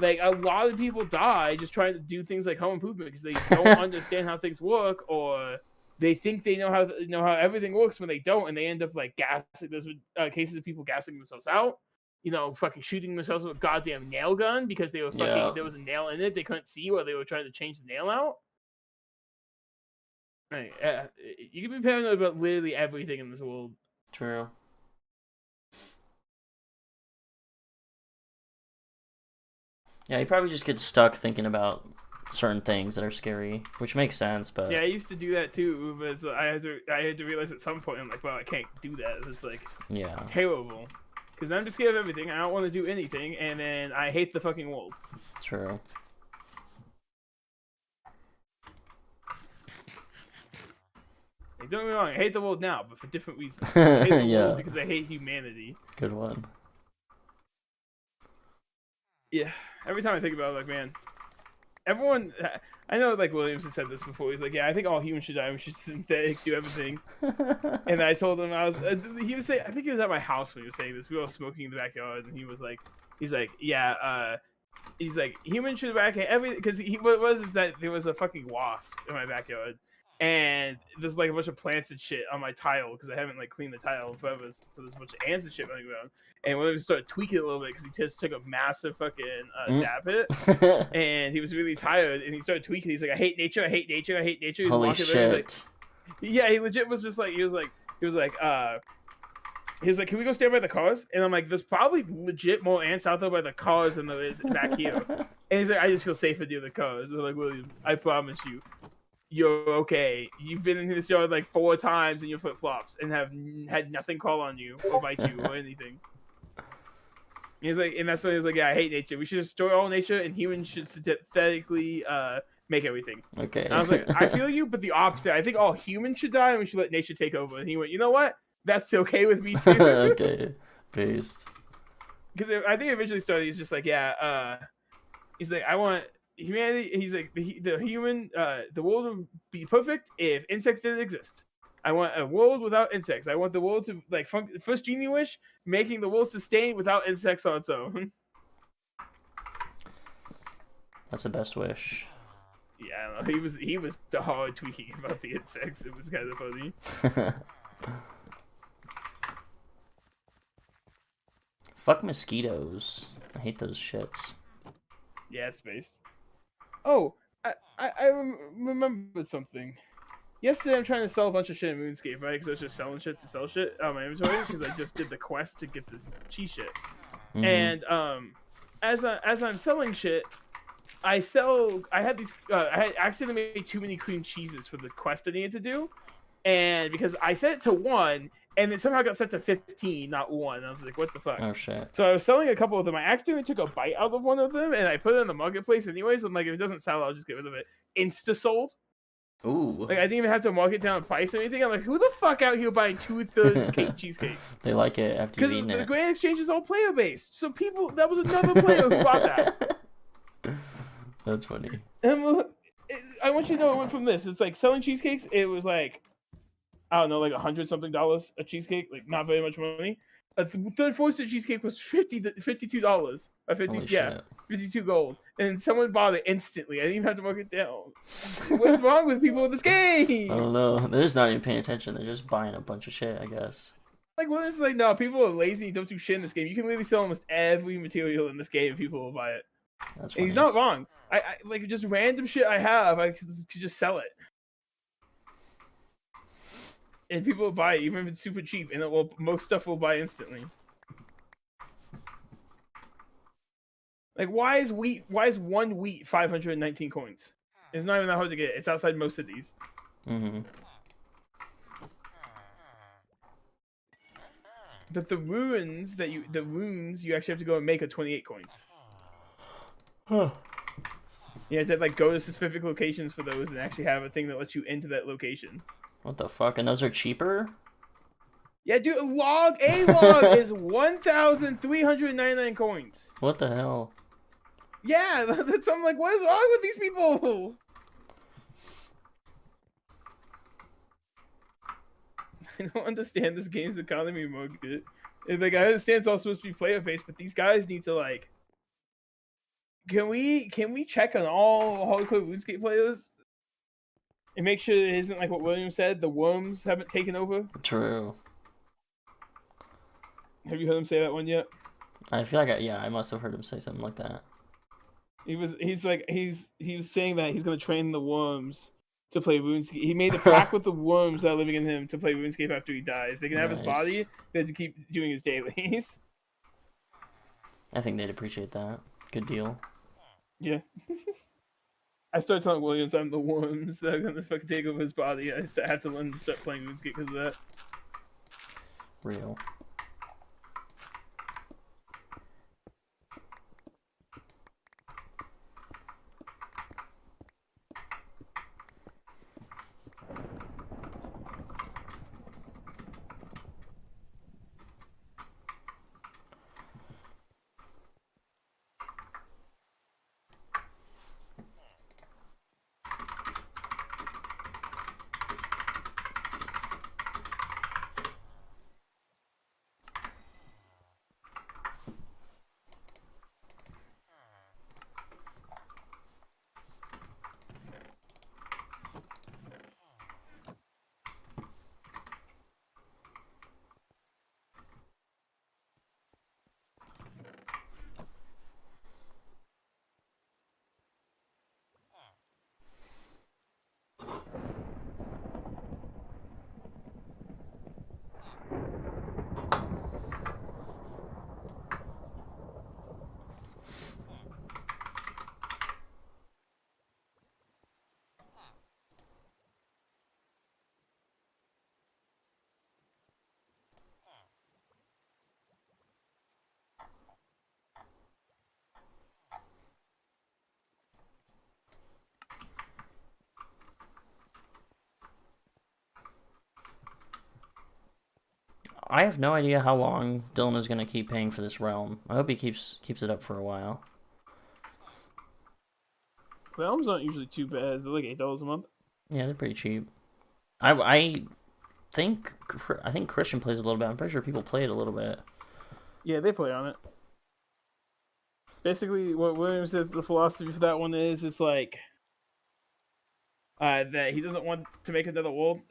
Like, a lot of people die just trying to do things like home improvement because they don't understand how things work, or they think they know how everything works when they don't, and they end up like gassing. There's cases of people gassing themselves out. You know, fucking shooting themselves with a goddamn nail gun because they were fucking there was a nail in it they couldn't see while they were trying to change the nail out. Right, you can be paranoid about literally everything in this world. True. Yeah, he probably just gets stuck thinking about certain things that are scary, which makes sense. But Yeah, I used to do that too, but I had to realize at some point I'm like, well, I can't do that. It's like yeah, terrible. Because I'm just scared of everything. I don't want to do anything, and then I hate the fucking world. true. Like, don't get me wrong, I hate the world now, but for different reasons. I hate the Yeah. world because I hate humanity. Good one. Yeah, every time I think about it, like, man, everyone. I know, like, Williams said this before. He's like, yeah, I think all humans should die. We should synthetic do everything. And I told him, he was saying, I think he was at my house when he was saying this. We were all smoking in the backyard, and he was like, yeah, he's like, humans should eradicate everything. Because what it was is that there was a fucking wasp in my backyard. And there's like a bunch of plants and shit on my tile because I haven't like cleaned the tile forever. So there's a bunch of ants and shit running around. And when we started tweaking it a little bit because he just took a massive fucking dab hit, and he was really tired and he started tweaking. He's like, I hate nature, I hate nature, I hate nature. He's Holy walking shit! around, he's like, yeah, he legit was just like he was like, can we go stand by the cars? And I'm like, there's probably legit more ants out there by the cars than there is back here. And he's like, I just feel safer near the cars. They're like, William, I promise you. You're okay. You've been in this yard like 4 times in your flip flops and have had nothing call on you or bite you or anything. He's like, and that's when he was like, yeah, I hate nature. We should destroy all nature and humans should synthetically make everything. Okay. And I was like, I feel you, but the opposite. I think all humans should die and we should let nature take over. And he went, you know what? That's okay with me too. Okay. Based. Because I think it originally started. He's just like, yeah. He's like, I want. Humanity, he's like the world would be perfect if insects didn't exist. I want a world without insects. I want the world to like first genie wish, making the world sustain without insects on its own. That's the best wish. Yeah, I don't know. He was the hard tweaking about the insects. It was kind of funny. Fuck mosquitoes. I hate those shits. Yeah, it's based. Oh, I remembered something. Yesterday, I'm trying to sell a bunch of shit in RuneScape, right? Because I was just selling shit to sell shit out of my inventory because I just did the quest to get this cheese shit. Mm-hmm. And as I'm selling shit, I had accidentally made too many cream cheeses for the quest I needed to do, and because I set it to 1. And it somehow got set to 15, not 1. I was like, what the fuck? Oh, shit. So I was selling a couple of them. I accidentally took a bite out of one of them, and I put it in the marketplace anyways. I'm like, if it doesn't sell, I'll just get rid of it. Insta-sold. Ooh. Like, I didn't even have to mark it down price or anything. I'm like, who the fuck out here buying 2/3 cheesecakes? They like it after you've Because eaten the it. Grand Exchange is all player-based. So that was another player who bought that. That's funny. And I want you to know it went from this. It's like selling cheesecakes. It was like, I don't know, like $100-something a cheesecake, like not very much money. A third Forster cheesecake was $52, or 50, Holy yeah, shit. 52 gold, and someone bought it instantly. I didn't even have to mark it down. What's wrong with people in this game? I don't know. They're just not even paying attention. They're just buying a bunch of shit, I guess. Like, well, it's like, no, people are lazy and don't do shit in this game. You can literally sell almost every material in this game, and people will buy it. That's And he's funny. not wrong. I like just random shit I have, I could just sell it. And people will buy it, even if it's super cheap, and most stuff will buy instantly. Like, why is 1 wheat 519 coins? It's not even that hard to get. It's outside most of these. Mm-hmm. But the runes you actually have to go and make are 28 coins. Huh. You have to like go to specific locations for those and actually have a thing that lets you into that location. What the fuck? And those are cheaper? Yeah, dude, a log is 1,399 coins. What the hell? Yeah, that's I'm like, what is wrong with these people? I don't understand this game's economy market. Like, I understand it's all supposed to be player based, but these guys need to like. Can we check on all hardcore RuneScape players and make sure it isn't like what William said? The worms haven't taken over. True. Have you heard him say that one yet? I feel like I must have heard him say something like that. He was saying that he's gonna train the worms to play RuneScape. He made a pact with the worms that are living in him to play RuneScape after he dies. They can have his body, they have to keep doing his dailies. I think they'd appreciate that. Good deal. Yeah. I started telling Williams I'm the worms that are gonna fucking take over his body. I had to learn to start playing RuneScape because of that. Real. I have no idea how long Dylan is gonna keep paying for this realm. I hope he keeps it up for a while. Realms aren't usually too bad. They're like $8 a month. Yeah, they're pretty cheap. I think Christian plays a little bit. I'm pretty sure people play it a little bit. Yeah, they play on it. Basically, what Williams said the philosophy for that one is, it's like that he doesn't want to make another realm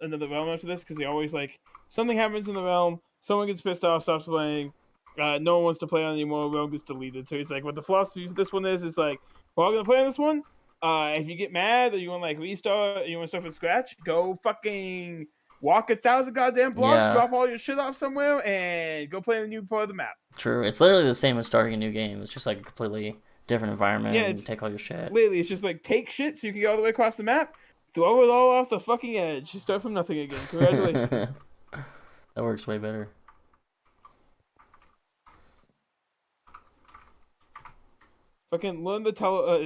after this because they always like something happens in the realm, someone gets pissed off, stops playing, no one wants to play on it anymore, realm gets deleted. So he's like, what the philosophy for this one is like, we're all gonna play on this one. If you get mad or you want to like restart, or you want to start from scratch, go fucking walk 1,000 goddamn blocks, drop all your shit off somewhere, and go play in a new part of the map. True. It's literally the same as starting a new game. It's just like a completely different environment. Yeah, and take all your shit. Literally, it's just like take shit so you can go all the way across the map, throw it all off the fucking edge, you start from nothing again. Congratulations. That works way better. Fucking learn the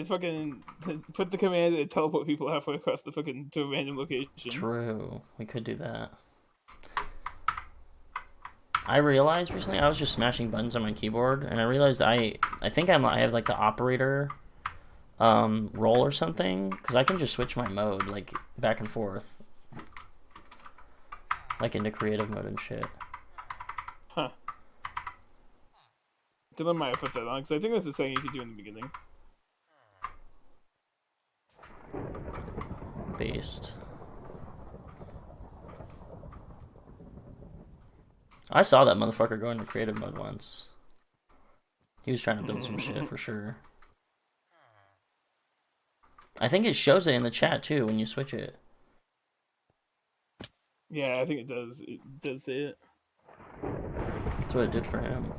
fucking put the command to teleport people halfway across the fucking to a random location. True. We could do that. I realized recently I was just smashing buttons on my keyboard, and I realized I think I have like the operator role or something, because I can just switch my mode like back and forth, like into creative mode and shit. Huh. Dylan might have put that on because I think that's the thing you could do in the beginning. Based. I saw that motherfucker go into creative mode once. He was trying to build some shit for sure. I think it shows it in the chat too when you switch it. Yeah, I think it does. It does say it. That's what it did for him.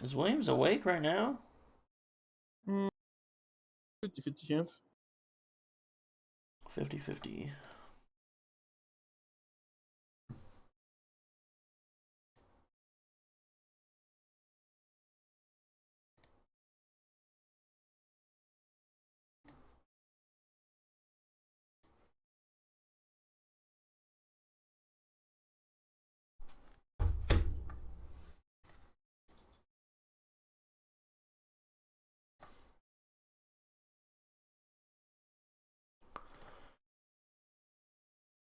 Is Williams awake right now? 50-50 chance. 50-50.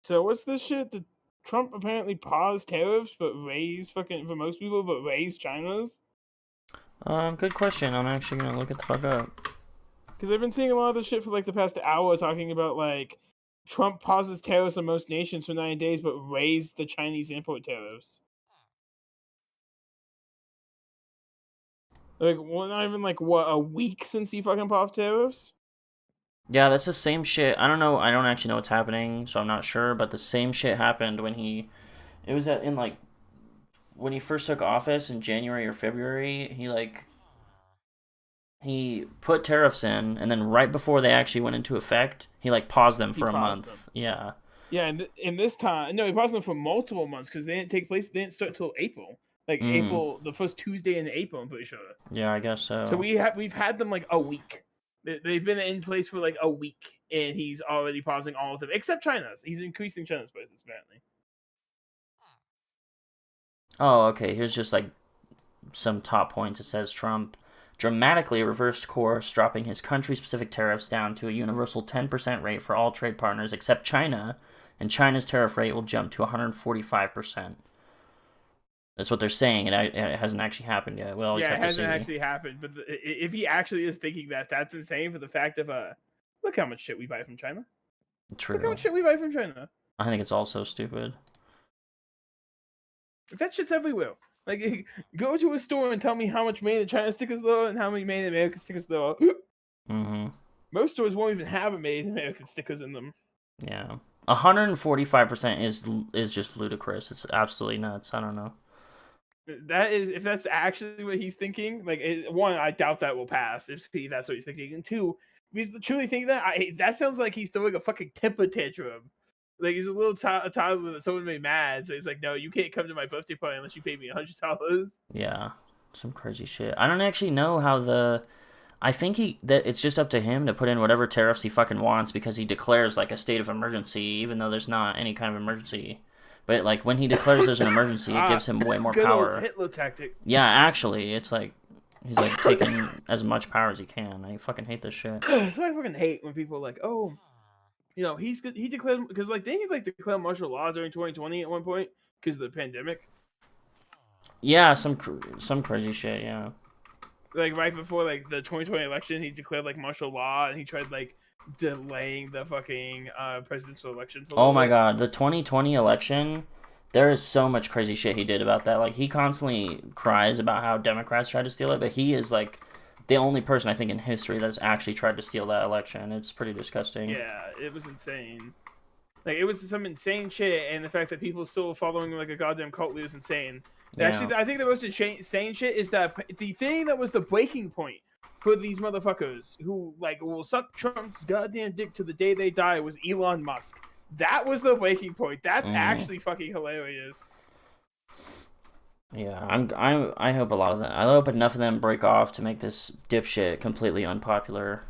So what's this shit? Did Trump apparently pause tariffs but raise fucking for most people, but raise China's? Good question. I'm actually gonna look it the fuck up. Because I've been seeing a lot of this shit for like the past hour talking about like Trump pauses tariffs on most nations for 9 days but raised the Chinese import tariffs. Like, well, not even like what, a week since he fucking paused tariffs? Yeah, that's the same shit. I don't know. I don't actually know what's happening, so I'm not sure. But the same shit happened when he. It was in like when he first took office in January or February. He put tariffs in, and then right before they actually went into effect, he like paused them for a month. Them. Yeah. Yeah, and in this time, no, he paused them for multiple months because they didn't take place. They didn't start till April, like April, the first Tuesday in April. I'm pretty sure. Yeah, I guess so. So we've had them like a week. They've been in place for like a week, and he's already pausing all of them except China's. He's increasing China's prices apparently. Oh, okay. Here's just like some top points. It says Trump dramatically reversed course, dropping his country-specific tariffs down to a universal 10% rate for all trade partners except China, and China's tariff rate will jump to 145%. That's what they're saying. It hasn't actually happened yet. We'll always have to see. It hasn't actually happened. But if he actually is thinking that, that's insane. For the fact of look how much shit we buy from China. True. Look how much shit we buy from China. I think it's also stupid. That shit's everywhere. Like, go to a store and tell me how much made in China stickers there are and how many made in American stickers there are. Most stores won't even have a made in American stickers in them. Yeah, 145% is just ludicrous. It's absolutely nuts. I don't know. That is, if that's actually what he's thinking, like, one, I doubt that will pass if that's what he's thinking, and two, if he's truly thinking that, that sounds like he's throwing a fucking temper tantrum. Like, he's a little toddler that someone made mad, so he's like, no, you can't come to my birthday party unless you pay me $100. Yeah, some crazy shit. I don't actually know how I think that it's just up to him to put in whatever tariffs he fucking wants because he declares like a state of emergency, even though there's not any kind of emergency. But like when he declares there's an emergency, it gives him way more good power. Old Hitler tactic. Yeah, actually, it's like he's like taking as much power as he can. I fucking hate this shit. That's why I fucking hate when people are like, oh, you know, he declared, because like didn't he like declare martial law during 2020 at one point because of the pandemic? Yeah, some crazy shit. Yeah. Like right before like the 2020 election, he declared like martial law and he tried like delaying the fucking presidential election. Oh my god, the 2020 election, there is so much crazy shit he did about that. Like he constantly cries about how Democrats tried to steal it, but he is like the only person I think in history that's actually tried to steal that election. It's pretty disgusting. Yeah, it was insane. Like it was some insane shit, and the fact that people still following like a goddamn cult leader is insane. Yeah. Actually, I think the most insane shit is that the thing that was the breaking point for these motherfuckers who like will suck Trump's goddamn dick to the day they die was Elon Musk. That was the breaking point. That's actually fucking hilarious. Yeah, I hope a lot of them. I hope enough of them break off to make this dipshit completely unpopular.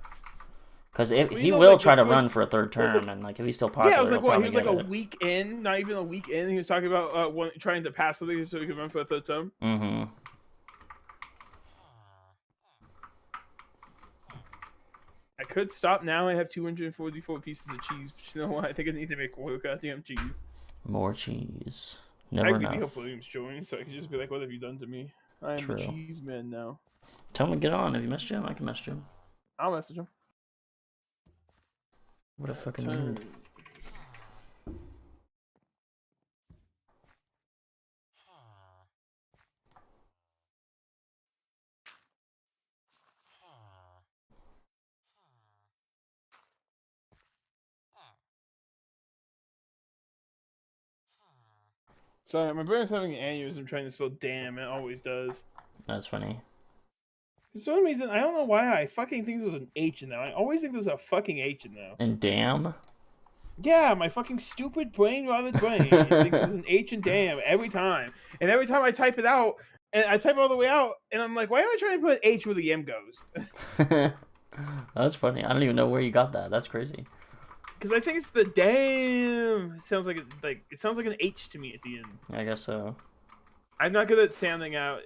Because he will try to run for a third term, and like if he's still popular, yeah, it was like what? He was like a it. week in, not even a week in. He was talking about trying to pass something so he could run for a third term. Mm-hmm. I could stop now. I have 244 pieces of cheese, but you know what? I think I need to make more goddamn cheese. More cheese. Never I enough. really hope Williams joins, so I can just be like, "What have you done to me? I am the cheese man now." Tell him to get on. If you messaged him, I can message him. I'll message him. What a fucking nerd. Sorry, my brain's having an aneurysm trying to spell damn. It always does. That's funny. For some reason, I don't know why I fucking think there's an H in there. I always think there's a fucking H in there. And damn. Yeah, my fucking stupid brain rotted brain thinks there's an H in damn every time. And every time I type it out, and I type it all the way out, and I'm like, why am I trying to put an H where the M goes? That's funny. I don't even know where you got that. That's crazy. Because I think it's the damn. It sounds it sounds like an H to me at the end. I guess so. I'm not good at sounding out.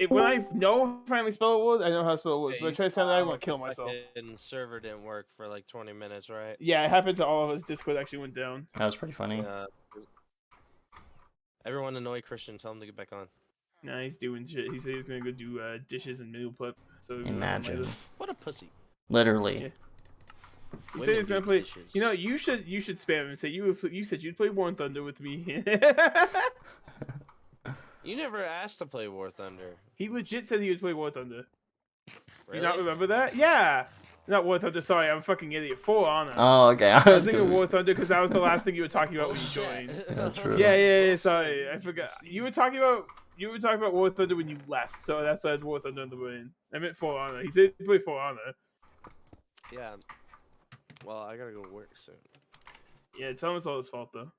When I know finally spell a word, I know how to spell a word. But I try to sound it out, I want to kill myself. And server didn't work for like 20 minutes, right? Yeah, it happened to all of us. Discord actually went down. That was pretty funny. Everyone annoy Christian. Tell him to get back on. Nah, he's doing shit. He said he was gonna go do dishes and meal prep. So Imagine. What a pussy. Literally. Yeah. He said he was gonna play. Dishes. You know, you should spam him and say you said you'd play War Thunder with me. You never asked to play War Thunder. He legit said he would play War Thunder. Really? You not remember that? Yeah. Not War Thunder. Sorry, I'm a fucking idiot. For Honor. Oh, okay. I was thinking War Thunder because that was the last thing you were talking about when you joined. Yeah, true. Yeah. Sorry, I forgot. You were talking about War Thunder when you left, so that's why I had War Thunder in the brain. I meant For Honor. He said he'd play For Honor. Yeah. Well, I gotta go work soon. Yeah, tell him it's all his fault though.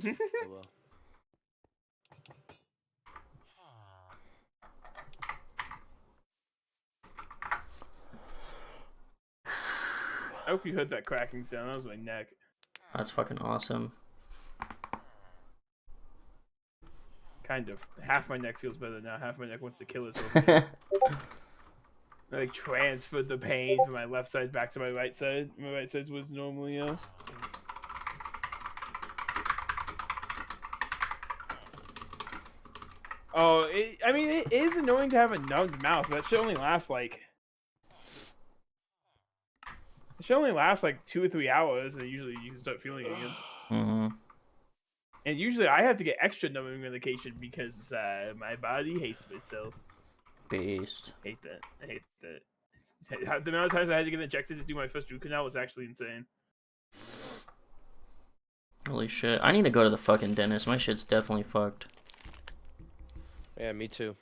I will. I hope you heard that cracking sound. That was my neck. That's fucking awesome. Kind of. Half my neck feels better now. Half my neck wants to kill itself. I like transferred the pain from my left side back to my right side. My right side was normally Oh, I mean, it is annoying to have a numbed mouth, but that should only last like. It should only last like 2 or 3 hours, and usually you can start feeling it again. Mm-hmm. And usually I have to get extra numbing medication because my body hates itself. Beast. I hate that. The amount of times I had to get injected to do my first root canal was actually insane. Holy shit. I need to go to the fucking dentist. My shit's definitely fucked. Yeah, me too.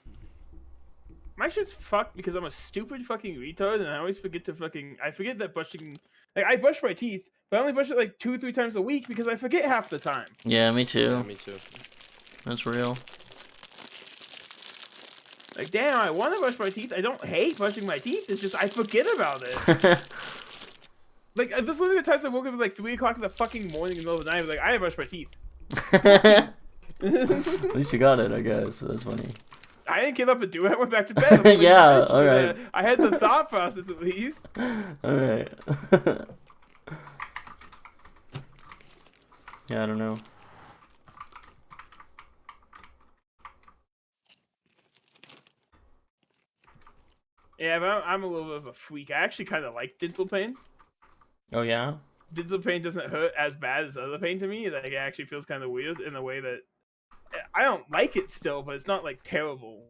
My shit's fucked because I'm a stupid fucking retard, and I always forget to I forget that brushing. Like, I brush my teeth, but I only brush it like 2 or 3 times a week because I forget half the time. Yeah, me too. Yeah, me too. That's real. Like, damn, I want to brush my teeth. I don't hate brushing my teeth. It's just I forget about it. Like, this literally times I woke up at like 3 o'clock in the fucking morning in the middle of the night. Like, I didn't brush my teeth. At least you got it, I guess. That's funny. I didn't get up and do it. I went back to bed. Like, yeah, alright. I had the thought process at least. Alright. Yeah, I don't know. Yeah, but I'm a little bit of a freak. I actually kind of like dental pain. Oh, yeah? Dental pain doesn't hurt as bad as other pain to me. Like, it actually feels kind of weird in a way that I don't like it still, but it's not like terrible.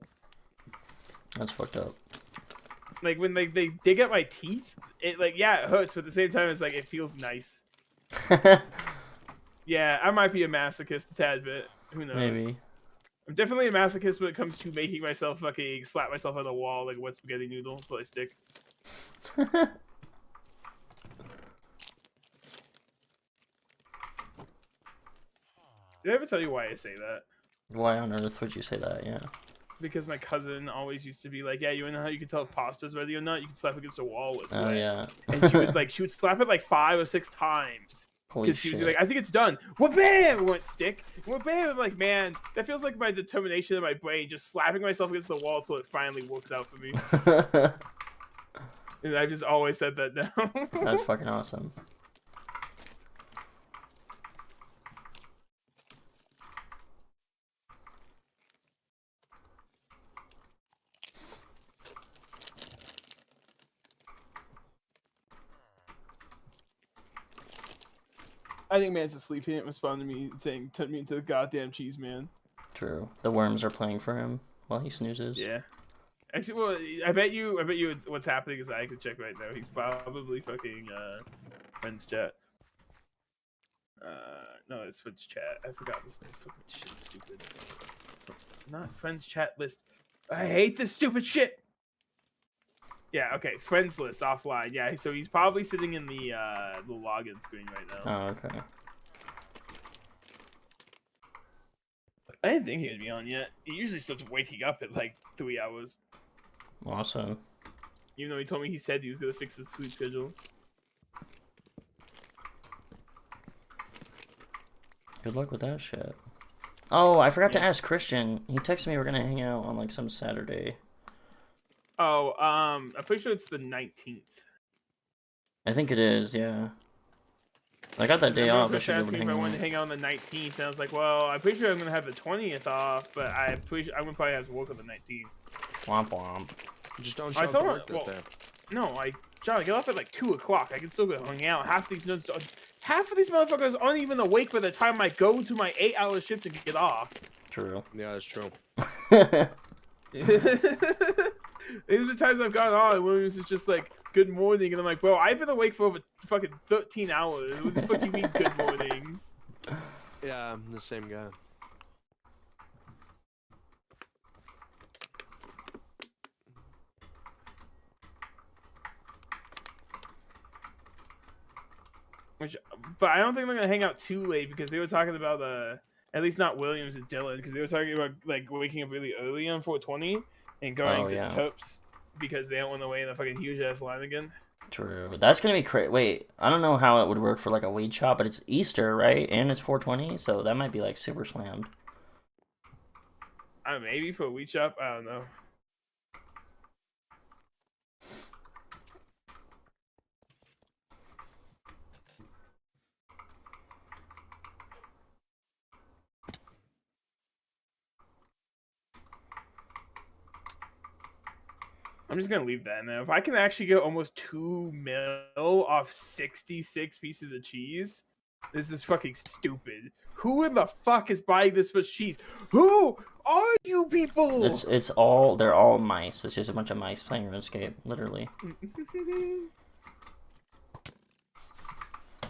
That's fucked up. Like when they dig at my teeth, it like it hurts, but at the same time it's like it feels nice. Yeah, I might be a masochist a tad bit. Who knows? Maybe. I'm definitely a masochist when it comes to making myself fucking slap myself on the wall like a wet spaghetti noodle until I stick. Did I ever tell you why I say that? Why on earth would you say that? Yeah. Because my cousin always used to be like, yeah, you know how you can tell if pasta's ready or not? You can slap it against a wall with Oh, yeah. And she would slap it like 5 or 6 times. Holy She would shit. be like, I think it's done. Well, bam! It went stick. Well, bam! I'm like, man, that feels like my determination in my brain, just slapping myself against the wall until it finally works out for me. And I've just always said that now. That's fucking awesome. I think man's asleep. He didn't respond to me saying, turn me into the goddamn cheese man. True. The worms are playing for him while he snoozes. Yeah. Actually, well, I bet you what's happening is I can check right now. He's probably fucking friends chat. No, it's friends chat. I forgot this fucking shit. Stupid. Not friends chat list. I hate this stupid shit. Yeah, okay. Friends list offline. Yeah, so he's probably sitting in the login screen right now. Oh, okay. I didn't think he would be on yet. He usually starts waking up at like 3 hours. Awesome. Even though he told me he said he was gonna fix his sleep schedule. Good luck with that shit. Oh, I forgot to ask Christian. He texted me we're gonna hang out on like some Saturday. Oh, I'm pretty sure it's the 19th. I think it is, yeah. I got that day off. I should be able to hang if I out. wanted to hang out on the 19th, and I was like, well, I'm pretty sure I'm gonna have the 20th off, but I'm gonna probably have to work on the 19th. Womp womp. Just don't show up to work that day. No, John, I get off at like 2 o'clock. I can still go hang out. Half of these motherfuckers aren't even awake by the time I go to my 8-hour shift and get off. True. Yeah, that's true. These are the times I've gone on, when it was just like, good morning, and I'm like, bro, I've been awake for over fucking 13 hours. What the fuck you mean, good morning? Yeah, I'm the same guy. But I don't think they're gonna hang out too late because they were talking about at least not Williams and Dylan, because they were talking about like waking up really early on 420 and going to Topes because they don't want to wait in a fucking huge ass line again. True. That's gonna be crazy. Wait, I don't know how it would work for like a weed shop, but it's Easter, right? And it's 420, so that might be like super slammed. Maybe for a weed shop, I don't know. I'm just gonna leave that in there. If I can actually get almost 2 mil off 66 pieces of cheese, this is fucking stupid. Who in the fuck is buying this much cheese? Who are you people? They're all mice. It's just a bunch of mice playing RuneScape, literally.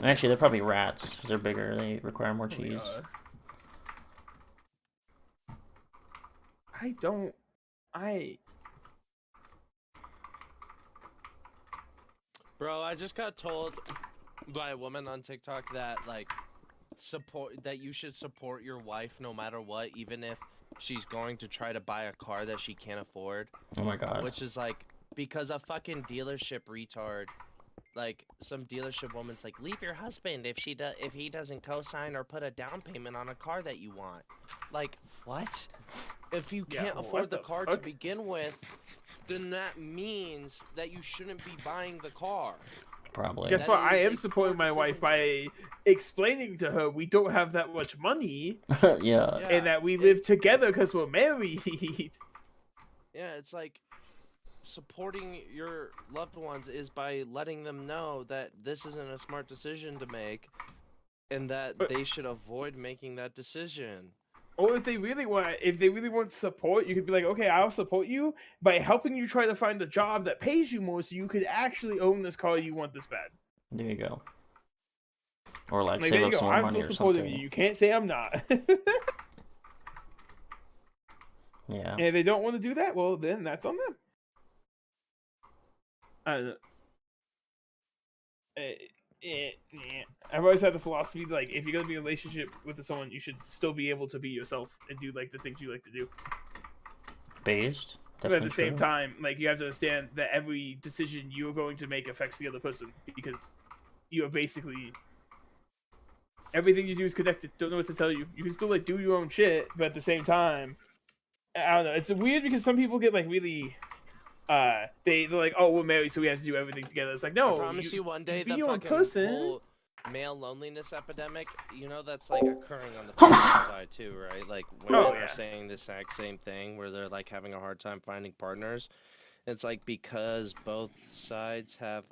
Actually, they're probably rats because they're bigger. They require more cheese. Bro, I just got told by a woman on TikTok that that you should support your wife no matter what, even if she's going to try to buy a car that she can't afford. Oh my god. Which is like, because a fucking dealership retard, like some dealership woman's like, leave your husband if he doesn't co-sign or put a down payment on a car that you want. Like, what? If you can't afford the car to begin with, then that means that you shouldn't be buying the car. Probably. Guess what? I am supporting my wife by explaining to her we don't have that much money. Yeah. And that we live together because we're married. Yeah, it's like supporting your loved ones is by letting them know that this isn't a smart decision to make and that they should avoid making that decision. Or if they really want support, you could be like, okay, I'll support you by helping you try to find a job that pays you more so you could actually own this car you want this bad. There you go. Or like save up some more money or something. You can't say I'm not. Yeah. And if they don't want to do that, well, then that's on them. I don't know. I've always had the philosophy like, if you're gonna be in a relationship with someone, you should still be able to be yourself and do like the things you like to do. Based. But at the same time, like, you have to understand that every decision you're going to make affects the other person, because you are basically everything you do is connected. Don't know what to tell you. You can still like do your own shit, but at the same time, I don't know. It's weird because some people get like really. They're like, oh, we're married, so we have to do everything together. It's like, no. I promise you one day the the fucking whole male loneliness epidemic, you know, that's like occurring on the female side too, right? Like women are saying the exact same thing where they're like having a hard time finding partners. It's like because both sides have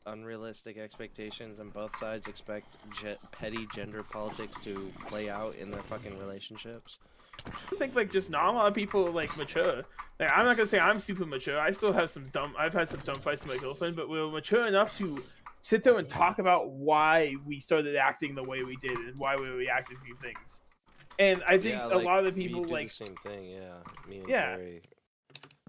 unrealistic expectations and both sides expect petty gender politics to play out in their fucking relationships. I think like just not a lot of people like mature. Like, I'm not gonna say I'm super mature. I still have some I've had some dumb fights with my girlfriend, but we're mature enough to sit there and talk about why we started acting the way we did and why we reacted to things. And I think a lot of the people we do like the same thing. Yeah, me and yeah. Terry.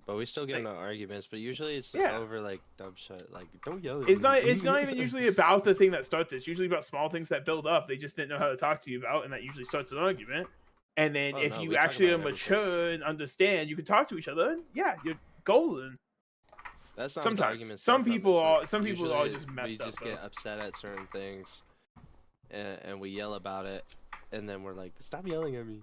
But we still get into arguments, but usually it's Yeah. over like dumb shit. Like, don't yell at It's me. not even usually about the thing that starts it. It's usually about small things that build up. They just didn't know how to talk to you about, and that usually starts an argument. And then Oh, if no, you we talk actually are about everything. mature and understand, you can talk to each other. And yeah, you're golden. That's not Sometimes. what the arguments Some stem from. people It's are- like, some people are usually just messed we up, just though. get upset at certain things, and we yell about it, and then we're like, stop yelling at me.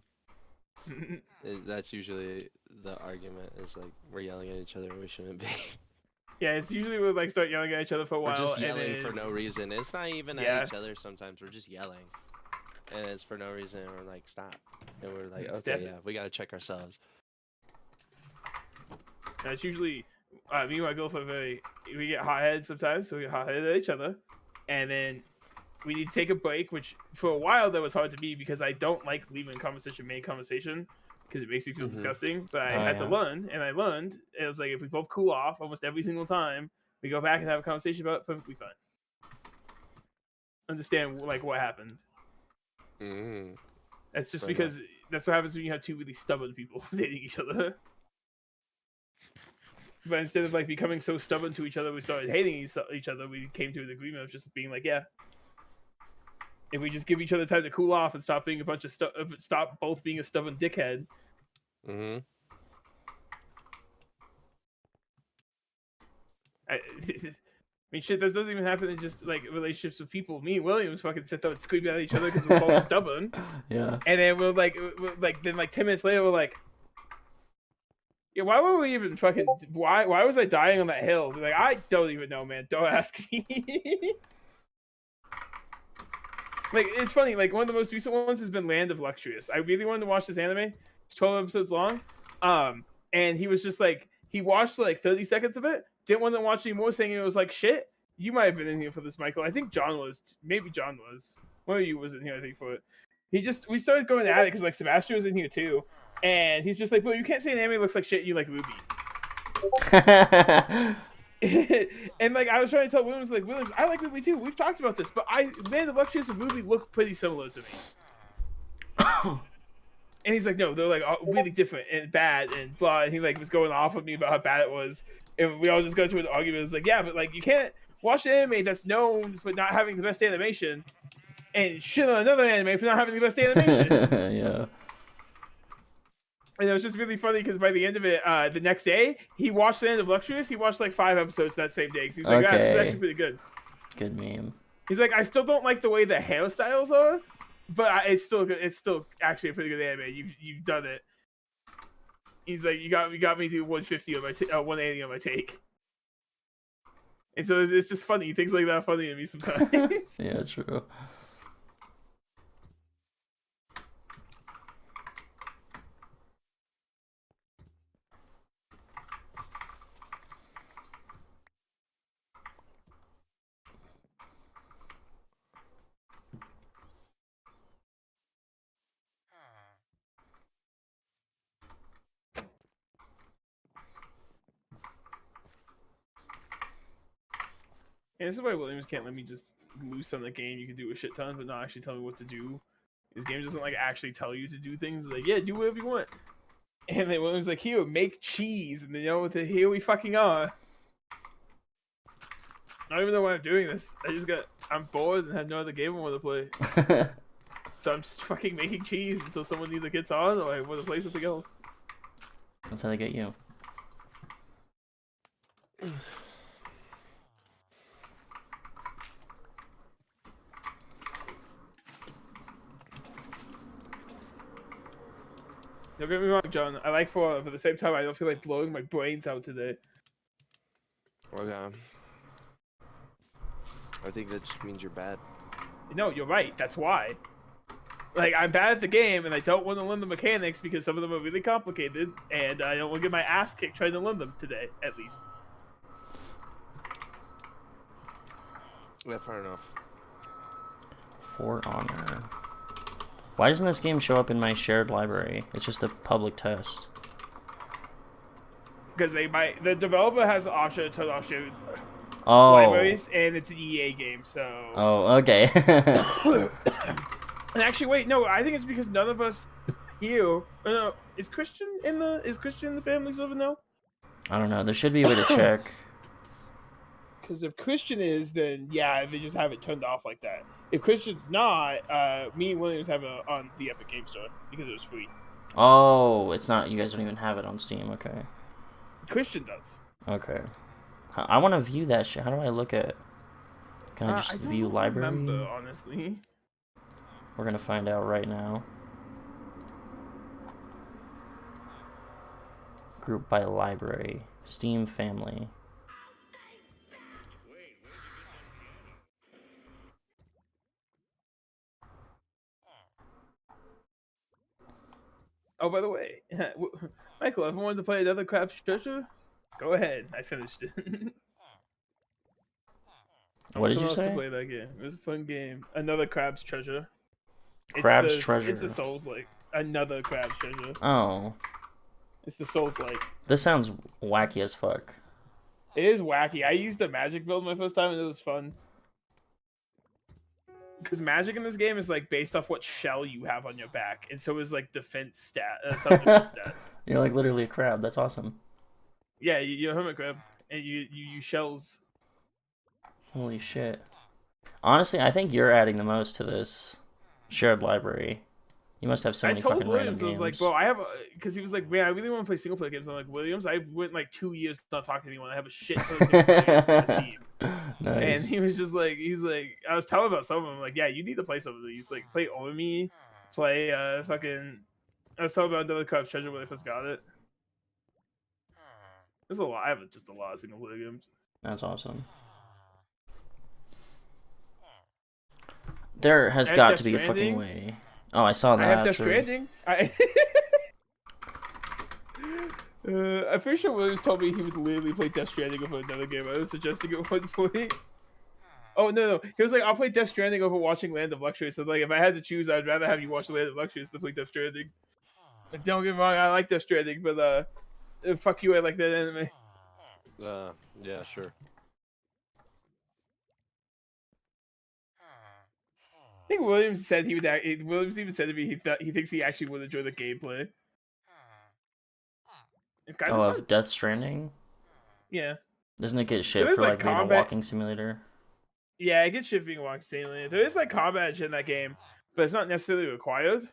That's usually the argument. Is like we're yelling at each other and we shouldn't be. Yeah, it's usually we'll like start yelling at each other for a while. We're just and yelling then, for no reason. It's not even Yeah. at each other sometimes. We're just yelling. And it's for no reason. And we're like, stop. And we're like, It's okay, definitely- yeah, we gotta check ourselves. And it's usually me and my girlfriend we get hot-headed sometimes, so we get hot-headed at each other, and then we need to take a break. Which for a while that was hard to be because I don't like leaving conversation main conversation because it makes me feel Mhm. disgusting. But I Oh, had to yeah. learn, and I learned it was like if we both cool off almost every single time, we go back and have a conversation about it, perfectly fine. Understand like what happened. Mm. That's just Fair because that's what happens when you have two really stubborn people dating each other. But instead of like becoming so stubborn to each other, we started hating each other. We came to an agreement of just being like, yeah, if we just give each other time to cool off and stop being a bunch of stop both being a stubborn dickhead. Mm-hmm. I mean, shit, this doesn't even happen in just like relationships with people. Me and Williams fucking sit there and scream at each other because we're both stubborn, Yeah. and then then like 10 minutes later we're like, yeah, why were we even fucking? Why was I dying on that hill? Like, I don't even know, man. Don't ask me. Like, it's funny. Like, one of the most recent ones has been Land of Luxurious. I really wanted to watch this anime. It's 12 episodes long. And he was just like, he watched like 30 seconds of it. Didn't want to watch anymore, saying it was like shit. You might have been in here for this, Michael. I think John was. Maybe John was. One of you was in here, I think, for it. We started going at it because like Sebastian was in here too. And he's just like, well, you can't say an anime looks like shit. You like Ruby. And like I was trying to tell Williams, like, Williams, I like Ruby too. We've talked about this, but Land of Luxurious and Ruby look pretty similar to me. And he's like, no, they're like really different and bad and blah. And he like was going off of me about how bad it was. And we all just got to an argument. It's like, yeah, but like you can't watch an anime that's known for not having the best animation and shit on another anime for not having the best animation. Yeah. And it was just really funny because by the end of it, the next day, he watched Land of Luxurious. He watched like 5 episodes that same day. 'Cause he's like, yeah, this is Okay. actually pretty good. Good meme. He's like, I still don't like the way the hairstyles are, but it's still good. It's still actually a pretty good anime. You've done it. He's like, you got me to 150 on my 180 on my take. And so it's just funny. Things like that are funny to me sometimes. Yeah, true. And this is why Williams can't let me just loose on the game. You can do a shit ton, but not actually tell me what to do. His game doesn't like actually tell you to do things. It's like, yeah, do whatever you want. And then Williams like, here, make cheese, and then here we fucking are. I don't even know why I'm doing this. I'm bored and have no other game I want to play. So I'm just fucking making cheese until someone either gets on or I want to play something else. That's how they get you. Don't get me wrong, John. I like Fallout, but at the same time, I don't feel like blowing my brains out today. Okay. I think that just means you're bad. No, you're right. That's why. Like, I'm bad at the game, and I don't want to learn the mechanics because some of them are really complicated, and I don't want to get my ass kicked trying to learn them today, at least. Yeah, fair enough. For Honor. Why doesn't this game show up in my shared library? It's just a public test. Because the developer has the option to turn off shared libraries, and it's an EA game, so. Oh, okay. And actually, wait, no, I think it's because none of us here. No, is Christian in the family server now? I don't know. There should be a way to check. Because if Christian is, then yeah, they just have it turned off like that. If Christian's not, me and Williams have it on the Epic Game Store because it was free. Oh, it's not. You guys don't even have it on Steam. Okay. Christian does. Okay. I want to view that shit. How do I look at? Can I just I don't view library? remember, honestly. We're gonna find out right now. Group by library. Steam family. Oh, by the way, Michael, if I wanted to play another Crab's Treasure, go ahead. I finished it. What did you Someone else say? to play that game. It was a fun game. Another Crab's Treasure. Crab's Treasure. It's a Souls like another Crab's Treasure. Oh. It's the Souls like. This sounds wacky as fuck. It is wacky. I used a magic build my first time and it was fun. Because magic in this game is like based off what shell you have on your back, and so is like defense some defense stats. You're like literally a crab. That's awesome. Yeah, you're a hermit crab, and you use shells. Holy shit. Honestly, I think you're adding the most to this shared library. You must have so many fucking random Williams, I was games. like, bro, I have, because he was like, man, I really want to play single player games. I'm like, Williams, I went like 2 years not talking to anyone. I have a shit ton of single player games on this team. Nice. And he was just like, I was telling about some of them. Like, yeah, you need to play some of these. Like, play Ormy, play fucking. I was talking about another Crab's Treasure when I first got it. There's a lot. I have just a lot of single player games. That's awesome. There has I have got Death to be a fucking Stranding. way. Oh, I saw that. I have Death actually. Stranding. I'm pretty sure Williams told me he would literally play Death Stranding over another game. I was suggesting at one point. Oh no, he was like, I'll play Death Stranding over watching Land of Luxury. So like, if I had to choose, I'd rather have you watch Land of Luxury than play Death Stranding. Like, don't get me wrong, I like Death Stranding, but fuck you, I like that anime. Yeah, sure. I think Williams said he would. Williams even said to me he thinks he actually would enjoy the gameplay. It's kind Oh, of fun. of Death Stranding? Yeah. Doesn't it get shit There is, for like, like being a combat- walking simulator? Yeah, it gets shifting and walking insanely. There is like combat in that game, but it's not necessarily required.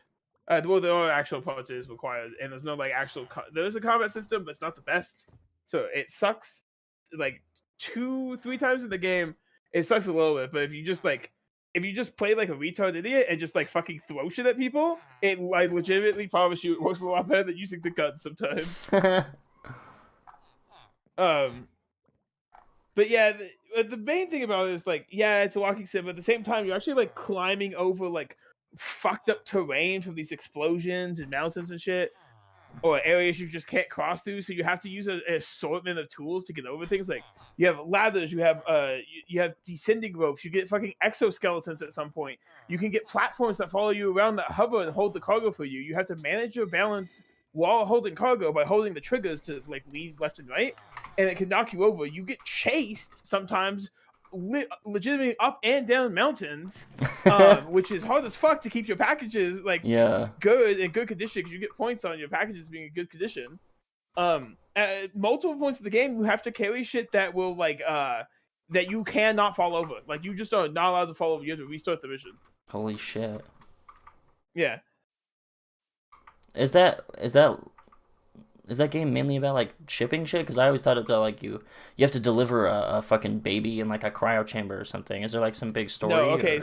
Well, there are actual parts it is required, and there's no like actual. There is a combat system, but it's not the best. So it sucks. Like 2-3 times in the game, it sucks a little bit. But if you just play like a retard idiot and just like fucking throw shit at people, it I legitimately promise you it works a lot better than using the gun sometimes. But yeah, the main thing about it is like, yeah, it's a walking sim, but at the same time, you're actually like climbing over like fucked up terrain from these explosions and mountains and shit, or areas you just can't cross through. So you have to use an assortment of tools to get over things. Like you have ladders, you have descending ropes, you get fucking exoskeletons at some point. You can get platforms that follow you around that hover and hold the cargo for you. You have to manage your balance while holding cargo by holding the triggers to like lead left and right, and it can knock you over. You get chased sometimes legitimately up and down mountains, which is hard as fuck to keep your packages like good in good condition, because you get points on your packages being in good condition. At multiple points of the game, you have to carry shit that will like that you cannot fall over. Like you just are not allowed to fall over. You have to restart the mission. Holy shit. Yeah. Is that game mainly about like shipping shit? Because I always thought about like you have to deliver a fucking baby in like a cryo chamber or something. Is there like some big story? No, okay, or...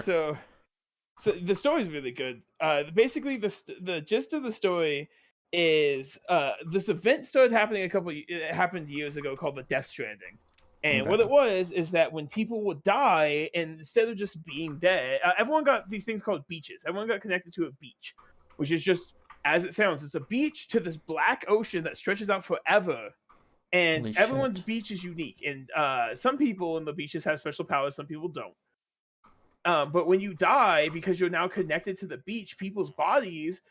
so the story's really good. Basically, the gist of the story is this event started happening it happened years ago called the Death Stranding. And what it was is that when people would die, and instead of just being dead, everyone got these things called beaches. Everyone got connected to a beach, which is just, as it sounds, it's a beach to this black ocean that stretches out forever. And Holy everyone's shit. beach is unique. And some people in the beaches have special powers, some people don't. But when you die, because you're now connected to the beach, people's bodies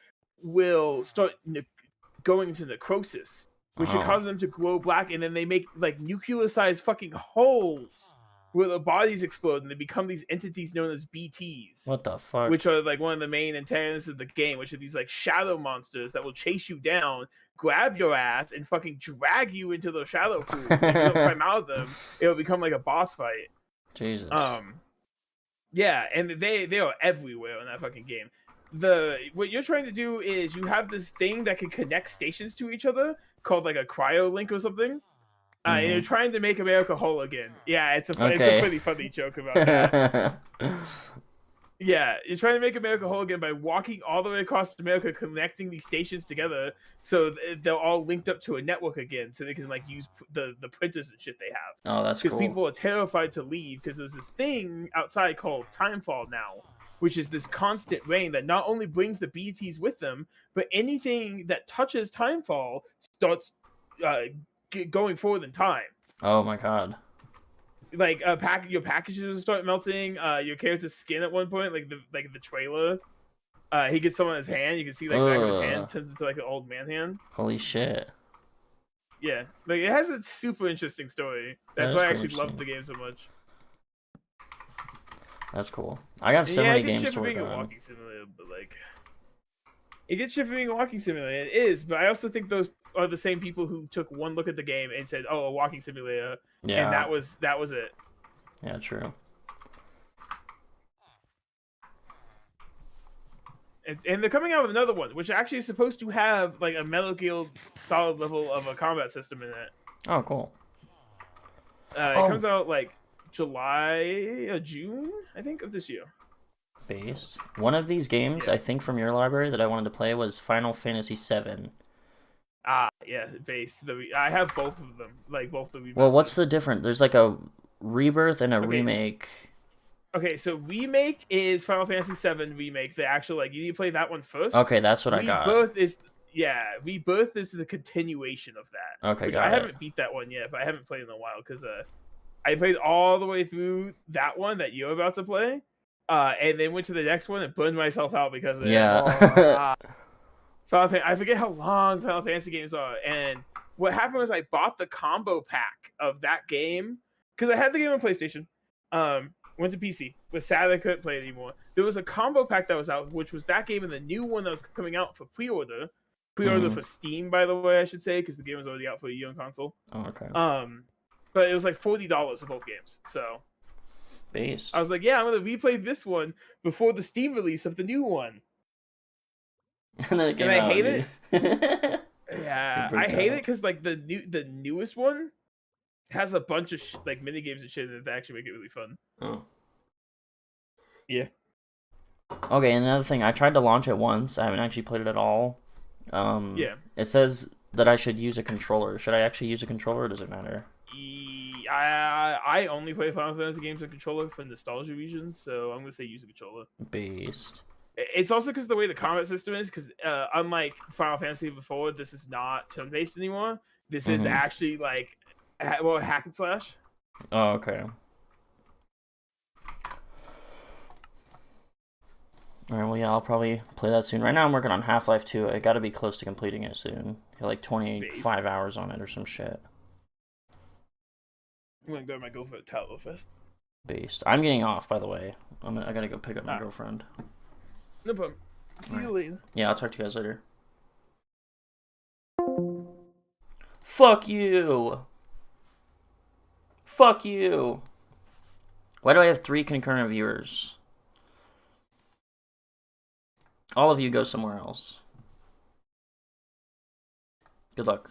will start going into necrosis, which would cause them to glow black, and then they make like nuclear-sized fucking holes where the bodies explode and they become these entities known as BTs. What the fuck? Which are like one of the main antagonists of the game, which are these like shadow monsters that will chase you down, grab your ass, and fucking drag you into those shadow pools. If you don't climb out of them, it'll become like a boss fight. Jesus. Yeah, and they are everywhere in that fucking game. What you're trying to do is you have this thing that can connect stations to each other called like a cryo link or something. And you're trying to make America whole again. Yeah, it's a pretty funny joke about that. Yeah, you're trying to make America whole again by walking all the way across America, connecting these stations together, so they're all linked up to a network again, so they can like use the printers and shit they have. Oh, that's cool. Because people are terrified to leave because there's this thing outside called timefall now, which is this constant rain that not only brings the BTs with them, but anything that touches timefall starts going forward in time. Oh my god. Like your packages start melting. Your character's skin at one point, like the trailer, he gets someone in his hand. You can see like back of his hand turns into like an old man hand. Holy shit. Yeah, like it has a super interesting story. That's why I actually love the game so much. That's cool. I have so many games to work being on. A walking simulator, but like it gets shit for being a walking simulator. It is, but I also think those are the same people who took one look at the game and said, "Oh, a walking simulator," and that was it. Yeah, true. And they're coming out with another one, which actually is supposed to have like a Metal Gear Solid level of a combat system in it. Oh, cool. It comes out like July or June, I think, of this year. Based. One of these games, I think, from your library that I wanted to play was Final Fantasy VII. Yeah, based. I have both of them, like both the remasters. Well, what's the difference? There's like a rebirth and a remake. Okay, so remake is Final Fantasy VII remake. The actual like you need to play that one first. Okay, that's what I got. Rebirth is the continuation of that. Okay, I haven't beat that one yet, but I haven't played in a while because I played all the way through that one that you're about to play, and then went to the next one and burned myself out because of it. I forget how long Final Fantasy games are, and what happened was I bought the combo pack of that game because I had the game on PlayStation. Went to PC. Was sad I couldn't play it anymore. There was a combo pack that was out, which was that game and the new one that was coming out for pre-order. Pre-order for Steam, by the way, I should say, because the game was already out for a year on console. Oh, okay. But it was like $40 for both games. So based. I was like, yeah, I'm gonna replay this one before the Steam release of the new one. And then it came out. I hate it. Yeah, I hate it because like the newest one has a bunch of like mini games and shit that actually make it really fun. Oh. Yeah. Okay, another thing, I tried to launch it once. I haven't actually played it at all. Yeah. It says that I should use a controller. Should I actually use a controller, or does it matter? I only play Final Fantasy games on controller for nostalgia reasons, so I'm gonna say use a controller. Based. It's also because the way the combat system is, because unlike Final Fantasy before, this is not turn-based anymore. This is actually like, hack and slash. Oh, okay. Alright, well, yeah, I'll probably play that soon. Right now I'm working on Half-Life 2. I gotta be close to completing it soon. Got like 25 hours on it or some shit. I'm gonna go to my girlfriend at Tallow Fest. Based. I'm getting off, by the way. I gotta go pick up my girlfriend. No problem. See you later. Yeah, I'll talk to you guys later. Fuck you! Fuck you! Why do I have 3 concurrent viewers? All of you go somewhere else. Good luck.